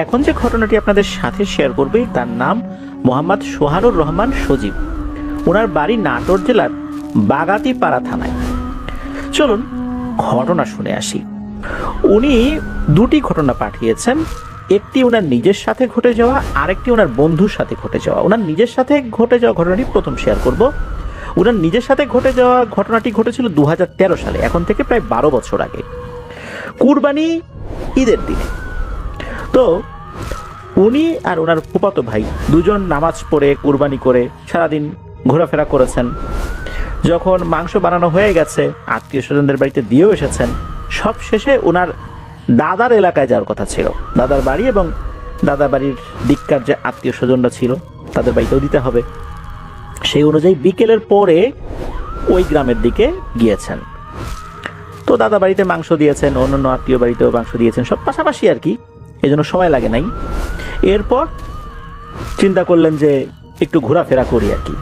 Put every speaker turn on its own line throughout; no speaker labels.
এখন যে ঘটনাটি আপনাদের সাথে শেয়ার করবে তার নাম মোহাম্মদ সোহানুর রহমান সজীব। ওনার বাড়ি নাটোর জেলার বাগাতিপাড়া থানায়। চলুন ঘটনা শুনে আসি। উনি দুটি ঘটনা পাঠিয়েছেন, একটি ওনার নিজের সাথে ঘটে যাওয়া, আরেকটি ওনার বন্ধুর সাথে ঘটে যাওয়া। ওনার নিজের সাথে ঘটে যাওয়া ঘটনাটি প্রথম শেয়ার করব। ওনার নিজের সাথে ঘটে যাওয়া ঘটনাটি ঘটেছিল 2013 সালে, এখন থেকে প্রায় 12 বছর আগে, কুরবানি ঈদের দিনে। তো উনি আর ওনার ফুফাতো ভাই দুজন নামাজ পড়ে কুরবানি করে সারাদিন ঘোরাফেরা করেছেন। যখন মাংস বানানো হয়ে গেছে, আত্মীয় স্বজনদের বাড়িতে দিয়েও এসেছেন। সব শেষে ওনার দাদার এলাকায় যাওয়ার কথা ছিল, দাদার বাড়ি এবং দাদার বাড়ির দিককার যে আত্মীয় স্বজনরা ছিল তাদের বাড়িতেও দিতে হবে। সেই অনুযায়ী বিকেলের পরে ওই গ্রামের দিকে গিয়েছেন। তো দাদা বাড়িতে মাংস দিয়েছেন, অন্যান্য আত্মীয় বাড়িতেও মাংস দিয়েছেন, সব পাশাপাশি আর কি, এই জন্য সময় লাগে নাই। এরপর চিন্তা করলেন যে একটু ঘোরাফেরা করি আর কি।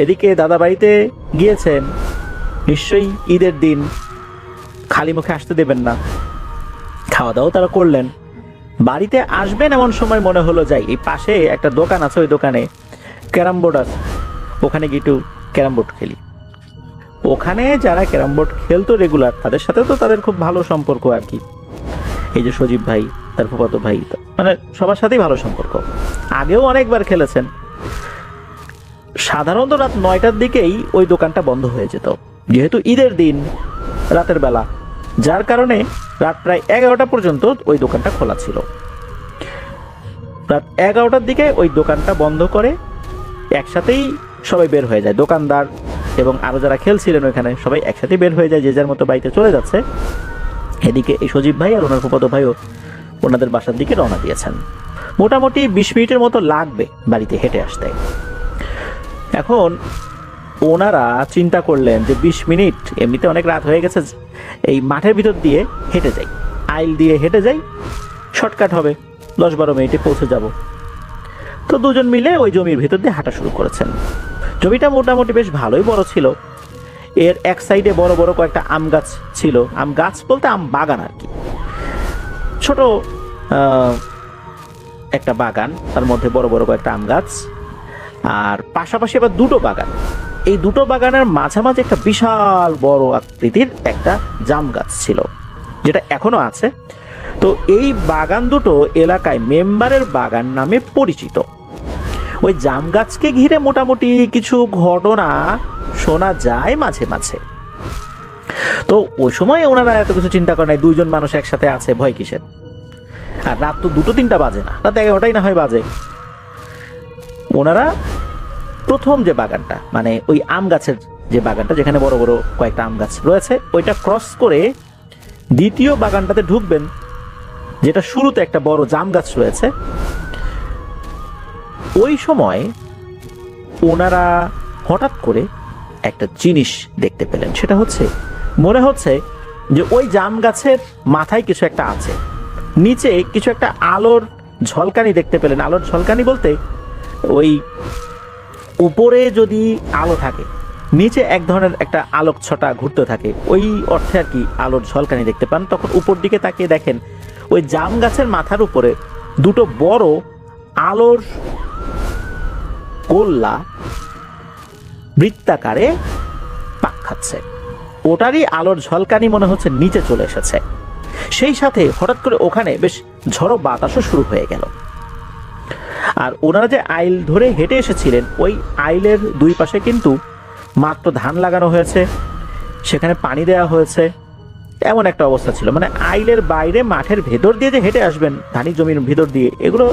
এদিকে দাদা বাড়িতে গিয়েছেন, নিশ্চয়ই ঈদের দিন খালি মুখে আসতে দেবেন না, খাওয়া দাওয়া তারা করলেন। বাড়িতে আসবেন এমন সময় মনে হলো যাই, এই পাশে একটা দোকান আছে, ওই দোকানে ক্যারাম বোর্ড আছে, ওখানে গিয়ে একটু ক্যারাম বোর্ড খেলি। ওখানে যারা ক্যারাম বোর্ড খেলতো রেগুলার, তাদের সাথে তো তাদের খুব ভালো সম্পর্ক আর কি। এই যে সজীব ভাই, তার ফুফাতো ভাই, মানে সবার সাথেই ভালো সম্পর্ক, আগেও অনেকবার খেলেছেন। সাধারণত রাত 9টার দিকেই ওই দোকানটা বন্ধ হয়ে যেত, যেহেতু ঈদের দিন রাতের বেলা, যার কারণে রাত প্রায় 11টা পর্যন্ত ওই দোকানটা খোলা ছিল। রাত 11টার দিকে ওই দোকানটা বন্ধ করে একসাথেই সবাই বের হয়ে যায়, দোকানদার এবং আরো যারা খেলছিলেন ওইখানে সবাই একসাথে বের হয়ে যায়, যে যার মতো বাড়িতে চলে যাচ্ছে। এদিকে এই সজীব ভাই আর ওনার ফুফাতো ভাইও ওনাদের বাসার দিকে রওনা দিয়েছেন। মোটামুটি 20 মিনিটের মতো লাগবে বাড়িতে হেঁটে আসতে। এখন ওনারা চিন্তা করলেন যে 20 মিনিট, এমনিতে অনেক রাত হয়ে গেছে, এই মাঠের ভিতর দিয়ে হেঁটে যাই, আইল দিয়ে হেঁটে যাই, শর্টকাট হবে, 10-12 মিনিটে পৌঁছে যাব। তো দুজন মিলে ওই জমির ভিতর দিয়ে হাঁটা শুরু করেছেন। জমিটা মোটামুটি বেশ ভালোই বড় ছিল। এর এক সাইডে বড় বড় কয়েকটা আম গাছ ছিল, আম গাছ বলতে আম বাগান আর কি, ছোট একটা বাগান, তার মধ্যে বড় বড় কয়েকটা আম গাছ, আর পাশাপাশি আবার দুটো বাগান। এই দুটো বাগানের মাঝামাঝি একটা বিশাল বড় আকৃতির একটা জাম গাছ ছিল, যেটা এখনো আছে। তো এই বাগান দুটো এলাকায় মেম্বারের বাগান নামে পরিচিত। ওই জাম গাছকে ঘিরে মোটামুটি কিছু ঘটনা শোনা যায় মাঝে মাঝে। তো ওই সময় ওনারা এত কিছু চিন্তা করে নাই, দুইজন মানুষ একসাথে আছে, ভয় কিসের। আর রাত তো 2-3টা বাজে না, রাত 11টাই না হয় বাজে। ওনারা প্রথম যে বাগানটা, মানে ওই আম গাছের যে বাগানটা, যেখানে বড় বড় কয়েকটা আম গাছ রয়েছে, ওইটা ক্রস করে দ্বিতীয় বাগানটাতে ঢুকবেন, যেটা শুরুতে একটা বড় জাম গাছ রয়েছে। ওই সময় ওনারা হঠাৎ করে একটা জিনিস দেখতে পেলেন। সেটা হচ্ছে, মনে হচ্ছে যে ওই জাম গাছের মাথায় কিছু একটা আছে, নিচে কিছু একটা আলোর ঝলকানি দেখতে পেলেন। আলোর ঝলকানি বলতে ওই উপরে যদি আলো থাকে, নিচে এক ধরনের একটা আলোক ছটা ঘুরতে থাকে, ওই অর্থে আর কি আলোর ঝলকানি দেখতে পান। তখন উপর দিকে তাকিয়ে দেখেন ওই জাম গাছের মাথার উপরে দুটো বড় আলোর গোল্লা বৃত্তাকারে পাক খাচ্ছে। ওটারই আলোর ঝলকানি মনে হচ্ছে নিচে চলে এসেছে। সেই সাথে হঠাৎ করে ওখানে বেশ ঝড়ো বাতাসও শুরু হয়ে গেল। আর ওনারা যে আইল ধরে হেঁটে এসেছিলেন, ওই আইলের দুই পাশে কিন্তু মাত্র ধান লাগানো হয়েছে, সেখানে পানি দেওয়া হয়েছে, এমন একটা অবস্থা ছিল। মানে আইলের বাইরে মাঠের ভেতর দিয়ে যে হেঁটে আসবেন, ধানি জমির ভিতর দিয়ে, এগুলো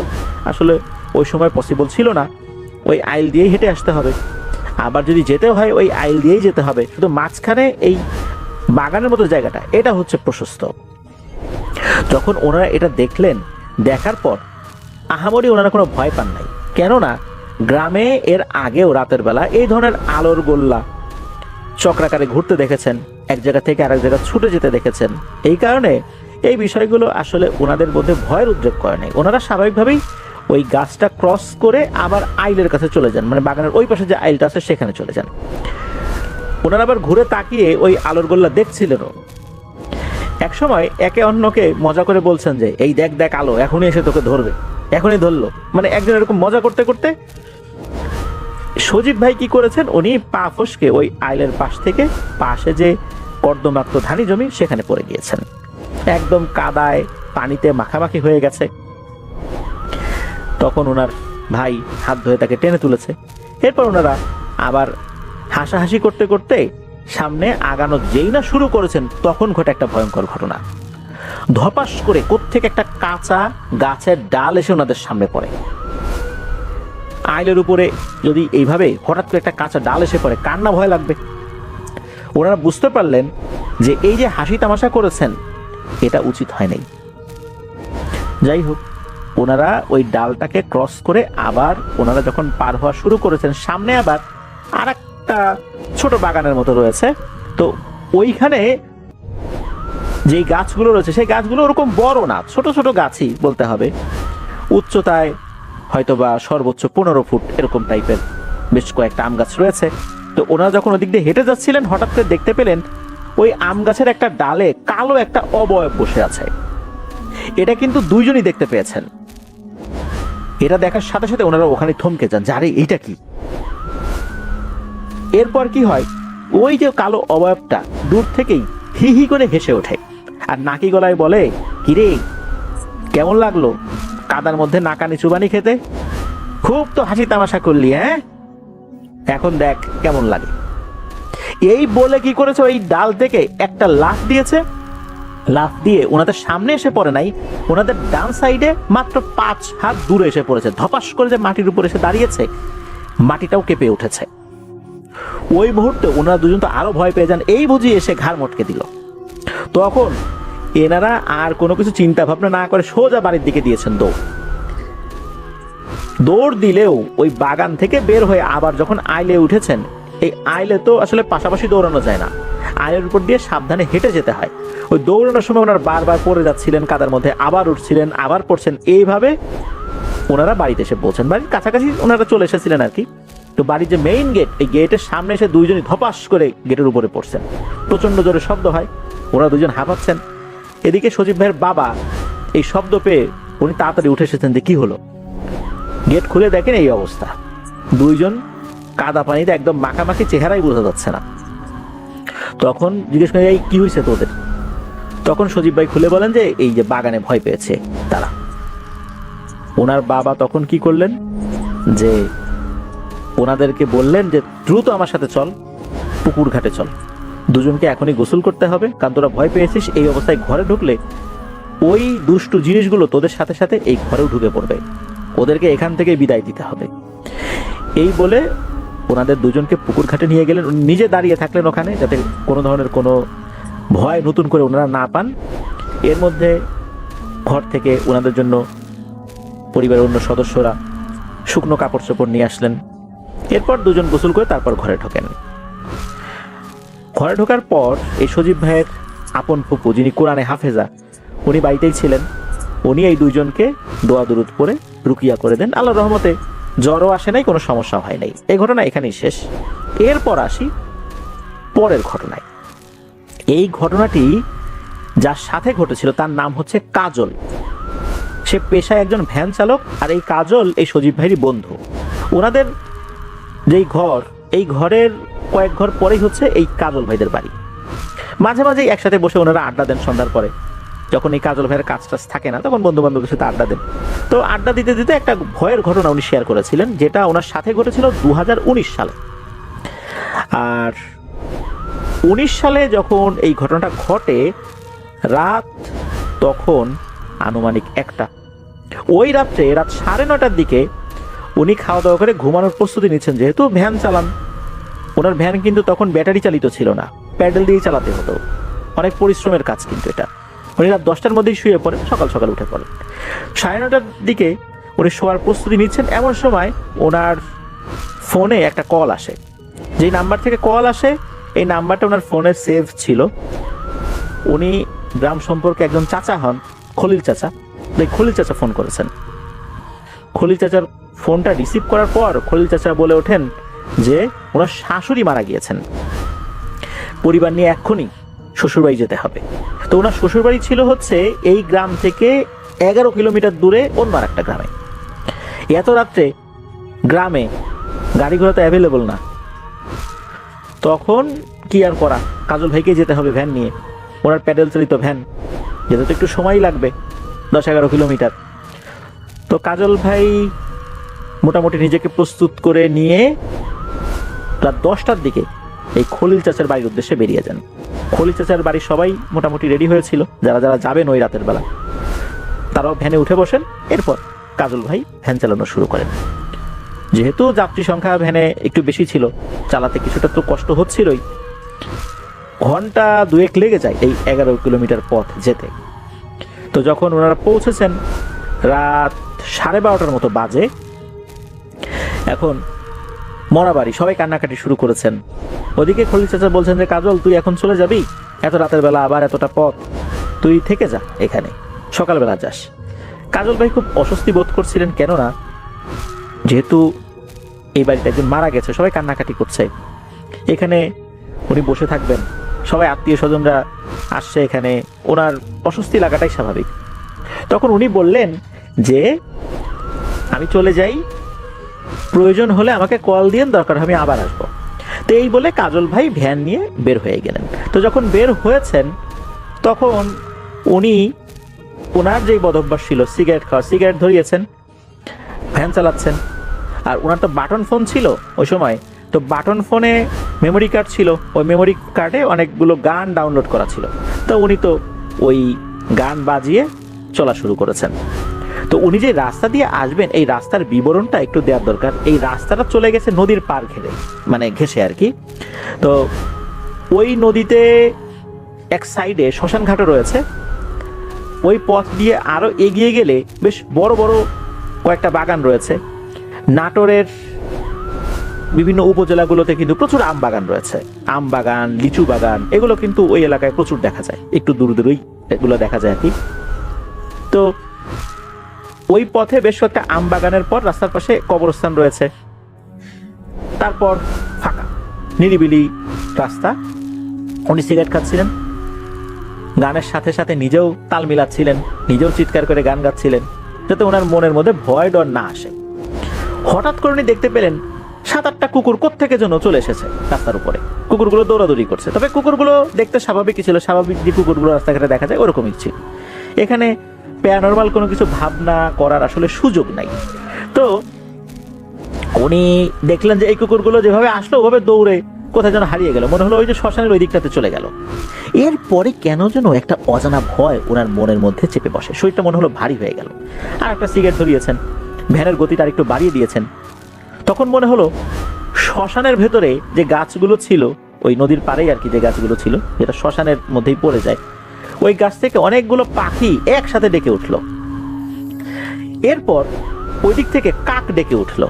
আসলে ওই সময় পসিবল ছিল না। ওই আইল দিয়েই হেঁটে আসতে হবে, আবার যদি যেতে হয় ওই আইল দিয়েই যেতে হবে। শুধু মাঝখানে এই বাগানের মতো জায়গাটা, এটা হচ্ছে প্রশস্ত। যখন ওনারা এটা দেখলেন, দেখার পর আহামরি ওনারা কোনো ভয় পান নাই, কেননা গ্রামে এর আগেও রাতের বেলা এই ধরনের আলোর গোল্লা চক্রাকারে ঘুরতে দেখেছেন, এক জায়গা থেকে আরেক জায়গা ছুটে যেতে দেখেছেন। এই কারণে এই বিষয়গুলো আসলে ওনাদের মধ্যে ভয়ের উদ্রেক করে নাই। ওনারা স্বাভাবিকভাবেই ওই গাছটা ক্রস করে আবার আইলের কাছে চলে যান, মানে বাগানের ওই পাশে যে আইলটা আছে সেখানে চলে যান। ওনারা আবার ঘুরে তাকিয়ে ওই আলোর গোল্লা দেখছিলেনও। এক সময় একে অন্যকে মজা করে বলছেন যে এই দেখ দেখ আলো এখনই এসে তোকে ধরবে, এখনই ধরলো, মানে একজন এরকম মজা করতে করতে সজীব ভাই কি করেছেন, উনি পা ফসকে ওই আইলের পাশ থেকে পাশে যে কর্দমাক্ত ধানি জমি সেখানে পড়ে গিয়েছেন, একদম কাদায় পানিতে মাখামাখি হয়ে গেছে। তখন ওনার ভাই হাত ধরে তাকে টেনে তুলেছে। এরপর ওনারা আবার হাসাহাসি করতে করতে সামনে আগানো যেই না শুরু করেছেন তখন ঘটে একটা ভয়ঙ্কর ঘটনা। ধপাস করে কোত্থেকে একটা কাঁচা গাছের ডাল এসে ওনাদের সামনে পড়ে। আইলের উপরে যদি এইভাবে হঠাৎ করে একটা কাঁচা ডাল এসে পড়ে কার না ভয় লাগবে। ওনারা বুঝতে পারলেন যে এই যে হাসি তামাশা করেছেন এটা উচিত হয় নাই। যাই হোক, ওনারা ওই ডালটাকে ক্রস করে আবার ওনারা যখন পার হওয়া শুরু করেছেন, সামনে আবার আর একটা ছোট বাগানের মতো রয়েছে। তো ওইখানে যেই গাছগুলো রয়েছে সেই গাছগুলো ওরকম বড় না, ছোট ছোট গাছই বলতে হবে, উচ্চতায় হয়তোবা সর্বোচ্চ 15 ফুট এরকম টাইপের বেশ কয়েকটা আম গাছ রয়েছে। তো ওনারা যখন ওদিক দিয়ে হেঁটে যাচ্ছিলেন হঠাৎ করে দেখতে পেলেন ওই আম গাছের একটা ডালে কালো একটা অবয়ব বসে আছে। এটা কিন্তু দুইজনই দেখতে পেয়েছেন। এটা দেখার সাথে সাথে ওনারা ওখানে থমকে যান, জারে এইটা কি। এরপর কি হয়, ওই যে কালো অবয়বটা দূর থেকেই হি হি করে হেসে ওঠে আর নাকি গলায় বলে, কিরে কেমন লাগলো কাদার মধ্যে নাকানি চুবানি খেতে? খুব তো হাসি তামাশা করলি, হ্যাঁ, এখন দেখ কেমন লাগে। এই বলে কি করেছে, ওই ডাল থেকে একটা লাফ দিয়েছে। লাফ দিয়ে ওনাদের সামনে এসে পড়ে নাই, ওনাদের ডান সাইডে মাত্র 5 হাত দূরে এসে পড়েছে। ধপাস করে যে মাটির উপর এসে দাঁড়িয়েছে, মাটিটাও কেঁপে উঠেছে। ওই মুহূর্তে ওনারা দুজন তো আরো ভয় পেয়ে যান, এই বুঝি এসে ঘাড় মটকে দিল। তখন এনারা আর কোনো কিছু চিন্তা ভাবনা না করে সোজা বাড়ির দিকে দিয়েছেন দৌড় দিলেও ওই বাগান থেকে বের হয়ে আবার যখন আইলে উঠেছেন, এই আইলে তো আসলে পাশাপাশি দৌড়ানো যায় না, আইলের উপর দিয়ে সাবধানে হেঁটে যেতে হয়। ওই দৌড়ানোর সময় ওনারা বারবার পড়ে যাচ্ছিলেন কাদার মধ্যে, আবার উঠছিলেন আবার পড়ছেন। এইভাবে ওনারা বাড়িতে এসে পৌঁছেন, বাড়ির কাছাকাছি ওনারা চলে এসেছিলেন আর কি। তো বাড়ির যে মেইন গেট, এই গেটের সামনে এসে দুইজনই ধপাস করে গেটের উপরে পড়ছেন। প্রচন্ড জোরে শব্দ হয়, ওরা দুজন হাঁপাচ্ছেন। এদিকে সজীব ভাইয়ের বাবা এই শব্দ পেয়ে উনি তাড়াতাড়ি উঠে এসেছেন যে কি হলো। গেট খুলে দেখেন এই অবস্থা, দুইজন কাদা পানিতে একদম মাখামাখি, চেহারাই বোঝা যাচ্ছে না। তখন জিজ্ঞেস করে, এই কি হয়েছে তোদের? তখন সজীব ভাই খুলে বলেন যে এই যে বাগানে ভয় পেয়েছে তারা। ওনার বাবা তখন কি করলেন, যে ওনাদেরকে বললেন যে দ্রুত আমার সাথে চল, পুকুর ঘাটে চল, দুজনকে এখনই গোসল করতে হবে, কারণ তোরা ভয় পেয়েছিস। এই অবস্থায় ঘরে ঢুকলে ওই দুষ্টু জিনিসগুলো তোদের সাথে সাথে এই ঘরেও ঢুকে পড়বে, ওদেরকে এখান থেকে বিদায় দিতে হবে। এই বলে ওনাদের দুজনকে পুকুর ঘাটে নিয়ে গেলেন। উনি নিজে দাঁড়িয়ে থাকলেন ওখানে, যাতে কোনো ধরনের কোনো ভয় নতুন করে ওনারা না পান। এর মধ্যে ঘর থেকে ওনাদের জন্য পরিবারের অন্য সদস্যরা শুকনো কাপড় চোপড় নিয়ে আসলেন। এরপর দুজন গোসল করে তারপর ঘরে ঢোকেন। ঘরে ঢোকার পর এই সজীব ভাইয়ের আপন ফুপু, যিনি কোরআনে হাফেজা, উনি বাড়িতেই ছিলেন। উনি এই দুইজনকে দোয়া দুরুদ পড়ে রুকিয়া করে দেন। আল্লাহর রহমতে জ্বরও আসে নাই, কোনো সমস্যা হয় নাই। এই ঘটনা এখানেই শেষ। এরপর আসি পরের ঘটনায়। এই ঘটনাটি যার সাথে ঘটেছিল তার নাম হচ্ছে কাজল। সে পেশায় একজন ভ্যান চালক, আর এই কাজল এই সজীব ভাইয়েরই বন্ধু। ওনাদের যেই ঘর, এই ঘরের কয়েক ঘর পরেই হচ্ছে এই কাজল ভাইদের বাড়ি। মাঝে মাঝে একসাথে বসে ওনারা আড্ডা দেন সন্ধ্যার পরে, যখন এই কাজল ভাইয়ের কাজ টাজ থাকে না তখন বন্ধু বান্ধবের সাথে আড্ডা দেন। তো আড্ডা দিতে দিতে একটা ভয়ের ঘটনা উনি শেয়ার করেছিলেন, যেটা ওনার সাথে ঘটেছিল 2019 সালে। আর 19 সালে যখন এই ঘটনাটা ঘটে, রাত তখন আনুমানিক 1টা। ওই রাত্রে রাত 9:30টার দিকে উনি খাওয়া দাওয়া করে ঘুমানোর প্রস্তুতি নিচ্ছেন। যেহেতু ভ্যান চালান, ওনার ভ্যান কিন্তু তখন ব্যাটারি চালিত ছিল না, প্যাডেল দিয়ে চালাতে হতো, অনেক পরিশ্রমের কাজ কিন্তু এটা। উনি রাত 10টার মধ্যেই শুয়ে পড়েন, সকাল সকাল উঠে পড়েন। 9:30টার দিকে উনি শোয়ার প্রস্তুতি নিচ্ছেন, এমন সময় ওনার ফোনে একটা কল আসে। যেই নাম্বার থেকে কল আসে, এই নাম্বারটা ওনার ফোনে সেভ ছিল। উনি গ্রাম সম্পর্কে একজন চাচা হন, খলিল চাচা। খলিল চাচা ফোন করেছেন। খলিল চাচার ফোনটা রিসিভ করার পর খলিল চাচা বলে ওঠেন যে ওনার শাশুড়ি মারা গিয়েছেন, পরিবার নিয়ে এক্ষুনি শ্বশুরবাড়ি যেতে হবে। তো ওনার শ্বশুরবাড়ি ছিল হচ্ছে এই গ্রাম থেকে 11 কিলোমিটার দূরে অন্য আর একটা গ্রামে। এত রাত্রে গ্রামে গাড়ি ঘোড়া তো অ্যাভেলেবল না, তখন কি আর করা, কাজল ভাইকে যেতে হবে ভ্যান নিয়ে। ওনার প্যাডেল চালিত ভ্যান, যেতে তো একটু সময় লাগবে, 10-11 কিলোমিটার। তো কাজল ভাই মোটামুটি নিজেকে প্রস্তুত করে নিয়ে রাত 10টার দিকে এই খলিল চাচার বাড়ির উদ্দেশ্যে বেরিয়ে যান। খলিল চাচার বাড়ির সবাই মোটামুটি রেডি হয়েছিল, যারা যারা যাবেন ওই রাতের বেলা তারাও ভ্যানে উঠে বসেন। এরপর কাজল ভাই ভ্যান চালানো শুরু করেন। যেহেতু যাত্রী সংখ্যা ভ্যানে একটু বেশি ছিল, চালাতে কিছুটা তো কষ্ট হচ্ছিলই। ঘন্টা 2 লেগে যায় এই 11 কিলোমিটার পথ যেতে। তো যখন ওনারা পৌঁছেছেন রাত 12:30 মতো বাজে, এখন মরাবাড়ি সবাই কান্নাকাটি শুরু করেছেন। ওদিকে খলিল চাচা বলছেন যে কাজল তুই এখন চলে যাবি, এত রাতের বেলা আবার এতটা পথ, তুই থেকে যা এখানে, সকালবেলা যাস। কাজল ভাই খুব অস্বস্তি বোধ করছিলেন, কেননা যেহেতু এই বাড়িতে একজন মারা গেছে, সবাই কান্নাকাটি করছে, এখানে উনি বসে থাকবেন, সবাই আত্মীয় স্বজনরা আসছে এখানে, ওনার অস্বস্তি লাগাটাই স্বাভাবিক। তখন উনি বললেন যে আমি চলে যাই, প্রয়োজন হলে আমাকে কল দিয়ে, দরকার আমি আবার আসবো। তো এই বলে কাজল ভাই ভ্যান নিয়ে বের হয়ে গেলেন। তো যখন বের হয়েছেন তখন উনি ওনার যেই বদভ্যাস ছিল সিগারেট খাওয়া, সিগারেট ধরিয়েছেন, ভ্যান চালাচ্ছেন। আর ওনার তো বাটন ফোন ছিল ওই সময়, তো বাটন ফোনে মেমোরি কার্ড ছিল, ওই মেমোরি কার্ডে অনেকগুলো গান ডাউনলোড করা ছিল। তো উনি তো ওই গান বাজিয়ে চলা শুরু করেছেন। তো উনি যে রাস্তা দিয়ে আসবেন এই রাস্তার বিবরণটা একটু দেওয়ার দরকার। এই রাস্তাটা চলে গেছে নদীর পার ঘেরে, মানে ঘেঁষে আর কি। তো ওই নদীতে এক সাইডে শ্মশান ঘাটও রয়েছে। ওই পথ দিয়ে আরো এগিয়ে গেলে বেশ বড় বড় কয়েকটা বাগান রয়েছে। নাটোরের বিভিন্ন উপজেলাগুলোতে কিন্তু প্রচুর আম বাগান রয়েছে, আম বাগান, লিচু বাগান, এগুলো কিন্তু ওই এলাকায় প্রচুর দেখা যায়, একটু দূর দূরেই এগুলো দেখা যায় আর কি। তো ওই পথে বেশ কয়েকটা আম বাগানের পর রাস্তার পাশে কবরস্থান রয়েছে, তারপর ফাঁকা নিরিবিলি রাস্তা। উনি সিগারেট খাচ্ছিলেন, গানের সাথে সাথে নিজেও তাল মিলাচ্ছিলেন, নিজেও চিৎকার করে গান গাচ্ছিলেন, যাতে ওনার মনের মধ্যে ভয় ডর না আসে। হঠাৎ করে উনি দেখতে পেলেন 7-8টা কুকুর কোত্থেকে যেন চলে এসেছে রাস্তার উপরে। কুকুরগুলো দৌড়াদৌড়ি করছে, তবে কুকুরগুলো দেখতে স্বাভাবিকই ছিল, স্বাভাবিক যে কুকুরগুলো রাস্তাঘাটে দেখা যায় ওরকমই ছিল। এখানে প্যারানরমাল কোনো কিছু ভাবনা করার আসলে সুযোগ নাই। তো উনি দেখলেন যে এই কুকুরগুলো যেভাবে আসলো ওভাবে দৌড়ে কোথায় যেন হারিয়ে গেল, মনে হলো ওই যে শ্মশানের ওই দিকটাতে চলে গেল। এরপরে কেন যেন একটা অজানা ভয় ওনার মনের মধ্যে চেপে বসে, শরীরটা মনে হলো ভারী হয়ে গেল। আর একটা সিগারেট ধরিয়েছেন, ভ্যানের গতিটা আর একটু বাড়িয়ে দিয়েছেন। তখন মনে হলো শ্মশানের ভেতরে যে গাছগুলো ছিল, ওই নদীর পাড়েই আর কি যে গাছগুলো ছিল, যেটা শ্মশানের মধ্যেই পড়ে যায়, ওই গাছ থেকে অনেকগুলো পাখি একসাথে ডেকে উঠল। এরপর ওই দিক থেকে কাক ডেকে উঠল।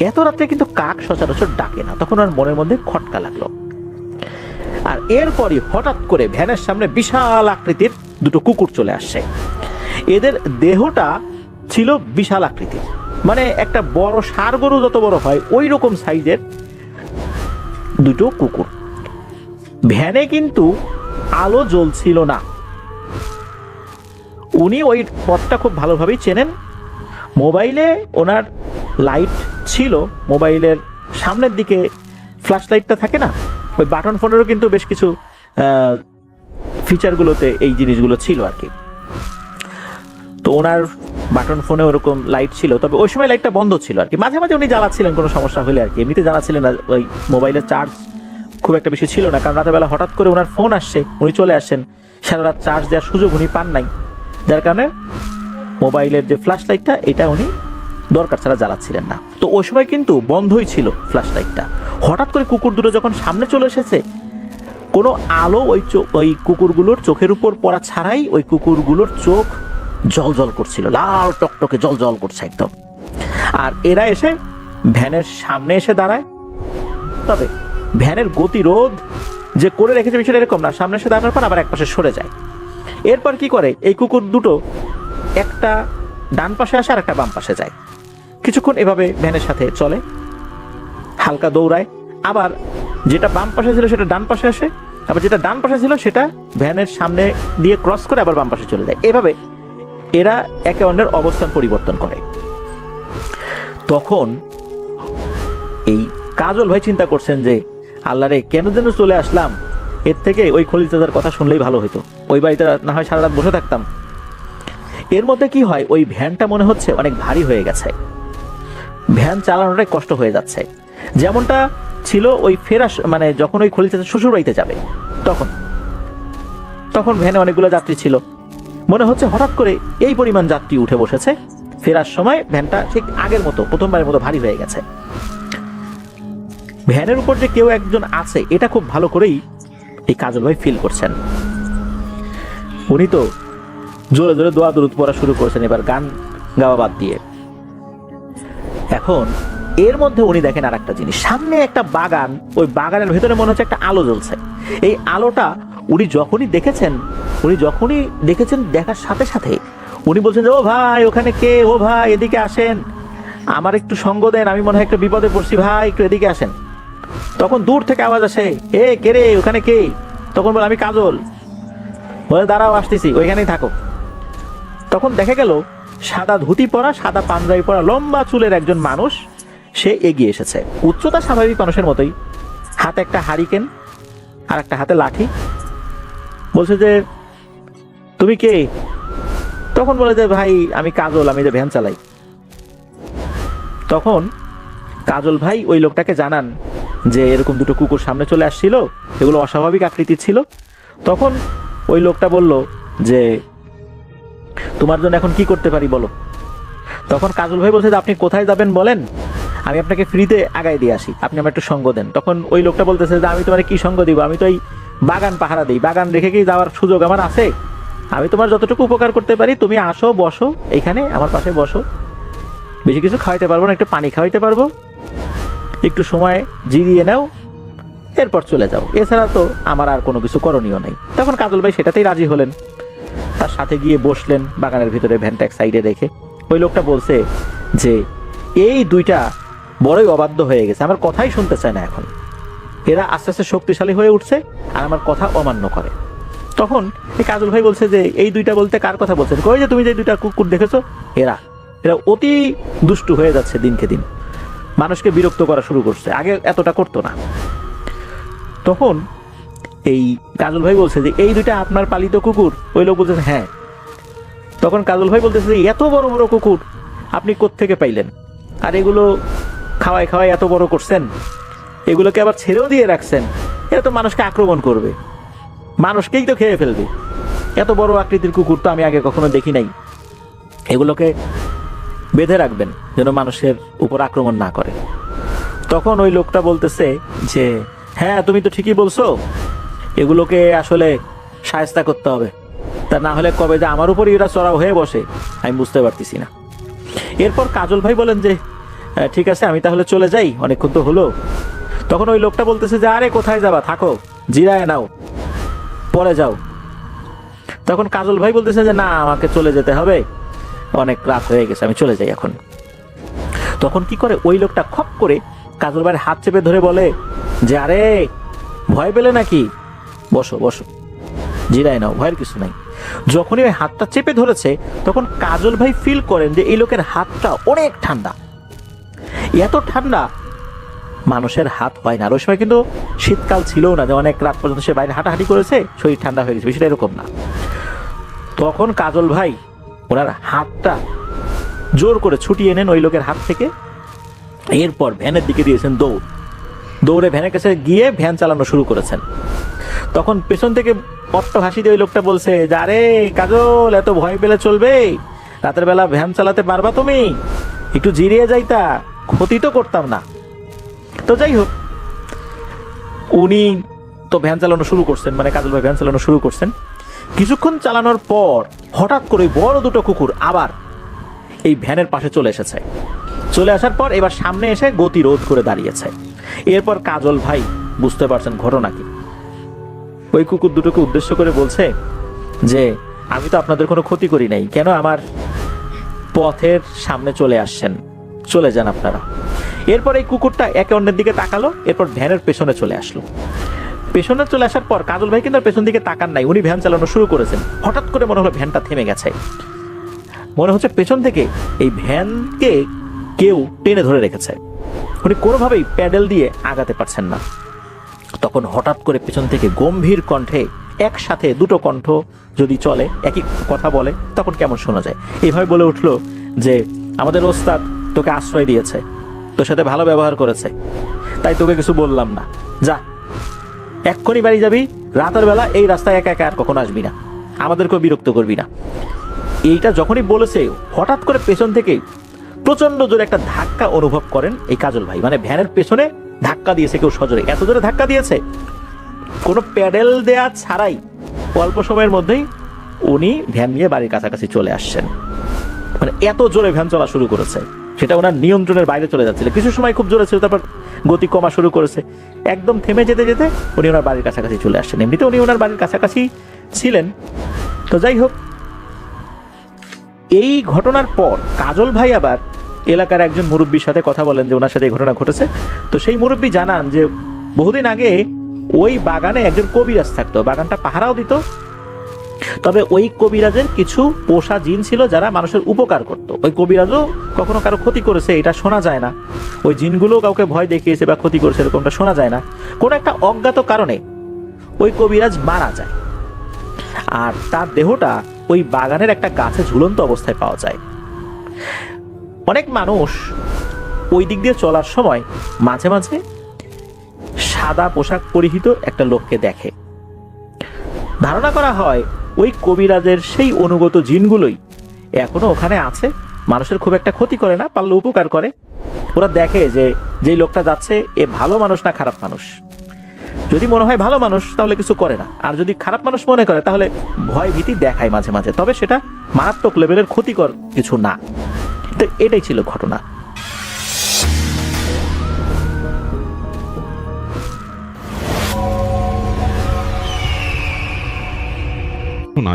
এত রাত্রে কিন্তু কাক সচরাচর ডাকে না, তখন ওর মনের মধ্যে খটকা লাগলো। আর এরপরই হঠাৎ করে ভ্যানের সামনে বিশাল আকৃতির দুটো কুকুর চলে আসছে। এদের দেহটা ছিল বিশাল আকৃতির, মানে একটা বড় ষাঁড় গরু যত বড় হয় ওই রকম সাইজের দুটো কুকুর। ভ্যানে কিন্তু আলো জ্বলছিল না। উনি ওই পথটা খুব ভালোভাবেই চেনেন, মোবাইলে ওনার লাইট ছিল, মোবাইলের সামনের দিকে ফ্ল্যাশ লাইটটা থাকে না, ওই বাটন ফোনেরও কিন্তু বেশ কিছু ফিচারগুলোতে এই জিনিসগুলো ছিল আর কি। তো ওনার বাটন ফোনে ওরকম লাইট ছিল, তবে ওই সময় লাইটটা বন্ধ ছিল আর কি। মাঝে মাঝে উনি জ্বালাচ্ছিলেন কোনো সমস্যা হলে আর কি, এমনিতে জ্বালাচ্ছিলেন না। ওই মোবাইলের চার্জ খুব একটা বেশি ছিল না, কারণ রাতের বেলা হঠাৎ করে ওনার ফোন আসছে, উনি চলে আসছেন, সারা রাত চার্জ দেওয়ার সুযোগ উনি পান নাই, যার কারণে মোবাইলের যে ফ্ল্যাশ লাইটটা এটা উনি দরকার ছাড়া জ্বালাচ্ছিলেন না। তো ওই সময় কিন্তু বন্ধই ছিল ফ্ল্যাশ লাইটটা। হঠাৎ করে কুকুর দুটো যখন সামনে চলে এসেছে, কোনো আলো ওই কুকুরগুলোর চোখের উপর পড়া ছাড়াই ওই কুকুরগুলোর চোখ জল জল করছিল, লাল টকটকে জল জল করছে একদম। আর এরা এসে ভ্যানের সামনে এসে দাঁড়ায়, তবে ভ্যানের গতিরোধ যে করে রেখেছে বিষয়টা এরকম না, সামনে এসে দাঁড়ানোর পর আবার একপাশে সরে যায়। এরপর কি করে, এই কুকুর দুটো একটা ডান পাশে আসে আর একটা বাম পাশে যায়, কিছুক্ষণ এভাবে ভ্যানের সাথে চলে, হালকা দৌড়ায়, আবার যেটা বাম পাশে ছিল সেটা ডান পাশে আসে, আবার যেটা ডান পাশে ছিল সেটা ভ্যানের সামনে দিয়ে ক্রস করে আবার বাম পাশে চলে যায়। এভাবে এরা একে অন্যের অবস্থান পরিবর্তন করে। তখন এই কাজল ভাই চিন্তা করছেন যে আল্লাহ রে, কেন যেন চলে আসলাম, এর থেকে ওই খলিল চাচার কথা শুনলেই ভালো হতো, ওই বাড়িতে না হয় সারা রাত বসে থাকতাম। এর মধ্যে কি হয়, ওই ভ্যানটা মনে হচ্ছে অনেক ভারী হয়ে গেছে, ভ্যান চালানোটাই কষ্ট হয়ে যাচ্ছে। যেমনটা ছিল ওই ফেরাস, মানে যখন ওই খলিল চাচা শ্বশুর বাড়িতে যাবে তখন ভ্যানে অনেকগুলো যাত্রী ছিল, মনে হচ্ছে হঠাৎ করে এই পরিমাণ যাত্রী উঠে বসেছে, ফেরার সময় ভ্যানটা ঠিক আগের মতো প্রথমবারের মতো ভারী হয়ে গেছে। ভ্যানের উপর যে কেউ একজন আছে এটা খুব ভালো করেই এই কাজল ভাই ফিল করছেন। উনি তো জোরে জোরে দোয়া দুরুদ পড়া শুরু করেছেন, এবার গান গাওয়া বাদ দিয়ে। এখন এর মধ্যে উনি দেখেন আর একটা জিনিস, সামনে একটা বাগান, ওই বাগানের ভেতরে মনে হচ্ছে একটা আলো জ্বলছে। এই আলোটা উনি যখনই দেখেছেন দেখার সাথে সাথে উনি বলছেন যে ও ভাই ওখানে কে, ও ভাই এদিকে আসেন, আমার একটু সঙ্গ দেন, আমি মনে হয় একটু বিপদে পড়ছি, ভাই একটু এদিকে আসেন। তখন দূর থেকে আওয়াজ আসে, এ কে রে, ওখানে কে? তখন বলে আমি কাজল। বলে দাঁড়াও আসতেছি, ওইখানেই থাকো। তখন দেখা গেল সাদা ধুতি পরা, সাদা পাঞ্জাবি পরা, লম্বা চুলের একজন মানুষ সে এগিয়ে এসেছে, উচ্চতা স্বাভাবিক মানুষের মতোই, হাতে একটা হারিকেন আর একটা হাতে লাঠি। বলছে যে তুমি কে? তখন বলে যে ভাই আমি কাজল, আমি যে ভ্যান চালাই। তখন কাজল ভাই ওই লোকটাকে জানান যে এরকম দুটো কুকুর সামনে চলে আসছিল, এগুলো অস্বাভাবিক আকৃতির ছিল। তখন ওই লোকটা বলল যে তোমার জন্য এখন কি করতে পারি বলো। তখন কাজল ভাই বলছে যে আপনি কোথায় যাবেন বলেন, আমি আপনাকে ফ্রিতে আগায় দিয়ে আসি, আপনি আমার একটু সঙ্গ দেন। তখন ওই লোকটা বলতেছে যে আমি তোমার কি সঙ্গ দিব, আমি তো এই বাগান পাহারা দিই, বাগান রেখে কি যাওয়ার সুযোগ আমার আছে? আমি তোমার যতটুকু উপকার করতে পারি, তুমি আসো, বসো এখানে আমার পাশে বসো, বেশি কিছু খাওয়াইতে পারবো না, একটু পানি খাওয়াইতে পারবো, একটু সময় জিরিয়ে নাও, এরপর চলে যাও, এছাড়া তো আমার আর কোনো কিছু করণীয় নেই। তখন কাজল ভাই সেটাতেই রাজি হলেন, তার সাথে গিয়ে বসলেন বাগানের ভিতরে ভ্যানটা এক সাইডে রেখে। ওই লোকটা বলছে যে এই দুইটা বড়ই অবাধ্য হয়ে গেছে, আমার কথাই শুনতে চায় না, এখন এরা আস্তে আস্তে শক্তিশালী হয়ে উঠছে আর আমার কথা অমান্য করে। তখন এই কাজল ভাই বলছে যে এই দুইটা বলতে কার কথা বলছেন? কই যে তুমি যে দুইটা কুকুর দেখেছো, এরা অতি দুষ্টু হয়ে যাচ্ছে দিনকে দিন, মানুষকে বিরক্ত করা শুরু করছে, আগে এতটা করতো না। তখন এই কাজল ভাই বলছে যে এই দুইটা আপনার পালিত কুকুর? ওই লোক বলতেছে হ্যাঁ। তখন কাজল ভাই বলতেছে যে এত বড় বড় কুকুর আপনি কোত্থেকে পাইলেন? আর এগুলো খাওয়াই খাওয়াই এত বড় করছেন, এগুলোকে আবার ছেড়েও দিয়ে রাখছেন, এরা তো মানুষকে আক্রমণ করবে, মানুষকেই তো খেয়ে ফেলবে, এত বড় আকৃতির কুকুর তো আমি আগে কখনো দেখি নাই, এগুলোকে বেঁধে রাখবেন যেন মানুষের উপর আক্রমণ না করে। তখন ওই লোকটা বলতেছে যে হ্যাঁ তুমি তো ঠিকই বলছো, এগুলোকে আসলে শায়েস্তা করতে হবে, তা না হলে কবে যে আমার উপরই এরা চড়াও হয়ে বসে আমি বুঝতে পারতেছি না। এরপর কাজল ভাই বলেন যে ঠিক আছে আমি তাহলে চলে যাই, অনেকক্ষণ তো হলো। তখন ওই লোকটা বলতেছে যে আরে কোথায় যাবা, থাকো, জিরায় নাও, পরে যাও। তখন কাজল ভাই বলতেছে যে না আমাকে চলে যেতে হবে, অনেক রাত হয়ে গেছে, আমি চলে যাই এখন। তখন কি করে ওই লোকটা খপ করে কাজল ভাইয়ের হাত চেপে ধরে বলে যে আরে ভয় পেলে নাকি, বসো বসো, জিরায় নাও, ভয়ের কিছু নাই। যখনই ওই হাতটা চেপে ধরেছে তখন কাজল ভাই ফিল করেন যে এই লোকের হাতটা অনেক ঠান্ডা, এত ঠান্ডা মানুষের হাত হয় না। আর ওই সময় কিন্তু শীতকাল ছিল না যে অনেক রাত পর্যন্ত সে বাইরে হাঁটাহাঁটি করেছে, শরীর ঠান্ডা হয়ে গেছে, বিষয়টা এরকম না। তখন কাজল ভাই ওনার হাতটা জোর করে ছুটিয়ে নেন ওই লোকের হাত থেকে, এরপর ভ্যানের দিকে দিয়েছেন দৌড়ে ভ্যানের কাছে গিয়ে ভ্যান চালানো শুরু করেছেন। তখন পেছন থেকে পট্ট হাসি দিয়ে ওই লোকটা বলছে যে আরে কাজল এত ভয় পেলে চলবে, রাতের বেলা ভ্যান চালাতে পারবা তুমি, একটু জিরিয়ে যাইতা, ক্ষতি তো করতাম না। তো যাই হোক, উনি তো ভ্যান চালানো শুরু করছেন, মানে কাজল ভাই ভ্যান চালানো শুরু করছেন। কিছুক্ষণ চালানোর পর হঠাৎ করে বড় দুটো কুকুর আবার এই ভ্যানের পাশে চলে এসেছে, চলে আসার পর এবার সামনে এসে গতিরোধ করে দাঁড়িয়েছে। এরপর কাজল ভাই বুঝতে পারছেন ঘটনা কি। ওই কুকুর দুটোকে উদ্দেশ্য করে বলছে যে আমি তো আপনাদের কোনো ক্ষতি করি নাই, কেন আমার পথের সামনে চলে আসছেন, চলে যান আপনারা। এরপর এই কুকুরটা একে অন্যের দিকে তাকালো, এরপর ভ্যানের পেছনে চলে আসলো। পেছনে চলে আসার পর কাজল ভাই কিন্তু আর পেছন দিকে তাকান নাই, উনি ভ্যান চালানো শুরু করেছেন। হঠাৎ করে মনে হলো ভ্যানটা থেমে গেছে, মনে হচ্ছে পেছন থেকে এই ভ্যানকে কেউ টেনে ধরে রেখেছে। উনি কোনোভাবেই প্যাডেল দিয়ে আগাতে পারছেন না। তখন হঠাৎ করে পেছন থেকে গম্ভীর কণ্ঠে, একসাথে দুটো কণ্ঠ যদি চলে একই কথা বলে তখন কেমন শোনা যায়, এইভাবে বলে উঠলো যে আমাদের ওস্তাদ তোকে আশ্রয় দিয়েছে, তোর সাথে ভালো ব্যবহার করেছে, তাই তোকে কিছু বললাম না, যা এক্ষুনি বাড়ি যাবি, রাতের বেলা এই রাস্তায় একা একা আর কখনো আসবি না, আমাদেরকেও বিরক্ত করবি না। এইটা যখনই বলেছে হঠাৎ করে পেছন থেকে প্রচন্ড জোরে একটা ধাক্কা অনুভব করেন এই কাজল ভাই। মানে ভ্যানের পেছনে ধাক্কা দিয়েছে কেউ সজোরে, এত জোরে ধাক্কা দিয়েছে কোনো প্যাডেল দেয়া ছাড়াই অল্প সময়ের মধ্যেই উনি ভ্যান নিয়ে বাড়ির কাছাকাছি চলে আসছেন। মানে এত জোরে ভ্যান চলা শুরু করেছে, সেটা ওনার নিয়ন্ত্রণের বাইরে চলে যাচ্ছিল। কিছু সময় খুব জোরে ছিল, তারপর গতি কমা শুরু করেছে, একদম থেমে যেতে যেতে উনি ওনার বাড়ির কাছাকাছি চলে আসছেন। এমনিতে উনি ওনার বাড়ির কাছাকাছি ছিলেন। তো যাই হোক, এই ঘটনার পর কাজল ভাই আবার এলাকার একজন মুরব্বীর সাথে কথা বলেন যে ওনার সাথে এই ঘটনা ঘটেছে। তো সেই মুরব্বী জানান যে বহুদিন আগে ওই বাগানে একজন কবিরাজ থাকতো, বাগানটা পাহারাও দিত। তবে ওই কবিরাজের কিছু পোষা জিন ছিল যারা মানুষের উপকার করত। ওই কবিরাজও কখনো কারো ক্ষতি করেছে এটা শোনা যায় না, ওই জিনগুলো কাউকে ভয় দেখিয়েছে বা ক্ষতি করেছে এরকমটা শোনা যায় না। কোনো একটা অজ্ঞাত কারণে ওই কবিরাজ মারা যায়, আর তার দেহটা ওই বাগানের একটা গাছে ঝুলন্ত অবস্থায় পাওয়া যায়। অনেক মানুষ ওই দিক দিয়ে চলার সময় মাঝে মাঝে সাদা পোশাক পরিহিত একটা লোককে দেখে। ধারণা করা হয় ওই কবিরাজের সেই অনুগত জিনগুলোই এখনো ওখানে আছে, মানুষের খুব একটা ক্ষতি করে না, পারলে উপকার করে। ওরা দেখে যে যেই লোকটা যাচ্ছে এ ভালো মানুষ না খারাপ মানুষ। যদি মনে হয় ভালো মানুষ তাহলে কিছু করে না, আর যদি খারাপ মানুষ মনে করে তাহলে ভয় ভীতি দেখায় মাঝে মাঝে, তবে সেটা মারাত্মক লেভেলের ক্ষতিকর কিছু না। তো এটাই ছিল ঘটনা।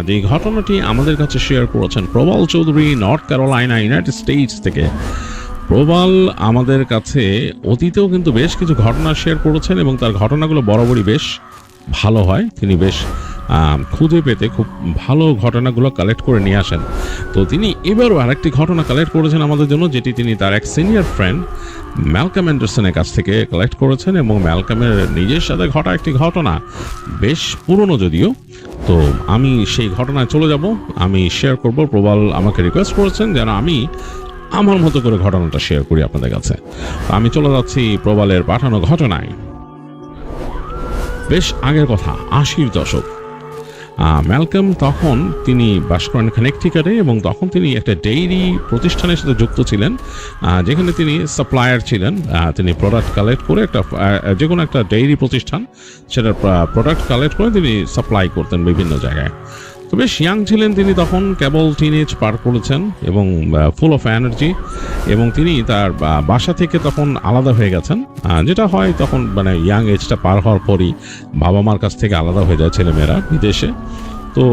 যে ঘটনাটি আমাদের কাছে শেয়ার করেছেন Prabal Chowdhury, North Carolina, United States থেকে। প্রবাল আমাদের কাছে অতীতেও কিন্তু বেশ কিছু ঘটনা শেয়ার করেছেন এবং তার ঘটনাগুলো বরাবরই বেশ ভালো হয়। তিনি বেশ খুঁজে পেতে খুব ভালো ঘটনাগুলো কালেক্ট করে নিয়ে আসেন। তো তিনি এবারও আরেকটি ঘটনা কালেক্ট করেছেন আমাদের জন্য, যেটি তিনি তার এক সিনিয়র ফ্রেন্ড ম্যালকম অ্যান্ডারসনের কাছ থেকে কালেক্ট করেছেন। এবং ম্যালকমের নিজের সাথে ঘটা একটি ঘটনা, বেশ পুরনো যদিও। তো আমি সেই ঘটনায় চলে যাব, আমি শেয়ার করব। প্রবাল আমাকে রিকোয়েস্ট করেছেন যেন আমি আমার মতো করে ঘটনাটা শেয়ার করি আপনাদের কাছে। তো আমি চলে যাচ্ছি প্রবালের পাঠানো ঘটনায়। বেশ আগের কথা, 80-র দশক। ম্যালকম তখন তিনি বাস করেন কানেকটিকাটে এবং তখন তিনি একটা ডেইরি প্রতিষ্ঠানের সাথে যুক্ত ছিলেন, যেখানে তিনি সাপ্লায়ার ছিলেন। তিনি প্রোডাক্ট কালেক্ট করে যে কোনো একটা ডেইরি প্রতিষ্ঠান সেটার প্রোডাক্ট কালেক্ট করে তিনি সাপ্লাই করতেন বিভিন্ন জায়গায়। তো বেশ ইয়াং ছিলেন তিনি তখন, কেবল টিনেজ পার করেছেন এবং ফুল অফ এনার্জি। এবং তিনি তার বাসা থেকে তখন আলাদা হয়ে গেছেন, যেটা হয় তখন মানে ইয়াং এজটা পার হওয়ার পরই বাবা মার কাছ থেকে আলাদা হয়ে যায় ছেলেমেয়েরা বিদেশে। তো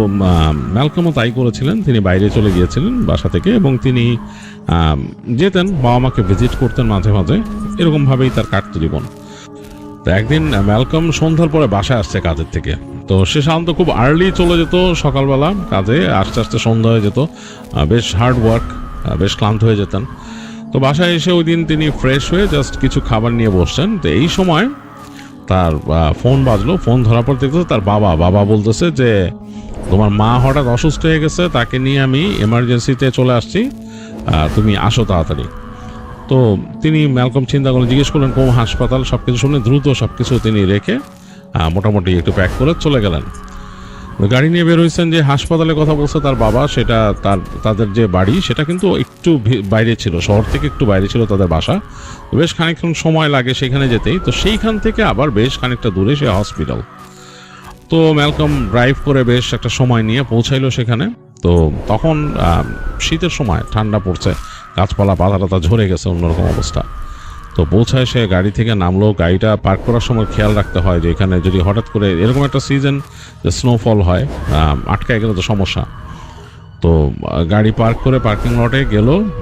ম্যালকমও তাই করেছিলেন, তিনি বাইরে চলে গিয়েছিলেন বাসা থেকে এবং তিনি যেতেন বাবা মাকে ভিজিট করতেন মাঝে মাঝে, এরকমভাবেই তার কাটতো জীবন। তো একদিন ম্যালকম সন্ধ্যার পরে বাসায় আসছে কাজের থেকে। তো সে সাধারণত খুব আর্লি চলে যেত সকালবেলা কাজে, আস্তে আস্তে সন্ধ্যা হয়ে যেত, বেশ হার্ড ওয়ার্ক, বেশ ক্লান্ত হয়ে যেতেন। তো বাসায় এসে ওই দিন তিনি ফ্রেশ হয়ে জাস্ট কিছু খাবার নিয়ে বসছেন। তো এই সময় তার ফোন বাজলো। ফোন ধরার পর দেখতেছে তার বাবা বলতেছে যে তোমার মা হঠাৎ অসুস্থ হয়ে গেছে, তাকে নিয়ে আমি এমার্জেন্সিতে চলে আসছি, তুমি আসো তাড়াতাড়ি। তো তিনি ম্যালকম চিন্তা করলেন, জিজ্ঞেস করলেন কোন হাসপাতাল, সব কিছু শুনে দ্রুত সব কিছু তিনি রেখে মোটামুটি একটু প্যাক করে চলে গেলেন। গাড়ি নিয়ে বের হয়েছেন। যে হাসপাতালের কথা বলছে তার বাবা, সেটা তাদের যে বাড়ি সেটা কিন্তু একটু বাইরে ছিল, শহর থেকে একটু বাইরে ছিল তাদের বাসা। বেশ খানিকক্ষণ সময় লাগে সেখানে যেতেই। তো সেইখান থেকে আবার বেশ খানিকটা দূরে সে হসপিটাল। তো ম্যালকম ড্রাইভ করে বেশ একটা সময় নিয়ে পৌঁছাইলো সেখানে। তো তখন শীতের সময়, ঠান্ডা পড়ছে, গাছপালা পাতা ঝরে গেছে, অন্যরকম অবস্থা। তো পৌঁছায় সে গাড়ি থেকে নামলো। গাড়িটা পার্ক করার সময় খেয়াল রাখতে হয় যে এখানে যদি হঠাৎ করে এরকম একটা সিজন যে স্নোফল হয়, আটকায় গেলে তো সমস্যা। তো গাড়ি পার্ক করে পার্কিং লটে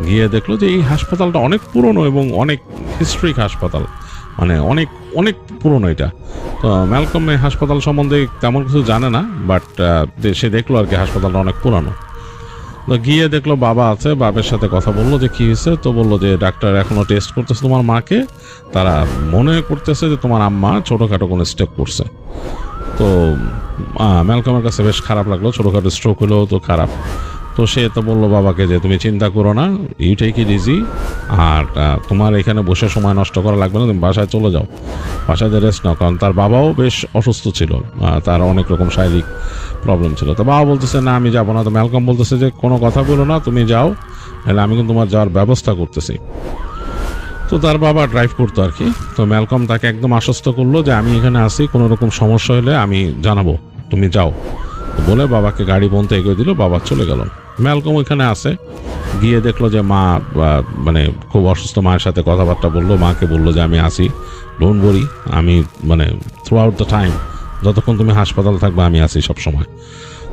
গিয়ে দেখলো যে এই হাসপাতালটা অনেক পুরনো এবং অনেক হিস্ট্রিক হাসপাতাল, মানে অনেক অনেক পুরনো এটা। তো ম্যালকম এই হাসপাতাল সম্বন্ধে তেমন কিছু জানে না, বাট সে দেখলো আর কি হাসপাতালটা অনেক পুরানো। তো গিয়ে দেখলো বাবা আছে, বাবার সাথে কথা বললো যে কী হয়েছে। তো বললো যে ডাক্তার এখনও টেস্ট করতেছে তোমার মাকে, তারা মনে করতেছে যে তোমার আম্মা ছোটোখাটো কোনো স্টেপ করছে। তো ম্যালকমের কাছে বেশ খারাপ লাগলো, ছোটোখাটো স্ট্রোক হলেও তো খারাপ। তো সে তো বললো বাবাকে যে তুমি চিন্তা করো না, ইউ টেক ইট ইজি, আর তোমার এখানে বসে সময় নষ্ট করা লাগবে না, তুমি বাসায় চলে যাও, বাসায় রেস্ট নাও। কারণ তার বাবাও বেশ অসুস্থ ছিল, তার অনেক রকম শারীরিক প্রবলেম ছিল। তো বাবা বলতেছে না আমি যাবো না। তো ম্যালকম বলতেছে যে কোনো কথা বলো না, তুমি যাও, নাহলে আমি কিন্তু তোমার যাওয়ার ব্যবস্থা করতেছি। তো তার বাবা ড্রাইভ করতো আর কি। তো ম্যালকম তাকে একদম আশ্বস্ত করলো যে আমি এখানে আসি, কোনো রকম সমস্যা হলে আমি জানাবো, তুমি যাও। বলে বাবাকে গাড়ি পর্যন্ত এগিয়ে দিল, বাবা চলে গেল। ম্যালকম ওইখানে আসে, গিয়ে দেখলো যে মা মানে খুব অসুস্থ, মায়ের সাথে কথাবার্তা বললো, মাকে বললো যে আমি আসি, ডোন্ট ওয়ারি, আমি মানে থ্রু আউট দ্য টাইম, যতক্ষণ তুমি হাসপাতাল থাকবে আমি আসি সবসময়।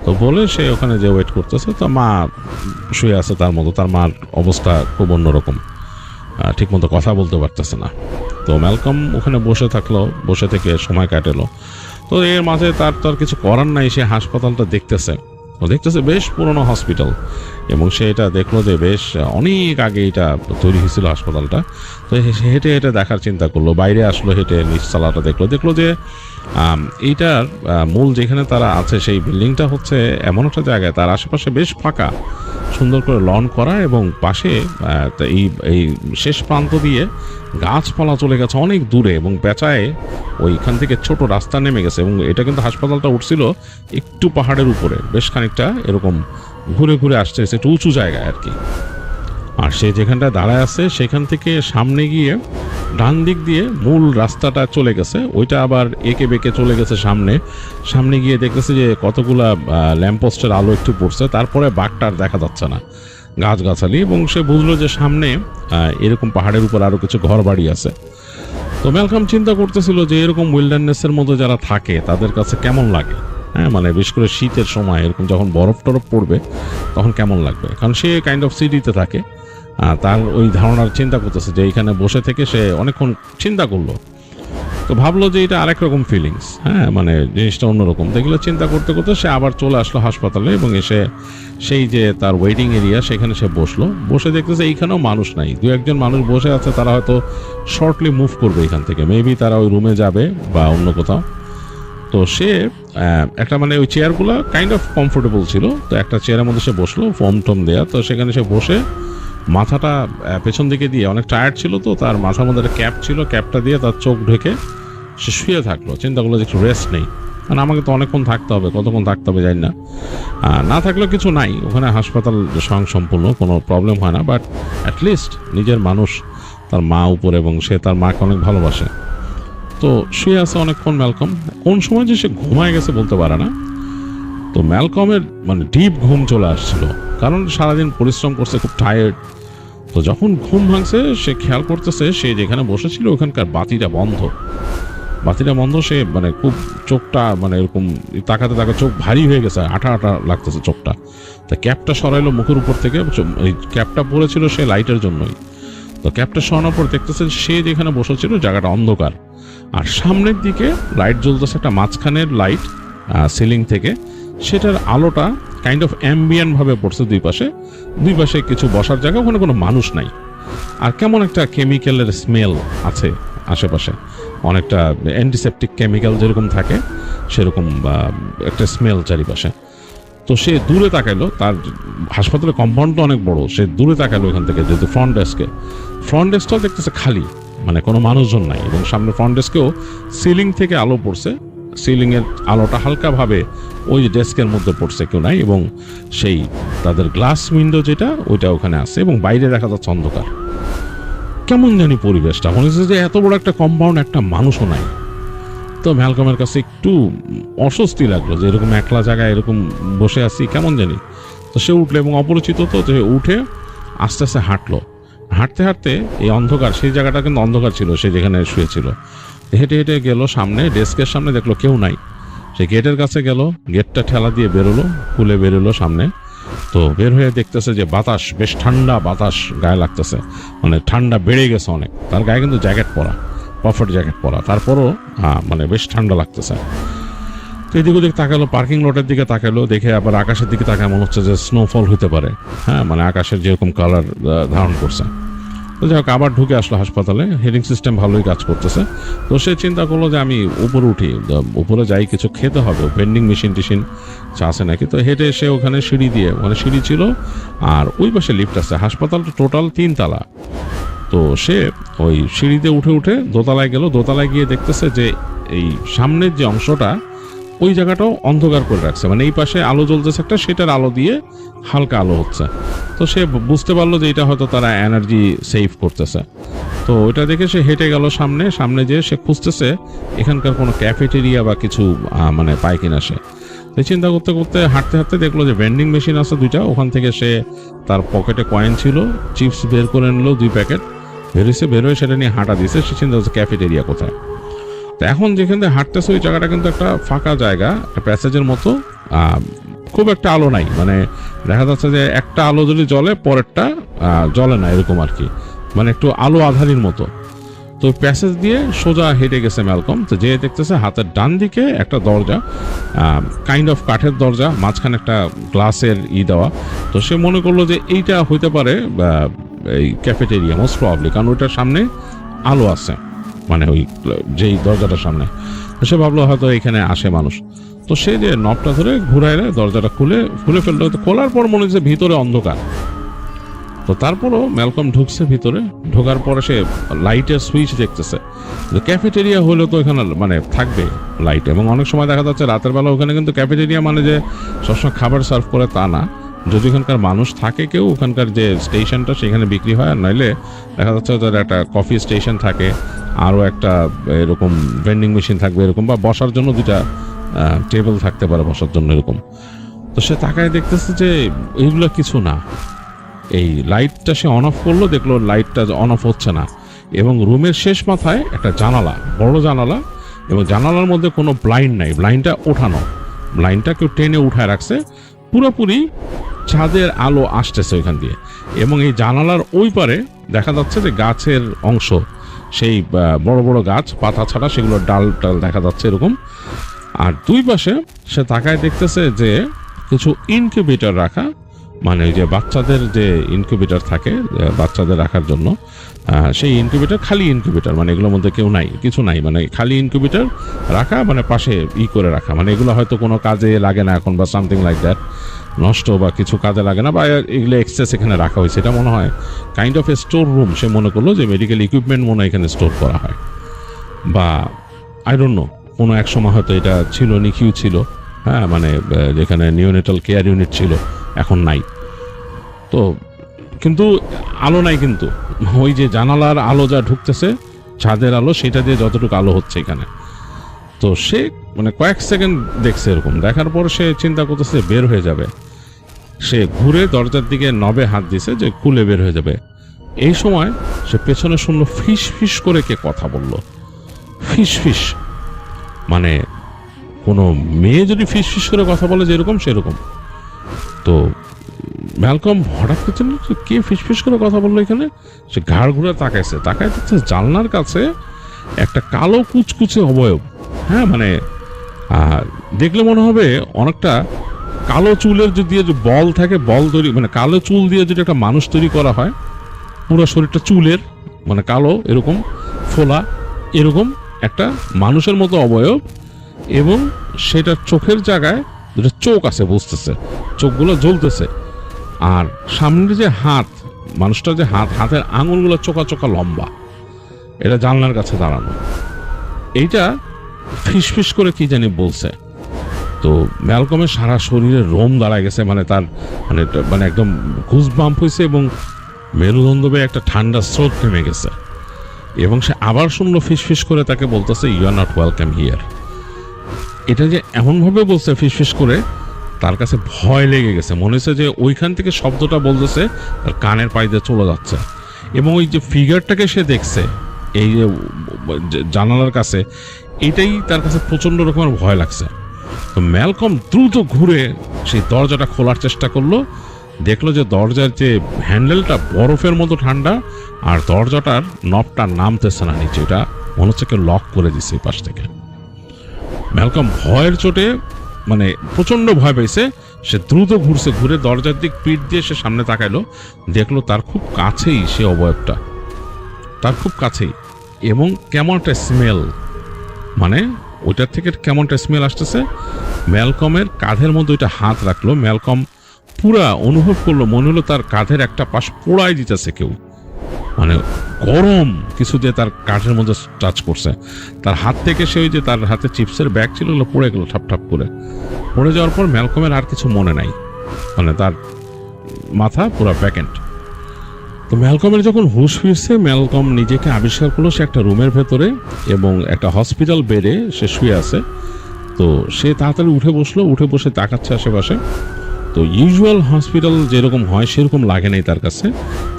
তো বলে সে ওখানে যে ওয়েট করতেছে। তো মা শুয়ে আছে তার মতো, তার মার অবস্থা খুব অন্যরকম, ঠিকমতো কথা বলতে পারতেছে না। তো ম্যালকম ওখানে বসে থাকলো, বসে থেকে সময় কাটেলো। তো এর মাঝে তার তো আর কিছু করার নাই, সে হাসপাতালটা দেখতেছে। ও দেখতেছে বেশ পুরনো হসপিটাল, এবং সে এটা দেখলো যে বেশ অনেক আগে এটা তৈরি হয়েছিল হাসপাতালটা। তো হেঁটে হেঁটে দেখার চিন্তা করলো, বাইরে আসলো, হেঁটে নিচতলাটা দেখলো যে এইটার মূল যেখানে তারা আছে সেই বিল্ডিংটা হচ্ছে এমন একটা জায়গায়, তার আশেপাশে বেশ ফাঁকা, সুন্দর করে লন করা, এবং পাশে এই শেষ প্রান্ত দিয়ে গাছপালা চলে গেছে অনেক দূরে, এবং পেঁচায় ওইখান থেকে ছোট রাস্তা নেমে গেছে। এবং এটা কিন্তু হাসপাতালটা উঠছিল একটু পাহাড়ের উপরে, বেশ খানিকটা এরকম ঘুরে ঘুরে আসছে, একটু উঁচু জায়গায় আর কি। আর সে যেখানটা দাঁড়ায় আছে সেখান থেকে সামনে গিয়ে ডান দিক দিয়ে মূল রাস্তাটা চলে গেছে, ওইটা আবার এঁকে বেঁকে চলে গেছে সামনে গিয়ে দেখতেছে যে কতগুলা ল্যাম্পপোস্টের আলো একটু পড়ছে, তারপরে বাঘটার দেখা যাচ্ছে না, গাছগাছালি। এবং সে বুঝলো যে সামনে এরকম পাহাড়ের উপর আরও কিছু ঘর বাড়ি আছে। তো ম্যালকম চিন্তা করতেছিল যে এরকম উইল্ডারনেসের মধ্যে যারা থাকে তাদের কাছে কেমন লাগে, হ্যাঁ, মানে বিশেষ করে শীতের সময় এরকম যখন বরফ টরফ পড়বে তখন কেমন লাগবে। কারণ সে কাইন্ড অফ সিটিতে থাকে, তার ওই ধারণার চিন্তা করতেছে যে এইখানে বসে থেকে সে অনেকক্ষণ চিন্তা করলো। তো ভাবলো যে এটা আরেক রকম ফিলিংস, হ্যাঁ, মানে জিনিসটা অন্যরকম। দেখলো চিন্তা করতে করতে সে আবার চলে আসলো হাসপাতালে, এবং এসে সেই যে তার ওয়েটিং এরিয়া সেখানে সে বসে দেখতেছে এইখানেও মানুষ নাই, দু একজন মানুষ বসে আছে, তারা হয়তো শর্টলি মুভ করবে এখান থেকে, মেবি তারা ওই রুমে যাবে বা অন্য কোথাও। তো সে একটা মানে ওই চেয়ারগুলো কাইন্ড অফ কমফোর্টেবল ছিল, তো একটা চেয়ারের মধ্যে সে বসলো, ফোম টোম দেয়া। তো সেখানে সে বসে মাথাটা পেছন দিকে দিয়ে, অনেক টায়ার্ড ছিল, তো তার মাথার মধ্যে একটা ক্যাপ ছিল, ক্যাপটা দিয়ে তার চোখ ঢেকে সে শুয়ে থাকলো। চিন্তা করলো যে একটু রেস্ট নেই, কারণ আমাকে তো অনেকক্ষণ থাকতে হবে, কতক্ষণ থাকতে হবে জানি না, না থাকলেও কিছু নাই, ওখানে হাসপাতাল স্বয়ংসম্পূর্ণ, কোনো প্রবলেম হয় না, বাট অ্যাটলিস্ট নিজের মানুষ, তার মা উপরে, এবং সে তার মাকে অনেক ভালোবাসে। তো শুয়ে আছে অনেকক্ষণ ম্যালকম, কোন সময় যে সে ঘুমায় গেছে বলতে পারে না। তো ম্যালকমের মানে ডিপ ঘুম চলে আসছিল, কারণ সারাদিন পরিশ্রম করছে, খুব টায়ার্ড। তো যখন ঘুম ভাঙছে সে খেয়াল করতেছে সে যেখানে বসেছিল ওখানকার বাতিটা বন্ধ। সে মানে খুব চোখটা মানে এরকম তাকাতে চোখ ভারী হয়ে গেছে, আঠা লাগতেছে চোখটা। তা ক্যাপটা সরাইলো মুখের উপর থেকে, এই ক্যাপটা পরেছিল সে লাইটের জন্যই। তো ক্যাপটা সরানোর পর দেখতেছে সে যেখানে বসেছিল জায়গাটা অন্ধকার, আর সামনের দিকে লাইট জ্বলতেছে, একটা মাঝখানের লাইট সিলিং থেকে, সেটার আলোটা কাইন্ড অফ অ্যাম্বিয়েন্ট ভাবে পড়ছে দুই পাশে কিছু বসার জায়গা, ওখানে কোনো মানুষ নাই। আর কেমন একটা কেমিক্যালের স্মেল আছে আশেপাশে, অনেকটা অ্যান্টিসেপটিক কেমিক্যাল যেরকম থাকে সেরকম একটা স্মেল চারিপাশে। তো সে দূরে তাকাইলো, তার হাসপাতালের কম্পাউন্ডটা অনেক বড়, সে দূরে তাকাইলো এখান থেকে, যেহেতু ফ্রন্ট ডেস্কটাও দেখতেছে খালি, মানে কোনো মানুষজন নাই। এবং সামনে ফ্রন্ট ডেস্কেও সিলিং থেকে আলো পড়ছে, সিলিংয়ের আলোটা হালকাভাবে ওই ডেস্কের মধ্যে পড়ছে, কেউ নাই। এবং সেই তাদের গ্লাস উইন্ডো যেটা ওইটা ওখানে আছে, এবং বাইরে দেখা যাচ্ছে অন্ধকার। কেমন জানি পরিবেশটা মনে হচ্ছে যে এত বড় একটা কম্পাউন্ড, একটা মানুষও নাই। তো ম্যালকমের কাছে একটু অস্বস্তি লাগলো যে এরকম একলা জায়গায় এরকম বসে আছি, কেমন জানি। তো সে উঠলো, এবং অপরিচিত তো উঠে আস্তে আস্তে হাঁটতে হাঁটতে এই অন্ধকার, সেই জায়গাটা কিন্তু অন্ধকার ছিল, সে যেখানে শুয়েছিল। হেঁটে হেঁটে গেল সামনে, ডেস্কের সামনে দেখলো কেউ নাই। সে গেটের কাছে গেল, গেটটা ঠেলা দিয়ে খুলে বেরোলো সামনে। তো বের হয়ে দেখতেছে যে বাতাস, বেশ ঠান্ডা বাতাস গায়ে লাগতেছে, মানে ঠান্ডা বেড়ে গেছে অনেক। তার গায়ে কিন্তু জ্যাকেট পরা, পাফার জ্যাকেট পরা, তারপরও মানে বেশ ঠান্ডা লাগতেছে। তো এদিক ওদিক তাকালো, পার্কিং লটের দিকে তাকালো, দেখে আবার আকাশের দিকে তাকায়, মনে হচ্ছে যে স্নোফল হতে পারে, হ্যাঁ মানে আকাশের যেরকম কালার ধারণ করছে। তো যাই হোক, আবার ঢুকে আসলো হাসপাতালে, হিটিং সিস্টেম ভালোই কাজ করতেছে। তো সে চিন্তা করলো যে আমি উপরে উঠি, উপরে যাই, কিছু খেতে হবে, ভেন্ডিং মেশিন টিশিন আছে নাকি। তো হেঁটে এসে ওখানে সিঁড়ি দিয়ে, ওখানে সিঁড়ি ছিল আর ওই পাশে লিফট আছে। হাসপাতালটা টোটাল 3 তলা। তো সে ওই সিঁড়িতে উঠে উঠে দোতলায় গেল। দোতলায় গিয়ে দেখতেছে যে এই সামনের যে অংশটা, ওই জায়গাটাও অন্ধকার করে রাখছে, মানে এই পাশে আলো জ্বলতেছে একটা, সেটার আলো দিয়ে হালকা আলো হচ্ছে। তো সে বুঝতে পারলো যে এটা হয়তো তারা এনার্জি সেভ করতেছে। তো ওইটা দেখে সে হেঁটে গেল সামনে যেয়ে সে খুঁজতেছে এখানকার কোনো ক্যাফেটেরিয়া বা কিছু মানে পায় কিনা। সে চিন্তা করতে করতে হাঁটতে হাঁটতে দেখলো যে ভেন্ডিং মেশিন আছে 2টা। ওখান থেকে সে তার পকেটে কয়েন ছিল, চিপস বের করে নিল 2 প্যাকেট, বেরোয় সেটা নিয়ে হাঁটা দিয়েছে। সে চিন্তা করছে ক্যাফেটেরিয়া কোথায়। তো এখন যেখান থেকে হাঁটতেছে ওই জায়গাটা কিন্তু একটা ফাঁকা জায়গা, একটা প্যাসেজের মতো, খুব একটা আলো নাই, মানে দেখা যাচ্ছে যে একটা আলো যদি জ্বলে পরেরটা জ্বলে না, এরকম আর কি, মানে একটু আলো আধারির মতো। তো প্যাসেজ দিয়ে সোজা হেঁটে গেছে ম্যালকম। তো যে দেখতেছে হাতের ডান দিকে একটা দরজা, কাইন্ড অফ কাঠের দরজা, মাঝখানে একটা গ্লাসের দেওয়া। তো সে মনে করলো যে এইটা হইতে পারে এই ক্যাফেটেরিয়া, মোস্ট প্রবাবলি, কারণ ওইটার সামনে আলো আছে, মানে ওই যেই দরজাটার সামনে। সে ভাবলো হয়তো এখানে আসে মানুষ। তো সে যে নবটা ধরে ঘুরাইলে দরজাটা খুলে ফেললো। তো খোলার পর মনে হচ্ছে ভিতরে অন্ধকার। তো তারপরও ম্যালকম ঢুকছে ভিতরে। ঢোকার পরে সে লাইটের সুইচ দেখতেছে। ক্যাফেটেরিয়া হলে তো এখানে মানে থাকবে লাইট, এবং অনেক সময় দেখা যাচ্ছে রাতের বেলা ওখানে কিন্তু ক্যাফেটেরিয়া মানে যে সবসময় খাবার সার্ভ করে তা না। যদি ওখানকার মানুষ থাকে কেউ, ওখানকার যে স্টেশনটা সেখানে বিক্রি হয়, আর নইলে দেখা যাচ্ছে ওদের একটা কফি স্টেশন থাকে, আরও একটা এরকম ভেন্ডিং মেশিন থাকবে এরকম, বা বসার জন্য 2টা টেবিল থাকতে পারে বসার জন্য এরকম। তো সে তাকায় দেখতেছে যে এইগুলো কিছু না। এই লাইটটা সে অন অফ করলো, দেখলো লাইটটা অন অফ হচ্ছে না, এবং রুমের শেষ মাথায় একটা জানালা, বড় জানালা, এবং জানালার মধ্যে কোনো ব্লাইন্ড নাই, ব্লাইন্ডটা ওঠানো, ব্লাইন্ডটা কেউ টেনে উঠায় রাখছে। পুরোপুরি ছাদের আলো আসতেছে ওইখান দিয়ে, এবং এই জানালার ওই পারে দেখা যাচ্ছে যে গাছের অংশ, সেই বড় বড় গাছ, পাতা ছাড়া সেগুলোর ডাল দেখা যাচ্ছে এরকম। আর 2 পাশে সে তাকায় দেখতেছে যে কিছু ইনকিউবেটর রাখা, মানে যে বাচ্চাদের যে ইনকিউবেটর থাকে বাচ্চাদের রাখার জন্য, সেই ইনকিউবেটর, খালি ইনকিউবেটর, মানে এগুলোর মধ্যে কেউ নাই, কিছু নাই, মানে খালি ইনকিউবেটর রাখা, মানে পাশে করে রাখা, মানে এগুলো হয়তো কোনো কাজে লাগে না এখন, বা সামথিং লাইক দ্যাট, নষ্ট বা কিছু কাজে লাগে না, বা এগুলো এক্সেস এখানে রাখা হয়েছে। এটা মনে হয় kind of a store room. সে মনে করলো যে মেডিকেল ইকুইপমেন্ট মনে হয় এখানে স্টোর করা হয়, বা আই ডোন্ট নো, কোনো এক সময় হয়তো এটা ছিল, নিকিউ ছিল, হ্যাঁ, মানে যেখানে নিওনেটাল কেয়ার ইউনিট ছিল, এখন নাই। তো কিন্তু আলো নাই, কিন্তু ওই যে জানালার আলো যা ঢুকতেছে, ছাদের আলো, সেটা দিয়ে যতটুকু আলো হচ্ছে এখানে। তো সে মানে কয়েক সেকেন্ড দেখছে এরকম, দেখার পর সে চিন্তা করতেছে বের হয়ে যাবে। সে ঘুরে দরজার দিকে নবে হাত দিছে যে খুলে বের হয়ে যাবে। এই সময় সে পেছনে শুনলো ফিস ফিস করে কে কথা বলল, ফিস ফিস, মানে কোনো মেয়ে যদি ফিস ফিস করে কথা বলে যেরকম সেরকম। তো ম্যালকম হঠাৎ করছে কে ফিসফিস করে কথা বললো এখানে। সে ঘাড় ঘুরে তাকায় দেখছে জানলার কাছে একটা কালো কুচকুচে অবয়ব, হ্যাঁ, মানে দেখলে মনে হবে অনেকটা কালো চুলের যদি বল থাকে, বল তৈরি, মানে কালো চুল দিয়ে যদি একটা মানুষ তৈরি করা হয়, পুরো শরীরটা চুলের, মানে কালো এরকম ফোলা, এরকম একটা মানুষের মতো অবয়ব, এবং সেটার চোখের জায়গায় 2টা চোখ আছে, বুঝতেছে, চোখগুলো জ্বলতেছে। আর সামনের যে হাত, মানুষটার যে হাতের আঙুলগুলো চোকা চোকা লম্বা, এটা জানলার কাছে দাঁড়ানো। এইটা ফিসফিস করে কি জানি বলছে। তো ম্যালকমের সারা শরীরে রোম দাঁড়ায় গেছে, মানে তার মানে একদম ঘুসবাম্প হয়েছে, এবং মেরুদণ্ডে একটা ঠান্ডা স্রোত নেমে গেছে। এবং সে আবার শুনলো ফিসফিস করে তাকে বলতেছে, you are not welcome here. এটা যে এমনভাবে বলছে ফিসফিস করে, তার কাছে ভয় লেগে গেছে। মনে হচ্ছে যে ওইখান থেকে শব্দটা বলতেছে তার কানের পাইতে চলে যাচ্ছে, এবং ওই যে ফিগারটাকে সে দেখছে এই যে জানালার কাছে, এটাই তার কাছে প্রচণ্ড রকমের ভয় লাগছে। তো ম্যালকম দ্রুত ঘুরে সেই দরজাটা খোলার চেষ্টা করলো। দেখলো যে দরজার যে হ্যান্ডেলটা বরফের মতো ঠান্ডা, আর দরজাটার নবটা নামতেছে না নিচে, এটা মনে হচ্ছে কেউ লক করে দিচ্ছে এই পাশ থেকে। ম্যালকম ভয়ের চোটে মানে প্রচন্ড ভয় পেয়েছে, সে দ্রুত ঘুরে দরজার দিক পিঠ দিয়ে সে সামনে তাকাইলো, দেখলো তার খুব কাছেই সে অবয়বটা, তার খুব কাছেই, এবং কেমন একটা স্মেল, মানে ওইটার থেকে কেমন একটা স্মেল আসতেছে। ম্যালকমের কাঁধের মধ্যে ওইটা হাত রাখলো, ম্যালকম পুরা অনুভব করলো, মনে হলো তার কাঁধের একটা পাশ পোড়াই দিতেছে কেউ, মানে গরম কিছু দিয়ে তার কাঁধের মধ্যে টাচ করছে। তার হাত থেকে সে ওই যে তার হাতে চিপসের ব্যাগ ছিল ওগুলো পড়ে গেল ঠাপ ঠাপ করে। পড়ে যাওয়ার পর ম্যালকমের আর কিছু মনে নাই, মানে তার মাথা পুরো ভ্যাকেন্ট। তো ম্যালকমের যখন হুঁশ ফিরছে, ম্যালকম নিজেকে আবিষ্কার করলো সে একটা রুমের ভেতরে এবং একটা হসপিটাল বেডে সে শুয়ে আছে। তো সে তাড়াতাড়ি উঠে বসলো, উঠে বসে তাকাচ্ছে আশেপাশে। তো ইউজুয়াল হসপিটাল যেরকম হয় সেরকম লাগে নাই তার কাছে।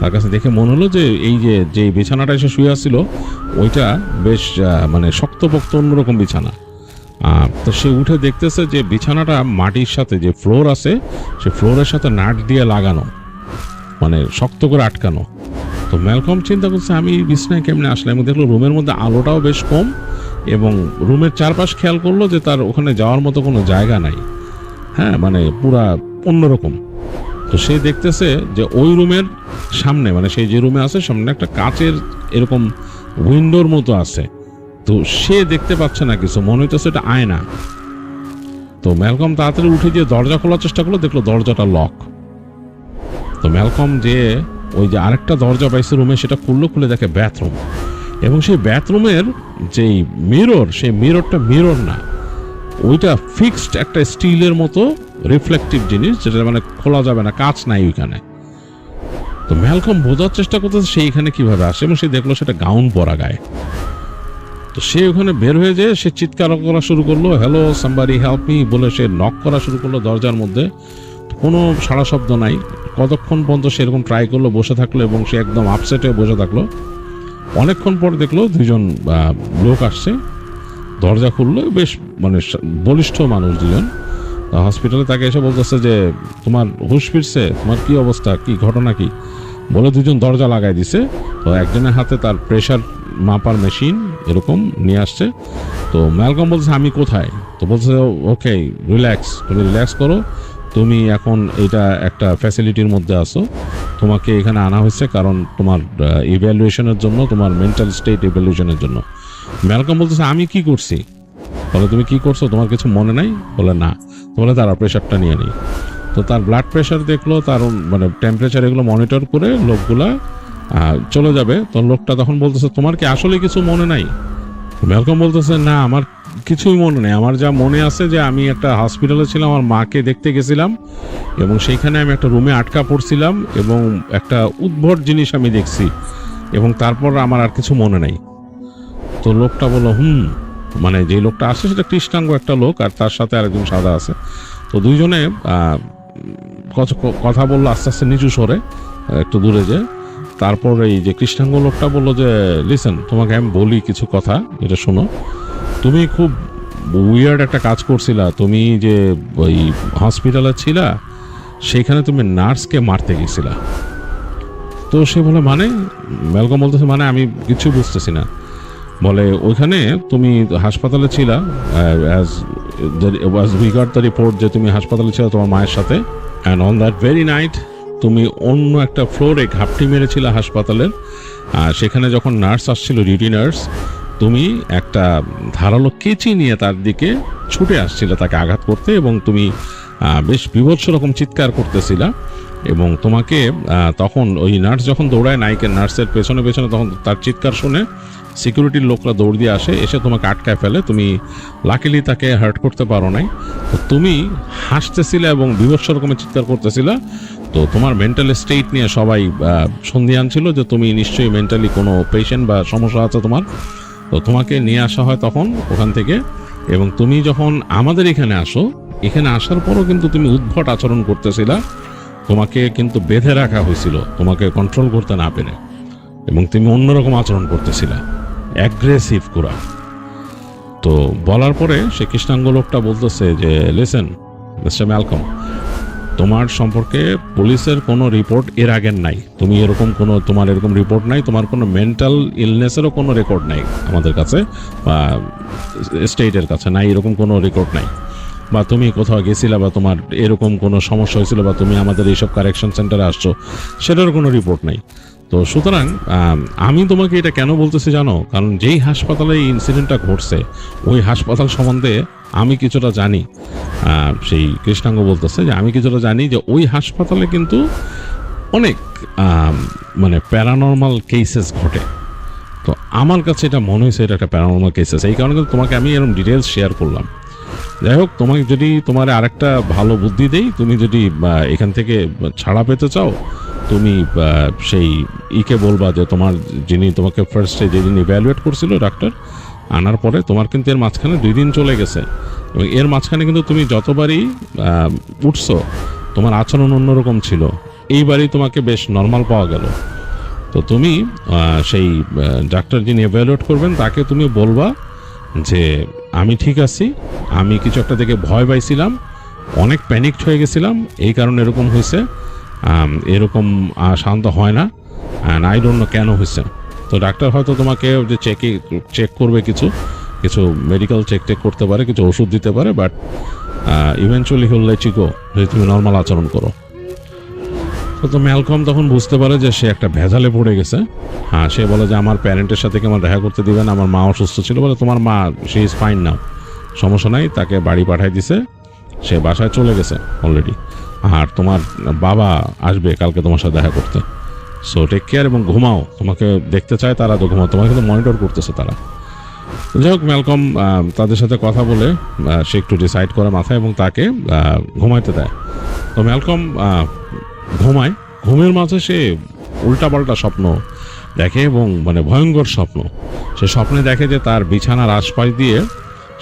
তার কাছে দেখে মনে হলো যে এই যে বিছানাটা এসে শুয়ে আসছিল ওইটা বেশ মানে শক্তপোক্ত অন্যরকম বিছানা। তো সে উঠে দেখতেছে যে বিছানাটা মাটির সাথে যে ফ্লোর আছে সে ফ্লোরের সাথে নাট দিয়ে লাগানো, মানে শক্ত করে আটকানো। তো ম্যালকম চিন্তা করছে আমি বিছানায় কেমনে আসলাম, এবং দেখলো রুমের মধ্যে আলোটাও বেশ কম এবং রুমের চারপাশ খেয়াল করলো যে তার ওখানে যাওয়ার মতো কোনো জায়গা নাই, হ্যাঁ, মানে পুরা অন্যরকম। তো সে দেখতেছে যে ওই রুমের সামনে, মানে সেই যে রুমে আছে সামনে একটা কাচের এরকম উইন্ডোর মতো আছে। তো সে দেখতে পাচ্ছে না কিছু, মনে হইতেছে এটা আয়না। তো ম্যালকম তাড়াতাড়ি উঠে গিয়ে দরজা খোলার চেষ্টা করলো, দেখলো দরজাটা লক। তো ম্যালকম যে ওই যে আরেকটা দরজা পাইছে রুমে সেটা খুলে দেখে বাথরুম, এবং সেই বাথরুমের যেই মিরর, সেই মিররটা মিরর না, ওইটা ফিক্সড একটা স্টিলের মতো রিফ্লেকটিভ জিনিস, যেটা মানে খোলা যাবে না, কাঁচ নাই ওইখানে। তো ম্যালকম বোঝার চেষ্টা করতেছে সেইখানে কিভাবে আসে, এবং সে দেখলো সেটা গাউন পরা গায়ে। তো সে ওখানে বের হয়ে যায়, সে চিৎকার করা শুরু করলো, হ্যালো সামবাডি হেল্প মি বলে সে নক করা শুরু করলো দরজার মধ্যে। কোনো সাড়া শব্দ নাই। কতক্ষণ পর্যন্ত সেরকম ট্রাই করলো, বসে থাকলো, এবং সে একদম আপসেট হয়ে বসে থাকলো। অনেকক্ষণ পর দেখলো দুজন লোক আসছে, দরজা খুললো, বেশ মানে বলিষ্ঠ মানুষ দুজন। হসপিটালে তাকে এসে বলতেছে যে তোমার হুঁশ ফিরছে, তোমার কি অবস্থা, কি ঘটনা কি, বলে দুজন দরজা লাগাই দিছে। তো একজনের হাতে তার প্রেশার মাপার মেশিন এরকম নিয়ে আসছে। তো ম্যালকম বলছে আমি কোথায়, তো বলছে ওকে রিল্যাক্স, তুমি রিল্যাক্স করো, তুমি এখন এটা একটা ফ্যাসিলিটির মধ্যে আসো, তোমাকে এখানে আনা হয়েছে কারণ তোমার ইভ্যালুয়েশনের জন্য, তোমার মেন্টাল স্টেট ইভ্যালুয়েশনের জন্য। ম্যালকম বলতেছে আমি কি করছি, বলে তুমি কি করছো, তোমার কিছু মনে নাই, বলে না, বলে তারা প্রেশারটা নিয়ে নিই। তো তার ব্লাড প্রেশার দেখলো, তার মানে টেম্পারেচার এগুলো মনিটর করে লোকগুলা চলে যাবে। তো লোকটা তখন বলতেছে তোমার কি আসলে কিছু মনে নাই? ম্যালকম বলতেছে না আমার কিছুই মনে নেই, আমার যা মনে আছে যে আমি একটা হসপিটালে ছিলাম, আমার মাকে দেখতে গেছিলাম এবং সেইখানে আমি একটা রুমে আটকা পড়ছিলাম এবং একটা উদ্ভট জিনিস আমি দেখছি, এবং তারপর আমার আর কিছু মনে নাই। তো লোকটা বললো মানে যে লোকটা আসছে সেটা কৃষ্ণাঙ্গ একটা লোক, আর তার সাথে আরেকজন সাদা আছে। তো দুইজনে কথা বললো আস্তে আস্তে নিচু স্বরে, একটু দূরে যে। তারপর এই যে কৃষ্ণাঙ্গ লোকটা বললো যে লিসেন, তোমাকে আমি বলি কিছু কথা, এটা শোনো। তুমি খুব উইয়ার্ড একটা কাজ করছিলা, তুমি যে ওই হসপিটালে ছিলা সেইখানে তুমি নার্সকে মারতে গেছিলা। তো সে বলে মানে? ম্যালকম বলতেছে মানে আমি কিছু বুঝতেছি না। বলে ওইখানে তুমি হাসপাতালে ছিলা, as we got the report যে তুমি হাসপাতালে ছিলা তোমার মায়ের সাথে, and on that very night তুমি অন্য একটা ফ্লোরে ঘাপটি মেরেছিলা হাসপাতালের। সেখানে যখন নার্স আসছিল, ডিউটি নার্স, তুমি একটা ধারালো কেচি নিয়ে তার দিকে ছুটে আসছিলে তাকে আঘাত করতে, এবং তুমি বেশ বিভৎস রকম চিৎকার করতেছিলা। এবং তোমাকে তখন ওই নার্স যখন দৌড়ায় নার্সের পেছনে পেছনে, তখন তার চিৎকার শুনে সিকিউরিটির লোকরা দৌড় দিয়ে আসে, এসে তোমাকে আটকায় ফেলে। তুমি লাকিলি তাকে হার্ট করতে পারো নাই। তো তুমি হাসতেছিলে এবং বিভৎস রকমের চিৎকার করতেছিলা। তো তোমার মেন্টাল স্টেট নিয়ে সবাই সন্ধিয়ান ছিল যে তুমি নিশ্চয়ই মেন্টালি কোনো পেশেন্ট বা সমস্যা আছে তোমার। তো তোমাকে নিয়ে আসা হয় তখন ওখান থেকে, এবং তুমি যখন আমাদের এখানে আসো, এখানে আসার পরও কিন্তু তুমি উদ্ভট আচরণ করতেছিলা। তোমাকে কিন্তু বেঁধে রাখা হয়েছিল তোমাকে কন্ট্রোল করতে না পেরে, এবং তুমি অন্যরকম আচরণ করতেছিলা, অ্যাগ্রেসিভ করা। তো বলার পরে সে কৃষ্ণাঙ্গ লোকটা বলতেছে যে লিসেন মিস্টার ম্যালকম, তোমার সম্পর্কে পুলিশের কোনো রিপোর্ট এর আগের নাই, তুমি এরকম কোনো, তোমার এরকম রিপোর্ট নাই, তোমার কোনো মেন্টাল ইলনেসেরও কোনো রেকর্ড নাই আমাদের কাছে বা স্টেটের কাছে নাই, এরকম কোনো রেকর্ড নাই। বা তুমি কোথাও গেছিলা বা তোমার এরকম কোনো সমস্যা হয়েছিল বা তুমি আমাদের এইসব কারেকশন সেন্টারে আসছো, সেটার কোনো রিপোর্ট নেই। তো সুতরাং আমি তোমাকে এটা কেন বলতেছি জানো, কারণ যেই হাসপাতালে এই ইনসিডেন্টটা ঘটছে ওই হাসপাতাল সম্বন্ধে আমি কিছুটা জানি। সেই কৃষ্ণাঙ্গ বলতেছে যে আমি কিছুটা জানি যে ওই হাসপাতালে কিন্তু অনেক মানে প্যারানর্মাল কেসেস ঘটে। তো আমার কাছে এটা মনে হয়েছে এটা একটা প্যারানর্মাল কেসেস, এই কারণে কিন্তু তোমাকে আমি এরকম ডিটেলস শেয়ার করলাম। যাই হোক, তোমাকে যদি তোমার আরেকটা ভালো বুদ্ধি দেই, তুমি যদি এখান থেকে ছাড়া পেতে চাও, তুমি সেই ইকে বলবা যে তোমার যিনি তোমাকে ফার্স্টে যেদিন ইভ্যালুয়েট করছিল ডাক্তার, আনার পরে তোমার কিন্তু এর মাঝখানে 2 দিন চলে গেছে এবং এর মাঝখানে কিন্তু তুমি যতবারই উঠছো তোমার আচরণ অন্যরকম ছিল, এইবারই তোমাকে বেশ নর্মাল পাওয়া গেল। তো তুমি সেই ডাক্তার যিনি ইভ্যালুয়েট করবেন তাকে তুমি বলবা যে আমি ঠিক আছি, আমি কিছু একটা দেখে ভয় পাইছিলাম, অনেক প্যানিকড হয়ে গেছিলাম, এই কারণে এরকম হয়েছে, এরকম শান্ত হয় না, অ্যান্ড আই ডোন্ট নো কেন হয়েছে। তো ডাক্তার হয়তো তোমাকে যে চেক করবে, কিছু কিছু মেডিকেল চেক করতে পারে, কিছু ওষুধ দিতে পারে, but eventually he'll let you go, যদি তুমি নর্মাল আচরণ করো। তো ম্যালকম তখন বুঝতে পারে যে সে একটা ভেজালে পড়ে গেছে। হ্যাঁ, সে বলে যে আমার প্যারেন্টের সাথে কি আমার দেখা করতে দিবেন, আমার মা অসুস্থ ছিল। বলে তোমার মা, সে ইজ ফাইন নাও, সমস্যা নাই, তাকে বাড়ি পাঠাই দিছে, সে বাসায় চলে গেছে অলরেডি, আর তোমার বাবা আসবে কালকে তোমার সাথে দেখা করতে। সো টেক কেয়ার এবং ঘুমাও, তোমাকে দেখতে চায় তারা, তো ঘুমাও, তোমাকে কিন্তু মনিটর করতেছে তারা। যাই হোক, ম্যালকম তাদের সাথে কথা বলে সে একটু ডিসাইড করে মাথায় এবং তাকে ঘুমাইতে দেয়। তো ম্যালকম ঘুমায়, ঘুমের মাঝে সে উল্টাপাল্টা স্বপ্ন দেখে এবং মানে ভয়ঙ্কর স্বপ্ন। সে স্বপ্নে দেখে যে তার বিছানার আশপাশ দিয়ে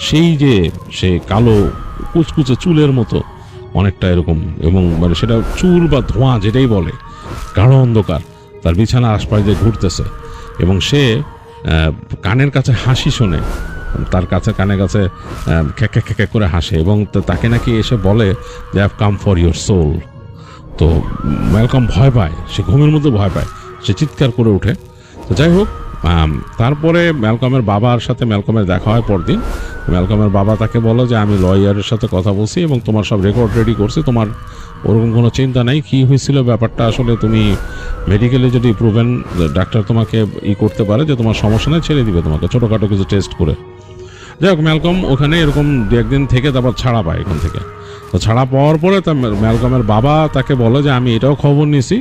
সেই যে সে কালো কুচকুচে চুলের মতো অনেকটা এরকম, এবং মানে সেটা চুল বা ধোঁয়া যেটাই বলে, গাঢ় অন্ধকার তার বিছানার আশপাশ দিয়ে ঘুরতেছে এবং সে কানের কাছে হাসি শোনে, তার কাছে কানের কাছে খ্যাক খ্যাক করে হাসে এবং তাকে নাকি এসে বলে they have come for your soul. তো ম্যালকম ভয় পায়, সে ঘুমের মধ্যে ভয় পায়, সে চিৎকার করে ওঠে। তো যাই হোক, তারপরে ম্যালকমের বাবার সাথে ম্যালকমের দেখা হয় পরদিন। ম্যালকমের বাবা তাকে বলে যে আমি লয়ারের সাথে কথা বলছি এবং তোমার সব রেকর্ড রেডি করছি, তোমার ওরকম কোনো চিন্তা নাই, কী হয়েছিল ব্যাপারটা আসলে তুমি মেডিকেলে যদি প্রুভেন, ডাক্তার তোমাকে করতে পারে যে তোমার সমস্যা নেই, ছেড়ে দিবে তোমাকে ছোটোখাটো কিছু টেস্ট করে। যাই হোক, ম্যালকম ওখানে এরকম 2-1 দিন থেকে তারপর ছাড়া পায় এখান থেকে। তো ছাড়া পাওয়ার পরে ম্যালকমের বাবা তাকে বলে যে আমি এটাও খবর নিয়েছি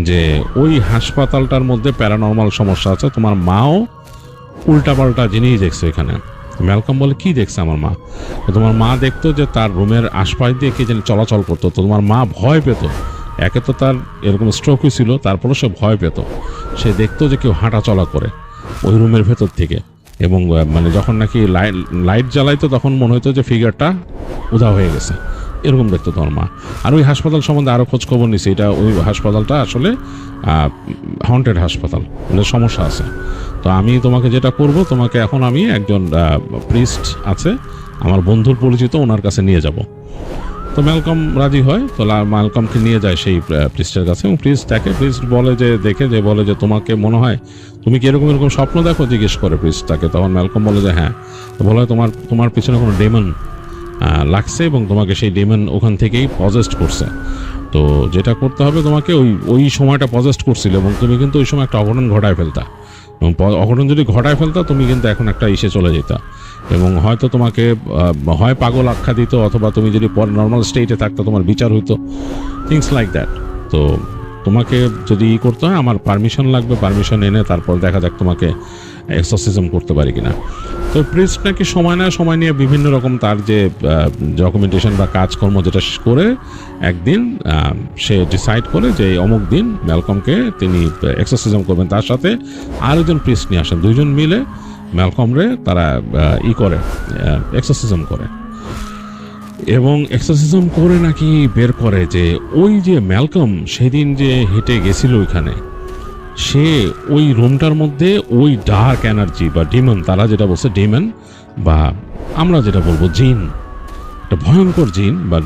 যে ওই হাসপাতালটার মধ্যে প্যারানর্মাল সমস্যা আছে, তোমার মাও উল্টাপাল্টা জিনিস দেখছে এখানে। ম্যালকম বলে কি দেখছে আমার মা? তোমার মা দেখতো যে তার রুমের আশপাশ দিয়ে কে যেন চলাচল করতো, তো তোমার মা ভয় পেত। একে তো তার এরকম স্ট্রোক হয়েছিল, তারপরে সে ভয় পেত, সে দেখতো যে কেউ হাঁটা চলা করে ওই রুমের ভেতর থেকে, এবং মানে যখন নাকি লাইট জ্বালাইতো তখন মনে হতো যে ফিগারটা উধাও হয়ে গেছে, এরকম দেখতো তোমার মা। আর ওই হাসপাতাল সম্বন্ধে আরও খোঁজ খবর নিছি, এটা ওই হাসপাতালটা আসলে হন্টেড হাসপাতাল, মানে সমস্যা আছে। তো আমি তোমাকে যেটা করব, তোমাকে এখন আমি একজন প্রিস্ট আছে আমার বন্ধুর পরিচিত, ওনার কাছে নিয়ে যাব। তো ম্যালকম রাজি হয়, তো ম্যালকমকে নিয়ে যায় সেই প্রিস্টের কাছে এবং প্রিস্ট বলে যে দেখে যে বলে যে তোমাকে মনে হয় তুমি কি এরকম এরকম স্বপ্ন দেখো, জিজ্ঞেস করে প্রিস্ট তাকে। তখন ম্যালকম বলে যে হ্যাঁ। তো বলে তোমার পিছনে কোনো ডেমন লাগছে এবং তোমাকে সেই ডেমন ওখান থেকেই পজেস্ট করছে। তো যেটা করতে হবে তোমাকে, ওই সময়টা পজেস্ট করছিল এবং তুমি কিন্তু ওই সময় একটা অঘটন ঘটায় ফেলতা, এবং অঘটন যদি ঘটায় ফেলতা তুমি কিন্তু এখন একটা ইসে চলে যেতা, এবং হয়তো তোমাকে হয় পাগল আখ্যা দিত, অথবা তুমি যদি পরে নর্মাল স্টেটে থাকতো তোমার বিচার হইতো, থিংস লাইক দ্যাট। তো তোমাকে যদি করতে হয় আমার পারমিশন লাগবে, পারমিশন এনে তারপর দেখা যাক তোমাকে এক্সরসিজম করতে পারি কিনা। তো প্রিস্ট নাকি সময় নিয়ে বিভিন্ন রকম তার যে ডকুমেন্টেশন বা কাজকর্ম যেটা করে একদিন সে ডিসাইড করে যে অমুক দিন ম্যালকমকে তিনি এক্সরসিজম করবেন, তার সাথে আরেকজন প্রিস্ট নিয়ে আসেন, 2 জন মিলে ম্যালকমরে তারা করে এক্সরসিজম করে, এবং এক্সরসিজম করে নাকি বের করে যে ওই যে ম্যালকম সেদিন যে হেঁটে গেছিল ওইখানে, সে ওই রুমটার মধ্যে ওই ডার্ক এনার্জি বা ডিমন, তারা যেটা বলছে ডিমন বা আমরা যেটা বলবো জিন, একটা ভয়ঙ্কর জিন বা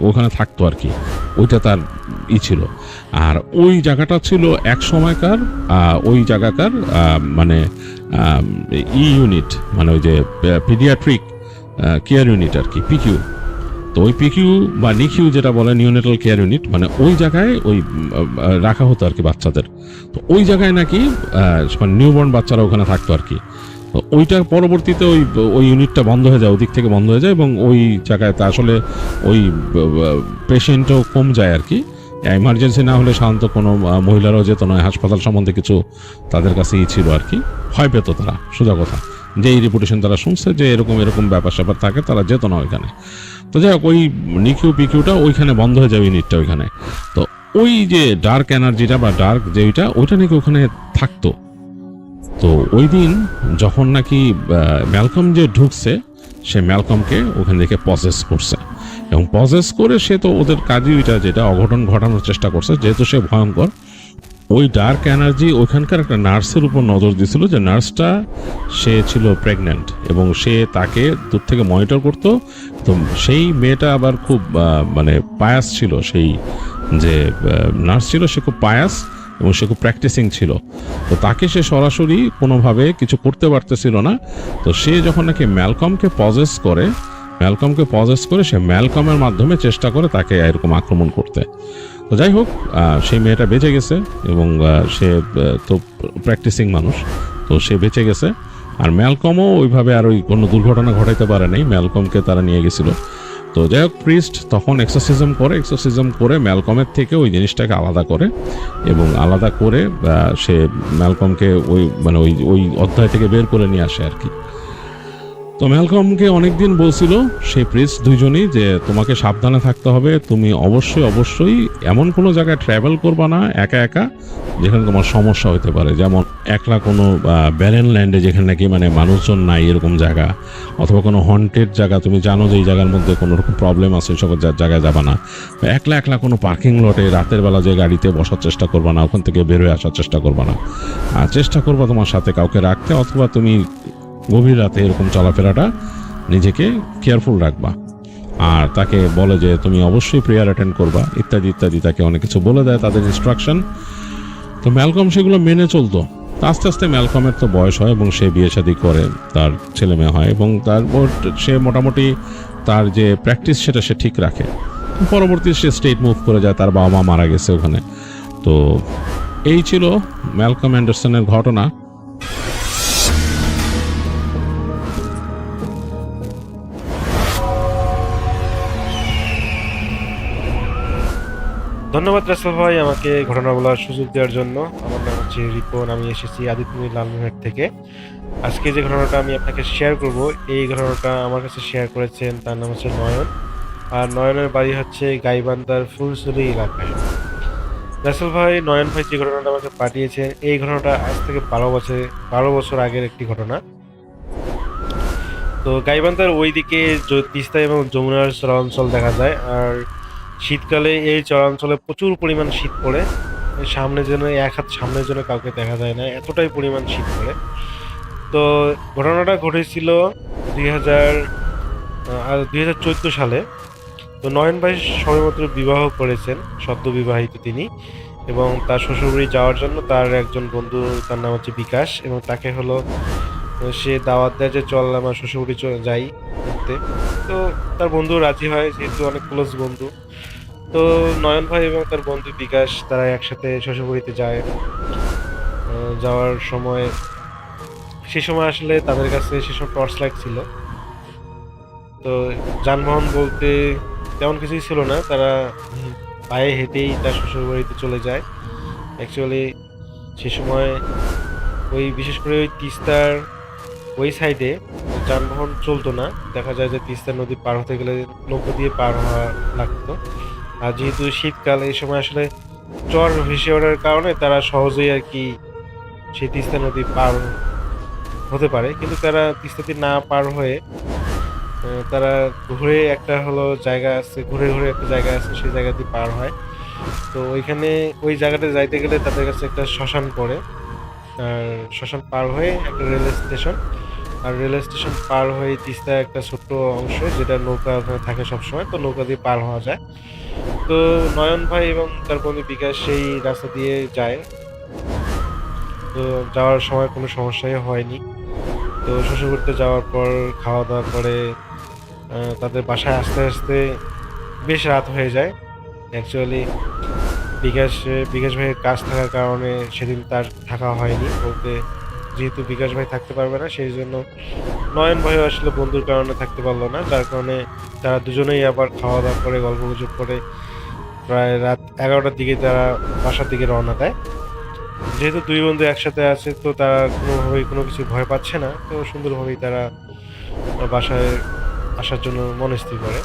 ওখানে থাকতো আর কি, ওইটা তার ছিল। আর ওই জায়গাটা ছিল এক সময়কার ওই জায়গাকার মানে ইউনিট, মানে ওই যে পিডিয়াট্রিক কেয়ার ইউনিট আর কি, পিকিউ। তো ওই পিকিউ বা নিকিউ যেটা বলে, নিউনেটাল কেয়ার ইউনিট, মানে ওই জায়গায় ওই রাখা হতো আর কি বাচ্চাদের। তো ওই জায়গায় নাকি নিউবর্ন বাচ্চারা ওখানে থাকতো আর কি। তো ওইটা পরবর্তীতে ওই ইউনিটটা বন্ধ হয়ে যায়, ওদিক থেকে বন্ধ হয়ে যায়, এবং ওই জায়গায় তা আসলে ওই পেশেন্টও কম যায় আর কি। এমার্জেন্সি না হলে সাধারণত কোনো মহিলারাও যেত না, হাসপাতাল সম্বন্ধে কিছু তাদের কাছে ছিল আর কি, ভয় পেত তারা, সোজা কথা। যে এই রিপুটেশন তারা শুনছে যে এরকম এরকম ব্যাপার স্যাপার থাকে, তারা যেত না ওইখানে। তো যাই হোক, ওই নিকিউ পিকিউটা ওইখানে বন্ধ হয়ে যায় ইউনিটটা ওইখানে। তো ওই যে ডার্ক এনার্জিটা বা ডার্ক যেটা, ওইটা নাকি ওখানে থাকতো। তো ওই দিন যখন নাকি ম্যালকম যে ঢুকছে, সে ম্যালকমকে ওখান থেকে পজেস করছে, এবং পজেস করে সে তো ওদের কাজই ওইটা, যেটা অঘটন ঘটানোর চেষ্টা করছে, যেহেতু সে ভয়ঙ্কর। ওই ডার্ক এনার্জি ওইখানকার একটা নার্সের উপর নজর দিয়েছিল, যে নার্সটা সে ছিল প্রেগন্যান্ট, এবং সে তাকে দূর থেকে মনিটর করতো। তো সেই মেয়েটা আবার খুব মানে পায়াস ছিল, সেই যে নার্স ছিল সে খুব পায়াস এবং সে খুব প্র্যাকটিসিং ছিল। তো তাকে সে সরাসরি কোনোভাবে কিছু করতে পারতেছিল না। তো সে যখন নাকি ম্যালকমকে পজেস করে সে ম্যালকমের মাধ্যমে চেষ্টা করে তাকে এরকম আক্রমণ করতে। তো যাই হোক, সেই মেয়েটা বেঁচে গেছে, এবং সে তো প্র্যাকটিসিং মানুষ, তো সে বেঁচে গেছে। আর ম্যালকমও ওইভাবে আর ওই কোনো দুর্ঘটনা ঘটাইতে পারে নাই, ম্যালকমকে তারা নিয়ে গেছিল। তো যাই হোক, প্রিস্ট তখন এক্সোসিজম করে ম্যালকমের থেকে ওই জিনিসটাকে আলাদা করে, এবং আলাদা করে সে ম্যালকমকে ওই অধ্যায় থেকে বের করে নিয়ে আসে আর কি। তো ম্যালকমকে অনেকদিন বলছিল সেই প্রিস্ট দুইজনই যে তোমাকে সাবধানে থাকতে হবে, তুমি অবশ্যই এমন কোনো জায়গায় ট্রাভেল করবা না একা একা যেখানে তোমার সমস্যা হতে পারে, যেমন একলা কোনো ব্যারেন ল্যান্ডে যেখানে নাকি মানে মানুষজন নাই এরকম জায়গা, অথবা কোনো হন্টেড জায়গা, তুমি জানো যে এই জায়গার মধ্যে কোনো রকম প্রবলেম আছে, সব জায়গায় যাবা না। একলা কোনো পার্কিং লটে রাতের বেলা যে গাড়িতে বসার চেষ্টা করবা না, ওখান থেকে বের হয়ে আসার চেষ্টা করবা না। চেষ্টা করবা তোমার সাথে কাউকে রাখতে, অথবা তুমি গভীর রাতে এরকম চলাফেরাটা নিজেকে কেয়ারফুল রাখবা। আর তাকে বলে যে তুমি অবশ্যই প্রেয়ার অ্যাটেন্ড করবা, ইত্যাদি ইত্যাদি, তাকে অনেক কিছু বলে দেয়, তাদের ইনস্ট্রাকশন। তো ম্যালকম সেগুলো মেনে চলতো। আস্তে আস্তে ম্যালকমের তো বয়স হয়, এবং সে বিয়ে শাদী করে, তার ছেলে মেয়ে হয়, এবং তারপর সে মোটামুটি তার যে প্র্যাকটিস সেটা সে ঠিক রাখে। পরবর্তী সে স্টেট মুভ করে যায়, তার বাবা মা মারা গেছে ওখানে। তো এই ছিল ম্যালকম অ্যান্ডারসনের ঘটনা।
ধন্যবাদ রাসেল ভাই আমাকে ঘটনা বলার সুযোগ দেওয়ার জন্য। আমার নাম হচ্ছে রিপন, আমি এসেছি আদিত্যপুর লালমোহন থেকে। আজকে যে ঘটনাটা আমি আপনাকে শেয়ার করব, এই ঘটনাটা আমার কাছে শেয়ার করেছেন, তার নাম হচ্ছে নয়ন। আর নয়নের বাড়ি হচ্ছে গাইবান্ধার ফুলছড়ি এলাকায়। রাসেল ভাই, নয়ন ভাই যে ঘটনাটা আমাকে পাঠিয়েছেন, এই ঘটনাটা আজ থেকে 12 বছর আগের একটি ঘটনা। তো গাইবান্ধার ওইদিকে তিস্তা এবং যমুনার চরাঞ্চল দেখা যায়। আর শীতকালে এই চরাঞ্চলে প্রচুর পরিমাণ শীত পড়ে, সামনে যেন এক হাত সামনের জন্য কাউকে দেখা যায় না, এতটাই পরিমাণ শীত পড়ে। তো ঘটনাটা ঘটেছিল 2014 সালে। তো নয়ন ভাই সবেমাত্র বিবাহ করেছেন, সদ্য বিবাহিত তিনি, এবং তার শ্বশুরবাড়ি যাওয়ার জন্য তার একজন বন্ধু, তার নাম হচ্ছে বিকাশ, এবং তাকে হলো সে দাওয়াত দেয় যে চল আমার শ্বশুরবাড়ি যাই ঘুরতে। তো তার বন্ধু রাজি হয়, যেহেতু অনেক ক্লোজ বন্ধু। তো নয়ন ভাই এবং তার বন্ধু বিকাশ তারা একসাথে শ্বশুরবাড়িতে যায়। যাওয়ার সময় সে সময় আসলে তাদের কাছে সেসব টর্চ লাইট ছিল, তো যানবাহন বলতে তেমন কিছুই ছিল না। তারা পায়ে হেঁটেই তার শ্বশুরবাড়িতে চলে যায়। অ্যাকচুয়ালি সে সময় ওই বিশেষ করে ওই তিস্তার ওই সাইডে যানবাহন চলতো না, দেখা যায় যে তিস্তা নদী পার হতে গেলে নৌকো দিয়ে পার হওয়া লাগতো। আর যেহেতু শীতকাল, এই সময় আসলে চর ভেসে ওঠার কারণে তারা সহজেই আর কি সেই তিস্তা নদী পার হতে পারে, কিন্তু তারা তিস্তাটি না পার হয়ে তারা ঘুরে একটা হলো জায়গা আছে, ঘুরে একটা জায়গা আছে, সেই জায়গাটি পার হয়। তো ওইখানে ওই জায়গাটা যাইতে গেলে তাদের কাছে একটা শ্মশান পড়ে, আর শ্মশান পার হয়ে একটা রেল স্টেশন, আর রেল স্টেশন পার হয়ে তিস্তার একটা ছোট্ট অংশ, যেটা নৌকা ওখানে থাকে সবসময়, তো নৌকা দিয়ে পার হওয়া যায়। তো নয়ন ভাই এবং তার বন্ধু বিকাশ সেই রাস্তা দিয়ে যায়। তো যাওয়ার সময় কোনো সমস্যাই হয়নি। তো শ্বশুরবাড়িতে যাওয়ার পর খাওয়া দাওয়া করে তাদের বাসায় আসতে আসতে বেশ রাত হয়ে যায়। অ্যাকচুয়ালি বিকাশ ভাইয়ের কাজ থাকার কারণে সেদিন তার থাকা হয়নি বলতে, যেহেতু বিকাশ ভাই থাকতে পারবে না সেই জন্য নয়ন ভাইও আসলে বন্ধুর কারণে থাকতে পারলো না, যার কারণে তারা দুজনেই আবার খাওয়া দাওয়া করে গল্পগুজব করে প্রায় রাত 11টার দিকে তারা বাসার দিকে রওনা দেয়। যেহেতু দুই বন্ধু একসাথে আছে, তো তারা কোনোভাবেই কোনো কিছু ভয় পাচ্ছে না, তো সুন্দরভাবেই তারা বাসায় আসার জন্য মনস্থির করে।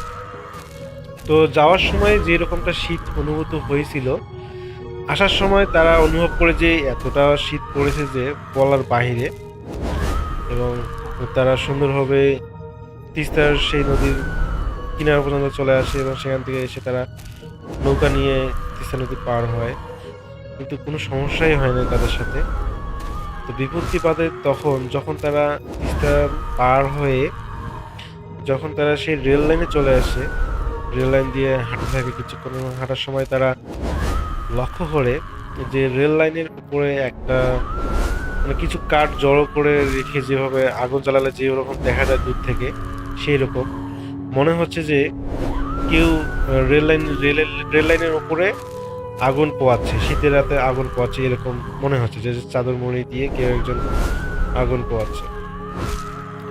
তো যাওয়ার সময় যে রকমটা শীত অনুভূত হয়েছিল, আসার সময় তারা অনুভব করে যে এতটা শীত পড়েছে যে বলার বাহিরে। এবং তারা সুন্দরভাবে তিস্তার সেই নদীর কিনারা পর্যন্ত চলে আসে এবং সেখান থেকে এসে তারা নৌকা নিয়ে তিস্তা নদী পার হয়, কিন্তু কোনো সমস্যাই হয় না তাদের সাথে। তো বিপত্তি বাধে তখন যখন তারা তিস্তা পার হয়ে যখন তারা সেই রেল লাইনে চলে আসে, রেল লাইন দিয়ে হাঁটতে থাকে কিছুক্ষণ, এবং হাঁটার সময় তারা লক্ষ্য করে যে রেল লাইনের উপরে একটা মানে কিছু কাঠ জড়ো করে রেখে যেভাবে আগুন জ্বালালে যে রকম দেখা যায় দূর থেকে, সেই রকম মনে হচ্ছে যে কেউ রেল লাইনের উপরে আগুন পোয়াচ্ছে, শীতের রাতে আগুন পোয়াচ্ছে, এরকম মনে হচ্ছে যে চাদর মুড়ি দিয়ে কেউ একজন আগুন পোয়াচ্ছে।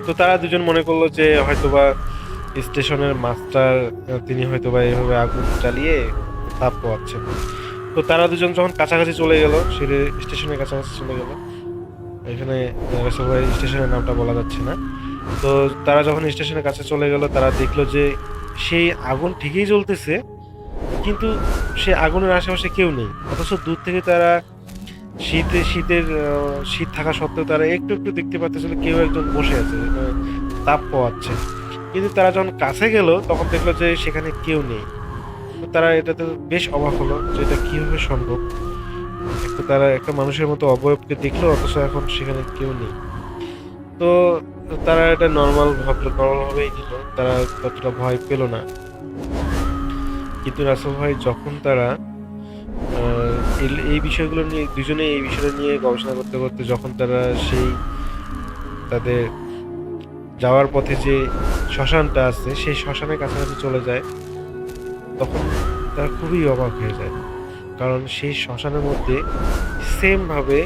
তো তারা দুজন মনে করলো যে হয়তোবা স্টেশনের মাস্টার, তিনি হয়তোবা এভাবে আগুন জ্বালিয়ে তাপ পোয়াচ্ছেন। তো তারা দুজন যখন কাছাকাছি চলে গেল, সে স্টেশনের কাছাকাছি চলে গেল, এখানে রাসেল ভাই স্টেশনের নামটা বলা যাচ্ছে না। তো তারা যখন স্টেশনের কাছে চলে গেল, তারা দেখলো যে সেই আগুন ঠিকই জ্বলতেছে, কিন্তু সে আগুনের আশেপাশে কেউ নেই। অথচ দূর থেকে তারা শীত থাকা সত্ত্বেও তারা একটু একটু দেখতে পাচ্ছিল কেউ একজন বসে আছে, তাপ পাওয়াচ্ছে। কিন্তু তারা যখন কাছে গেল তখন দেখলো যে সেখানে কেউ নেই। তো তারা এটাতে বেশ অবাক হলো যে এটা কিভাবে সম্ভব। তারা একটা মানুষের মতো অবয়বকে দেখলো, অথচ এখন সেখানে কেউ নেই। তো তারা এটা নর্মাল ভাবেই নিল, তারা ততটা ভয় পেল না। কিন্তু রাসেল ভাই যখন তারা এই বিষয়গুলো নিয়ে দুজনে এই বিষয়টা নিয়ে গবেষণা করতে করতে যখন তারা সেই তাদের যাওয়ার পথে যে শ্মশানটা আছে সেই শ্মশানের কাছাকাছি চলে যায়, তখন তারা খুবই অবাক হয়ে যায়। কারণ সেই শ্মশানের মধ্যে সেম ভাবে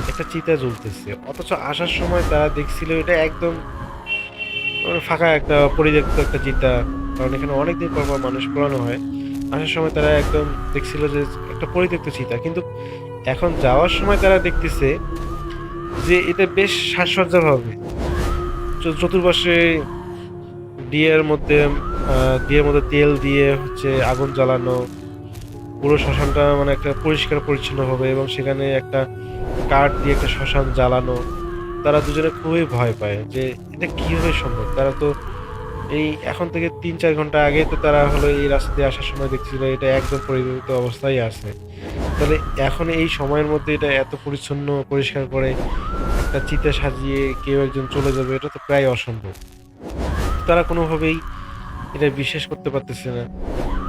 একটা চিতা জ্বলতেছে, অথচ আসার সময় তারা দেখছিল এটা একদম ফাঁকা একটা পরিত্যক্ত একটা চিতা, কারণ এখানে অনেকদিন পর পর মানুষ পোড়ানো হয়। আসার সময় তারা একদম দেখছিল যে একটা পরিত্যক্ত চিতা, কিন্তু এখন যাওয়ার সময় তারা দেখতেছে যে এটা বেশ সাজসজ্জাভাবে চতুর্পাশে দিয়ের মধ্যে তেল দিয়ে হচ্ছে আগুন জ্বালানো, পুরো শ্মশানটা মানে একটা পরিষ্কার পরিচ্ছন্ন হবে, এবং সেখানে একটা কাঠ দিয়ে একটা শ্মশান জ্বালানো। তারা দুজনে খুবই ভয় পায় যে এটা কিভাবে সম্ভব। তারা তো এই এখন থেকে 3-4 ঘন্টা আগে তো তারা হলো এই রাস্তা দিয়ে আসার সময় দেখছিল এটা একদম পরিবর্তিত অবস্থায় আছে, তাহলে এখন এই সময়ের মধ্যে এটা এত পরিচ্ছন্ন পরিষ্কার করে একটা চিতা সাজিয়ে কেউ একজন চলে যাবে, এটা তো প্রায় অসম্ভব। তারা কোনোভাবেই এটা বিশ্বাস করতে পারতেছে না।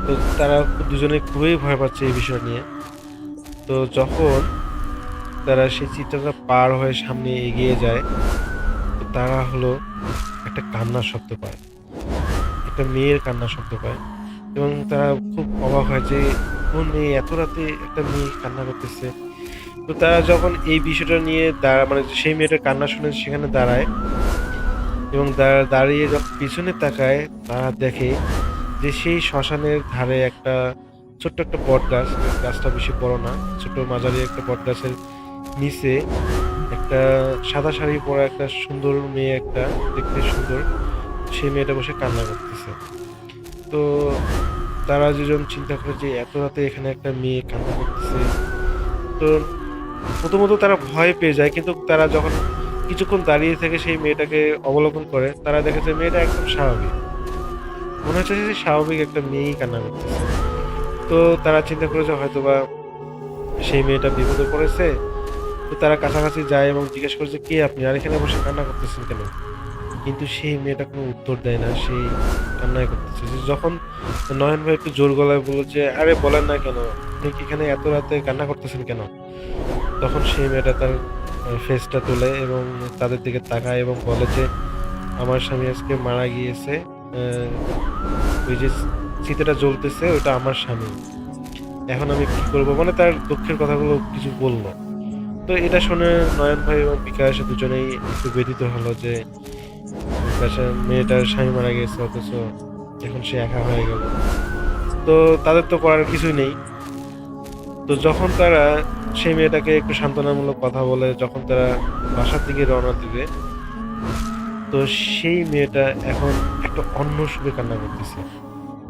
তো তারা দুজনে খুবই ভয় পাচ্ছে এই বিষয় নিয়ে। তো যখন তারা সেই চিত্রটা পার হয়ে সামনে এগিয়ে যায়, তো তারা হলো একটা কান্নার শব্দ পায়, একটা মেয়ের কান্নার শব্দ পায়, এবং তারা খুব অবাক হয় যে কোন মেয়ে এত রাতে একটা মেয়ে কান্না করতেছে। তো তারা যখন এই বিষয়টা নিয়ে মানে সেই মেয়েটার কান্না শুনে সেখানে দাঁড়ায়, এবং দাঁড়িয়ে যখন পিছনে তাকায়, তারা দেখে যে সেই শ্মশানের ধারে একটা ছোট্ট একটা বট গাছ, গাছটা বেশি বড় না, ছোট মাঝারি একটা বট গাছের নিচে একটা সাদা শাড়ি পরা একটা সুন্দর মেয়ে, একটা দেখতে সুন্দর, সেই মেয়েটা বসে কান্না করতেছে। তো তারা দুজন চিন্তা করে যে এত রাতে এখানে একটা মেয়ে কান্না করতেছে। তো প্রথমত তারা ভয় পেয়ে যায়, কিন্তু তারা যখন কিছুক্ষণ দাঁড়িয়ে থেকে সেই মেয়েটাকে অবলোকন করে, তারা দেখে যে মেয়েটা একদম স্বাভাবিক, মনে হচ্ছে যে স্বাভাবিক একটা মেয়েই কান্না করতেছে। তো তারা চিন্তা করে যে হয়তোবা সেই মেয়েটা বিপদে পড়েছে, তো তারা কাছাকাছি যায় এবং জিজ্ঞেস করছে কে আপনি, আর এখানে বসে কান্না করতেছেন কেন? কিন্তু সেই মেয়েটা কোনো উত্তর দেয় না, সেই কান্নাই করতেছে। যখন নয়ন ভাই একটু জোর গলায় বলল যে আরে বলেন না কেন, আপনি কি এখানে এত রাতে কান্না করতেছেন কেন? তখন সেই মেয়েটা তার ফেসটা তোলে এবং তাদের দিকে তাকায় এবং বলে যে আমার স্বামী আজকে মারা গিয়েছে, ওই যে চিতাটা জ্বলতেছে ওটা আমার স্বামী, এখন আমি কি করবো, মানে তার দুঃখের কথাগুলো কিছু বললো। তো এটা শুনে নয়ন ভাই এবং বিকাশ দুজনেই একটু ব্যথিত হলো যে বিকাশের মেয়েটার স্বামী মারা গেছে, অথচ এখন সে একা হয়ে গেল। তো তাদের তো করার কিছুই নেই। তো যখন তারা সেই মেয়েটাকে একটু সান্ত্বনামূলক কথা বলে, যখন তারা বাসার দিকে রওনা দিবে, তো সেই মেয়েটা এখন একটা অন্য সুরে কান্না করতেছে।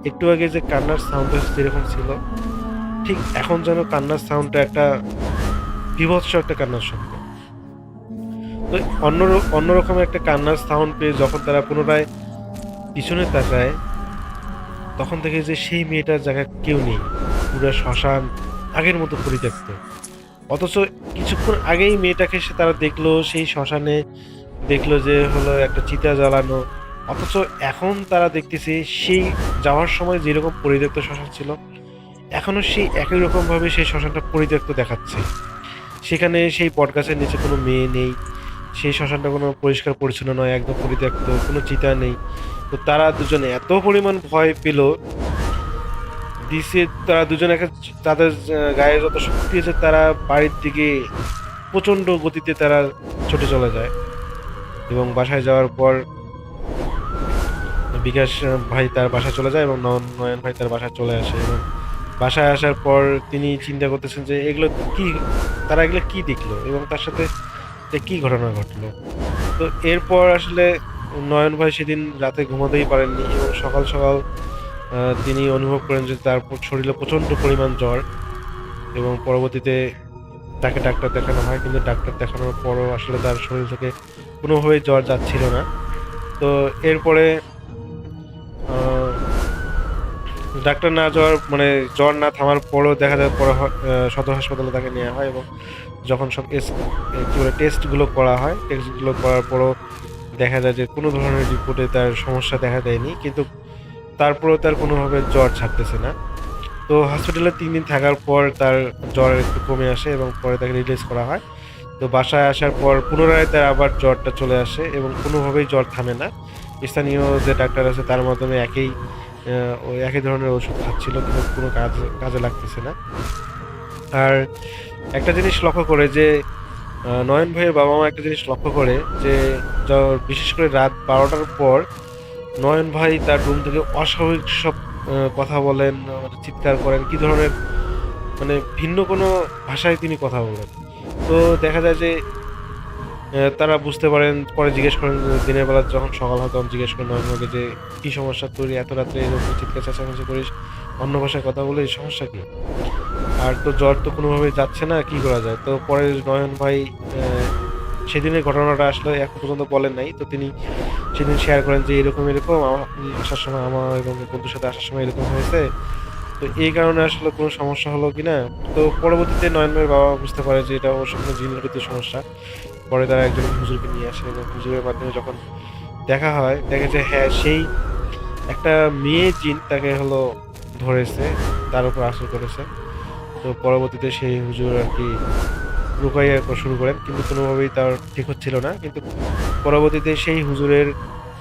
একটু আগে যে কান্নার সাউন্ডটা যেরকম ছিল, ঠিক এখন যেন কান্নার সাউন্ডটা একটা বিভৎস একটা কান্নার শব্দ। তো অন্যরকম একটা কান্নার সাউন্ড পেয়ে যখন তারা পুনরায় পিছনে তাকায়, তখন দেখে যে সেই মেয়েটার জায়গায় কেউ নেই, পুরো শ্মশান আগের মতো পরিত্যক্ত। অথচ কিছুক্ষণ আগেই মেয়েটাকে তারা দেখলো সেই শ্মশানে, দেখলো যে হলো একটা চিতা জ্বালানো, অথচ এখন তারা দেখতেছে সেই যাওয়ার সময় যেরকম পরিত্যক্ত শ্মশান ছিল, এখনো সেই একই রকম ভাবে সেই শ্মশানটা পরিত্যক্ত দেখাচ্ছে। সেখানে সেই বটগাছের নিচে কোনো মেয়ে নেই, সেই শ্মশানটা কোনো পরিষ্কার পরিচ্ছন্ন নয়, একদম পরিত্যক্ত, কোনো চিতা নেই। তো তারা দুজনে এত পরিমাণ ভয় পেল দিছে, তারা দুজনে তাদের গায়ে যত শক্তি আছে তারা বাড়ির দিকে প্রচন্ড গতিতে তারা ছুটে চলে যায়। এবং বাসায় যাওয়ার পর বিকাশ ভাই তার বাসায় চলে যায় এবং নয়ন ভাই তার বাসায় চলে আসে। এবং বাসায় আসার পর তিনি চিন্তা করতেছেন যে এগুলো কি, তারা এগুলো কি দেখলো এবং তার সাথে কি ঘটনা ঘটলো। তো এরপর আসলে নয়ন ভাই সেদিন রাতে ঘুমাতেই পারেননি এবং সকাল সকাল তিনি অনুভব করেন যে তার শরীরে প্রচণ্ড পরিমাণ জ্বর। এবং পরবর্তীতে তাকে ডাক্তার দেখানো হয়, কিন্তু ডাক্তার দেখানোর পরও আসলে তার শরীর থেকে কোনোভাবেই জ্বর যাচ্ছিল না। তো এরপরে ডাক্তার না যাওয়ার মানে জ্বর না থামার পরও দেখা যায় পরে সদর হাসপাতালে তাকে নেওয়া হয় এবং যখন সব টেস্টগুলো করা হয়, টেস্টগুলো করার পরও দেখা যায় যে কোনো ধরনের রিপোর্টে তার সমস্যা দেখা দেয়নি, কিন্তু তারপরেও তার কোনোভাবে জ্বর ছাড়তেছে না। তো হসপিটালে 3 দিন থাকার পর তার জ্বর একটু কমে আসে এবং পরে তাকে রিলিজ করা হয়। তো বাসায় আসার পর পুনরায় তার আবার জ্বরটা চলে আসে এবং কোনোভাবেই জ্বর থামে না। স্থানীয় যে ডাক্তার আছে তার মাধ্যমে ওই একই ধরনের ওষুধ খাচ্ছিল, কিন্তু কোনো কাজে লাগতেছে না। আর একটা জিনিস লক্ষ্য করে যে নয়ন ভাইয়ের বাবা মা একটা জিনিস লক্ষ্য করে যে বিশেষ করে রাত 12টার পর নয়ন ভাই তার রুম থেকে অস্বাভাবিক সব কথা বলেন, মানে চিৎকার করেন, কি ধরনের মানে ভিন্ন কোনো ভাষায় তিনি কথা বলেন। তো দেখা যায় যে তারা বুঝতে পারেন, পরে জিজ্ঞেস করেন দিনের বেলা যখন সকাল হয় তখন জিজ্ঞেস করেন নয়ন ভাইকে যে কী সমস্যা, তুই এত রাত্রে এরকম চিৎকার চেঁচামেচি করিস, অন্য ভাষায় কথা বলে, এই সমস্যা কি? আর তো জ্বর তো কোনোভাবেই যাচ্ছে না, কি করা যায়? তো পরে নয়ন ভাই সেদিনের ঘটনাটা আসলে এখন পর্যন্ত বলেন নাই। তো তিনি সেদিন শেয়ার করেন যে এরকম আসার সময় আমার এবং বন্ধুর সাথে আসার সময় এরকম হয়েছে, তো এই কারণে আসলে কোনো সমস্যা হলো কিনা। তো পরবর্তীতে নয়ন ভাইয়ের বাবা বুঝতে পারে যে এটা অবশ্য কোনো জিনগত সমস্যা। পরে তারা একজন হুজুরকে নিয়ে আসে এবং হুজুরের মাধ্যমে যখন দেখা হয়, দেখে যে হ্যাঁ সেই একটা মেয়ে জিন তাকে হলো ধরেছে, তার উপর আসর করেছে। তো পরবর্তীতে সেই হুজুর আর কি রুকাইয়া শুরু করেন, কিন্তু কোনোভাবেই তার ঠিক হচ্ছিল না। কিন্তু পরবর্তীতে সেই হুজুরের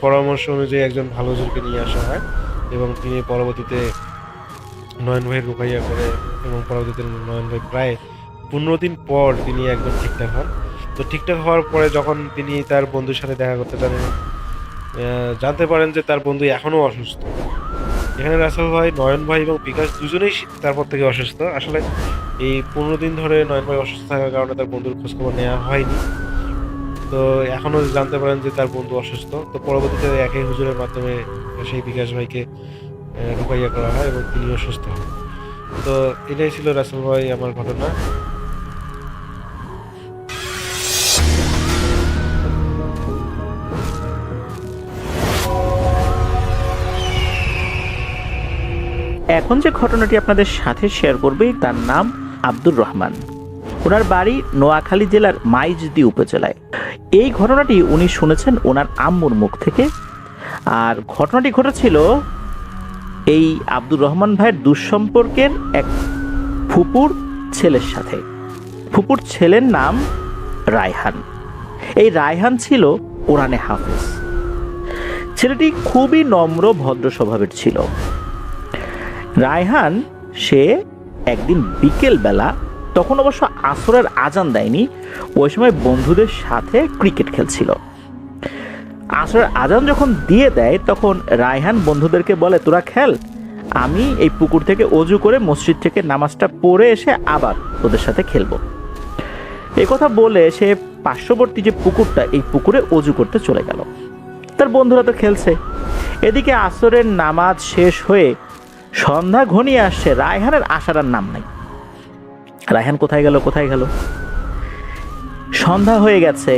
পরামর্শ অনুযায়ী একজন ভালো হুজুরকে নিয়ে আসা হয় এবং তিনি পরবর্তীতে নয়ন ভাইয়ের রুকাইয়া করে এবং পরবর্তীতে নয়ন ভাই প্রায় 15 দিন পর তিনি একদম ঠিকঠাক হন। তো ঠিকঠাক হওয়ার পরে যখন তিনি তার বন্ধুর সাথে দেখা করতে চান এবং জানতে পারেন যে তার বন্ধু এখনও অসুস্থ। এখানে রাসেল ভাই, নয়ন ভাই এবং বিকাশ দুজনেই তারপর থেকে অসুস্থ। আসলে এই 15 দিন ধরে নয়ন ভাই অসুস্থ থাকার কারণে তার বন্ধুর খোঁজখবর নেওয়া হয়নি। তো এখনও জানতে পারেন যে তার বন্ধু অসুস্থ। তো পরবর্তীতে একই হুজুরের মাধ্যমে সেই বিকাশ ভাইকে রুকাইয়া করা হয় এবং তিনি অসুস্থ হন। তো এটাই ছিল রাসেল ভাই আমার ঘটনা।
এখন যে ঘটনাটি আপনাদের সাথে শেয়ার করবে তার নাম আব্দুর রহমান। ওনার বাড়ি নোয়াখালী জেলার মাইজদি উপজেলায়। এই ঘটনাটি উনি শুনেছেন ওনার আম্মুর মুখ থেকে। আর ঘটনাটি ঘটেছিল এই আব্দুর রহমান ভাইয়ের দুঃসম্পর্কের এক ফুপুর ছেলের সাথে। ফুপুর ছেলের নাম রায়হান। এই রায়হান ছিল কোরআনে হাফেজ। ছেলেটি খুবই নম্র ভদ্র স্বভাবের ছিল। রায়হান সে একদিন বিকেল বেলা, তখন অবশ্য আসরের আজান দেয়নি, ওই সময় বন্ধুদের সাথে ক্রিকেট খেলছিল। আসরের আজান যখন দিয়ে দেয় তখন রায়হান বন্ধুদেরকে বলে, তোরা খেল, আমি এই পুকুর থেকে অজু করে মসজিদ থেকে নামাজটা পড়ে এসে আবার ওদের সাথে খেলবো। এই কথা বলে সে পার্শ্ববর্তী যে পুকুরটা, এই পুকুরে অজু করতে চলে গেল। তার বন্ধুরা তো খেলছে। এদিকে আসরের নামাজ শেষ হয়ে সন্ধ্যা ঘনিয়ে আসছে, রায়হানের আসার আর নাম নাই। রায়হান কোথায় গেল? সন্ধ্যা হয়ে গেছে,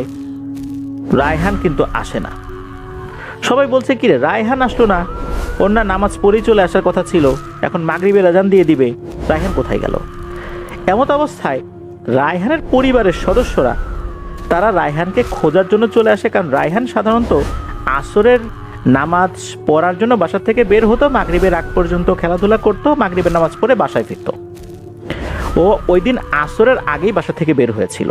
রায়হান কিন্তু আসে না। সবাই বলছে, কিরে রায়হান আসলো না? ওর না নামাজ পড়েই চলে আসার কথা ছিল, এখন মাগরিবের আজান দিয়ে দিবে, রায়হান কোথায় গেল? এমত অবস্থায় রায়হানের পরিবারের সদস্যরা তারা রায়হানকে খোঁজার জন্য চলে আসে। কারণ রায়হান সাধারণত আসরের নামাজ পড়ার জন্য বাসা থেকে বের হতো, মাগরিবের আগ পর্যন্ত খেলাধুলা করতো, মাগরিবের নামাজ পড়ে বাসায় ফিরত। ও ওই দিন আসরের আগেই বাসা থেকে বের হয়েছিল।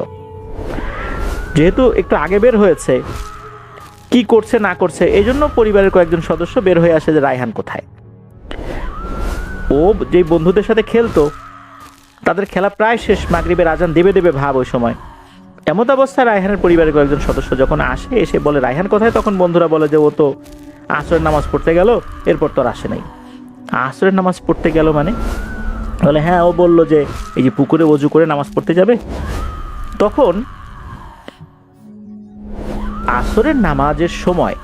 যেহেতু একটু আগে বের হয়েছে, কি করছে না করছে এই জন্য পরিবারের কয়েকজন সদস্য বের হয়ে আসে যে রায়হান কোথায়। ও যে বন্ধুদের সাথে খেলতো, তাদের খেলা প্রায় শেষ, মাগরিবের আজান দেবে ভাব ওই সময়। এমত অবস্থায় রায়হানের পরিবারের কয়েকজন সদস্য যখন আসে, এসে বলে রায়হান কোথায়, তখন বন্ধুরা বলে যে ও তো আসরের নামাজ পড়তে গেল, এরপর তো আর আসে নাই। আসরের নামাজ পড়তে গেল মানে? বলে হ্যাঁ, ও বলল যে এই যে পুকুরে অজু করে নামাজ পড়তে যাবে। তখন আসরের নামাজের সময়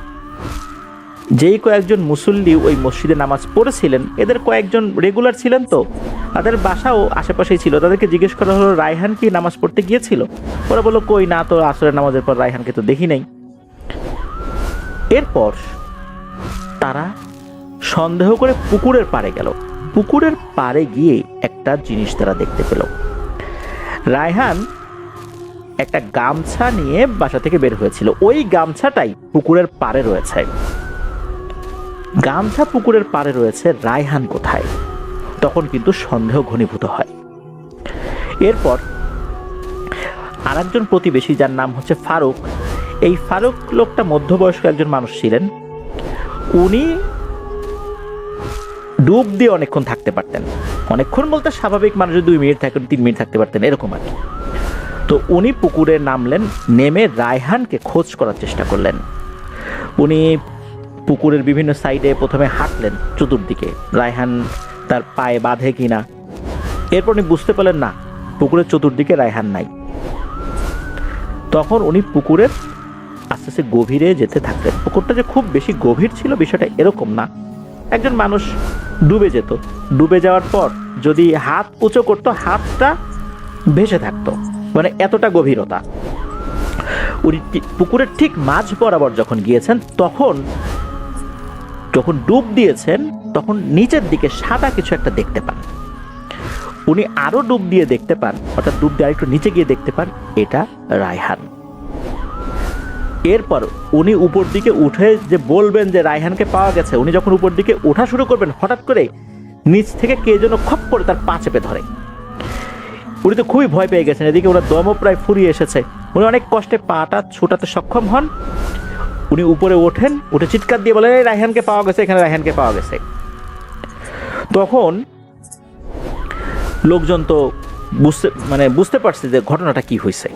যেই কয়েকজন মুসল্লি ওই মসজিদে নামাজ পড়েছিলেন, এদের কয়েকজন রেগুলার ছিলেন, তো তাদের বাসাও আশেপাশেই ছিল। তাদেরকে জিজ্ঞেস করা হলো, রায়হান কি নামাজ পড়তে গিয়েছিল? ওরা বললো, কই না তো, আসরের নামাজের পর রায়হানকে তো দেখি নাই। এরপর তারা সন্দেহ করে পুকুরের পাড়ে গেল। পুকুরের পাড়ে গিয়ে একটা জিনিস তারা দেখতে পেল। রায়হান একটা গামছা নিয়ে বাসা থেকে বের হয়েছিল, ওই গামছাটাই পুকুরের পাড়ে রয়েছে। গামছা পুকুরের পাড়ে রয়েছে, রায়হান কোথায়? তখন কিন্তু সন্দেহ ঘনীভূত হয়। এরপর আরেকজন প্রতিবেশী, যার নাম হচ্ছে ফারুক, এই ফারুক লোকটা মধ্যবয়স্ক একজন মানুষ ছিলেন। উনি ডুব দিয়ে অনেকক্ষণ থাকতে পারতেন। অনেকক্ষণ বলতে স্বাভাবিক মানুষ 2 মিনিট থাকেন, 3 মিনিট থাকতে পারতেন, এরকম আর কি। তো উনি পুকুরে নামলেন, নেমে রায়হানকে খোঁজ করার চেষ্টা করলেন। উনি পুকুরের বিভিন্ন সাইডে প্রথমে হাঁটলেন চতুর্দিকে, রায়হান তার পায়ে বাঁধে কিনা। এরপর উনি বুঝতে পারলেন না, পুকুরের চতুর্দিকে রায়হান নাই। তখন উনি পুকুরের আস্তে আস্তে গভীরে যেতে থাকলেন। পুকুরটা যে খুব বেশি গভীর ছিল বিষয়টা এরকম না, একজন মানুষ ডুবে যেত, ডুবে যাওয়ার পর যদি হাত উঁচু করতো, হাতটা ভেসে থাকতো, মানে এতটা গভীরতা। উনি পুকুরের ঠিক মাঝ বরাবর যখন গিয়েছেন, যখন ডুব দিয়েছেন, তখন নিচের দিকে সাদা কিছু একটা দেখতে পান। উনি আরো ডুব দিয়ে দেখতে পান, অর্থাৎ ডুব দিয়ে আরেকটু নিচে গিয়ে দেখতে পান, এটা রায়হান। এরপর উনি উপর দিকে উঠে যে বলবেন যে রায়হানকে পাওয়া গেছে, উনি যখন উপর দিকে ওঠা শুরু করবেন, হঠাৎ করে নিচ থেকে কে যেন খপ করে তার পা চেপে ধরে। উনি তো খুবই ভয় পেয়ে গেছেন, এদিকে ওরা দমও প্রায় ফুরিয়ে এসেছে। উনি অনেক কষ্টে পাটা ছোটাতে সক্ষম হন। উনি উপরে ওঠেন, উঠে চিৎকার দিয়ে বলেন, রায়হানকে পাওয়া গেছে, এখানে রায়হানকে পাওয়া গেছে। তখন লোকজন তো বুঝতে পারছে যে ঘটনাটা কি হয়েছে।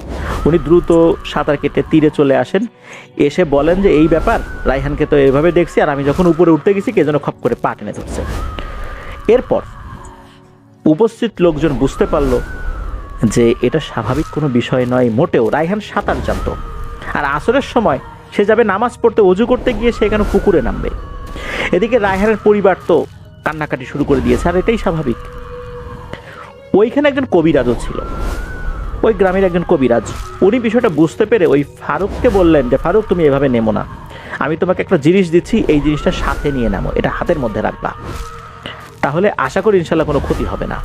উনি দ্রুত সাঁতার কেটে তীরে চলে আসেন, এসে বলেন যে এই ব্যাপার, রায়হানকে তো এভাবে দেখছি, আর আমি যখন উপরে উঠতে গেছি কে যেন খপ করে পা টেনে ধরছে। এরপর উপস্থিত লোকজন বুঝতে পারলো যে এটা স্বাভাবিক কোনো বিষয় নয় মোটেও। রায়হান সাঁতার জানতো, আর আসরের সময় সে যাবে নামাজ পড়তে, অজু করতে গিয়ে সে এখানে পুকুরে নামবে। এদিকে রায়হানের পরিবার তো কান্নাকাটি শুরু করে দিয়েছে, আর এটাই স্বাভাবিক। ওইখানে একজন কবিরাজও ছিল, ওই গ্রামের একজন কবিরাজ। উনি বিষয়টা বুঝতে পেরে ওই ফারুককে বললেন যে ফারুক, তুমি এভাবে নেমো না, আমি তোমাকে একটা জিনিস দিচ্ছি, এই জিনিসটা সাথে নিয়ে নামো, এটা হাতের মধ্যে রাখবা, তাহলে আশা করি ইনশাল্লাহ কোনো ক্ষতি হবে না।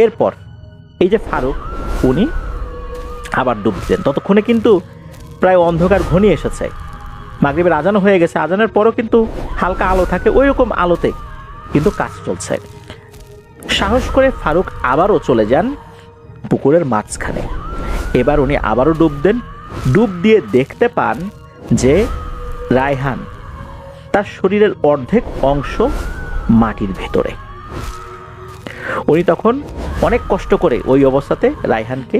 এরপর এই যে ফারুক, উনি আবার ডুব দেন। ততক্ষণে কিন্তু প্রায় অন্ধকার ঘনিয়ে এসেছে, মাগরিবের আজানও হয়ে গেছে। আজানের পরও কিন্তু হালকা আলো থাকে, ওই রকম আলোতে কিন্তু কাজ চলছে। সাহস করে ফারুক আবারও চলে যান পুকুরের মাঝখানে। এবার উনি আবারও ডুব দেন। ডুব দিয়ে দেখতে পান যে রায়হান তার শরীরের অর্ধেক অংশ মাটির ভেতরে। উনি তখন অনেক কষ্ট করে ওই অবস্থাতে রায়হানকে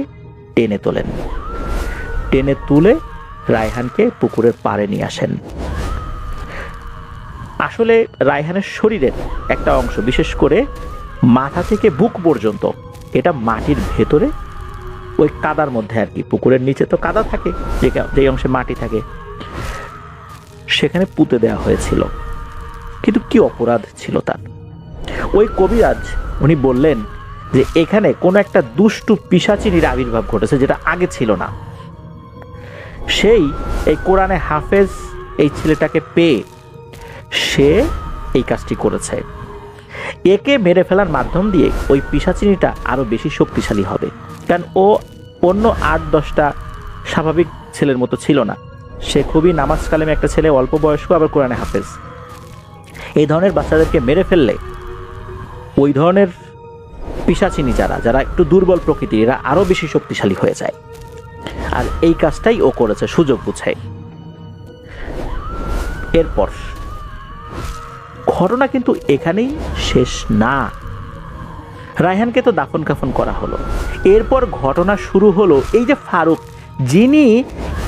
টেনে তোলেন। টেনে তুলে রায়হানকে পুকুরের পাড়ে নিয়ে আসেন। আসলে রায়হানের শরীরের একটা অংশ, বিশেষ করে মাথা থেকে বুক পর্যন্ত, এটা মাটির ভেতরে ওই কাদার মধ্যে আর কি, পুকুরের নিচে তো কাদা থাকে, যে অংশে মাটি থাকে, সেখানে পুঁতে দেওয়া হয়েছিল। কিন্তু কি অপরাধ ছিল তার? ওই কবিরাজ উনি বললেন যে এখানে কোনো একটা দুষ্টু পিশাচিনীর আবির্ভাব ঘটেছে, যেটা আগে ছিল না। সেই এই কোরআনে হাফেজ এই ছেলেটাকে পেয়ে সে এই কাজটি করেছে। একে মেরে ফেলার মাধ্যম দিয়ে ওই পিশাচিনীটা আরো বেশি শক্তিশালী হবে, কারণ ও অন্য 8-10টা স্বাভাবিক ছেলের মতো ছিল না। সে খুবই নামাজ কালেমে একটা ছেলে, অল্প বয়স্ক, আবার কোরআনে হাফেজ। এই ধরনের বাচ্চাদেরকে মেরে ফেললে ওই ধরনের পিশাচিনী যারা একটু দুর্বল প্রকৃতির, এরা আরো বেশি শক্তিশালী হয়ে যায়। আর এই কাজটাই ও করেছে সুযোগ বুঝে। এরপর ঘটনা কিন্তু এখানেই শেষ না। রায়হানকে তো দাফন কাফন করা হলো। এরপর ঘটনা শুরু হলো এই যে ফারুক, যিনি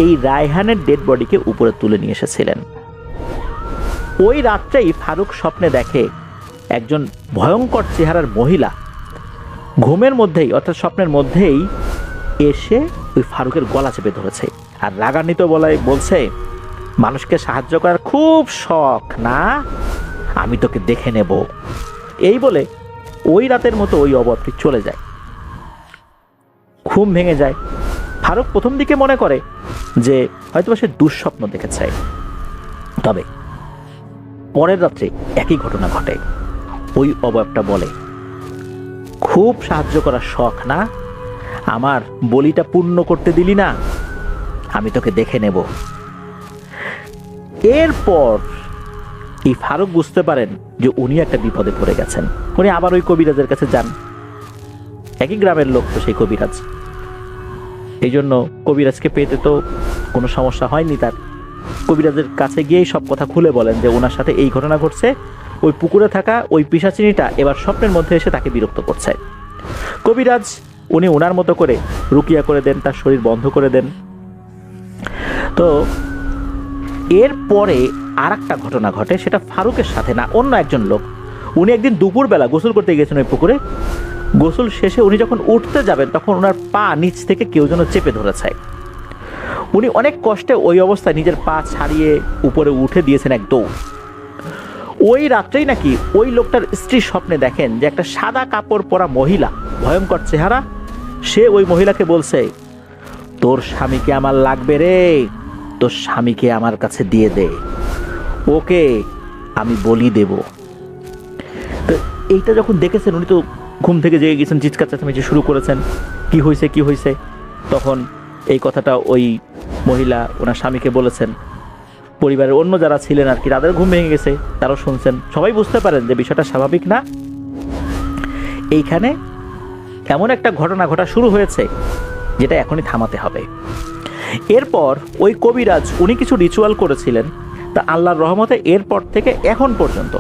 এই রায়হানের ডেড বডিকে উপরে তুলে নিয়ে এসেছিলেন। ওই রাত্রেই ফারুক স্বপ্নে দেখে একজন ভয়ঙ্কর চেহারার মহিলা ঘুমের মধ্যেই, অর্থাৎ স্বপ্নের মধ্যেই এসে ওই ফারুকের গলা চেপে ধরেছে আর রাগান্বিত বলছে, মানুষকে সাহায্য করার খুব শখ না, আমি তোকে দেখে নেব। এই বলে ওই রাতের মতো ওই অবধি চলে যায়। ঘুম ভেঙে যায়। ফারুক প্রথম দিকে মনে করে যে হয়তো সে দুঃস্বপ্ন দেখেছে, তবে পরের রাত্রে একই ঘটনা ঘটে। ওই অবয়বটা বলে, খুব সাহায্য করার শখ না, আমার বলিটা পূর্ণ করতে দিলি না, আমি তোকে দেখে নেব। এরপর এই ফারুক বুঝতে পারেন যে উনি একটা বিপদে পড়ে গেছেন। উনি আবার ওই কবিরাজের কাছে যান। একই গ্রামের লোক তো সেই কবিরাজ, এই জন্য কবিরাজকে পেতে তো কোনো সমস্যা হয়নি তার। কবিরাজের কাছে গিয়েই সব কথা খুলে বলেন যে ওনার সাথে এই ঘটনা ঘটছে, ওই পুকুরে থাকা ওই পিশাচিনীটা এবার স্বপ্নের মধ্যে এসে তাকে বিরক্ত করছে। কবিরাজ উনি ওনার মতো করে রুকিয়া করে দেন, তার শরীর বন্ধ করে দেন। তো এরপরে আর একটা ঘটনা ঘটে, সেটা ফারুকের সাথে না, অন্য একজন লোক। উনি একদিন দুপুরবেলা গোসল করতে গিয়েছেন ওই পুকুরে। গোসল শেষে উনি যখন উঠতে যাবেন তখন ওনার পা নিচ থেকে কেউ যেন চেপে ধরেছে। উনি অনেক কষ্টে ওই অবস্থায় নিজের পা ছাড়িয়ে উপরে উঠে দিয়েছেন এক দৌড়। ওই রাত্রেই নাকি ওই লোকটার স্ত্রী স্বপ্নে দেখেন যে একটা সাদা কাপড় পরা মহিলা, ভয়ঙ্কর চেহারা, সে ওই মহিলাকে বলছে, তোর স্বামীকে আমার লাগবে রে, তোর স্বামীকে আমার কাছে দিয়ে দে, ওকে আমি বলি দেব। তো এইটা যখন দেখেছেন উনি তো ঘুম থেকে জেগে গেছেন, চিৎকার চেঁচামেচি শুরু করেছেন, কি হয়েছে। তখন এই কথাটা ওই মহিলা ওনার স্বামীকে বলেছেন। পরিবারের অন্য যারা ছিলেন আর কি, তাদের ঘুম ভেঙে গেছে, তারাও শুনছেন। সবাই বুঝতে পারেন যে বিষয়টা স্বাভাবিক না। এইখানে এমন একটা ঘটনা ঘটা শুরু হয়েছে যেটা এখনই থামাতে হবে। এরপর ওই কবিরাজ উনি কিছু রিচুয়াল করেছিলেন, তা আল্লাহর রহমতে এরপর থেকে এখন পর্যন্ত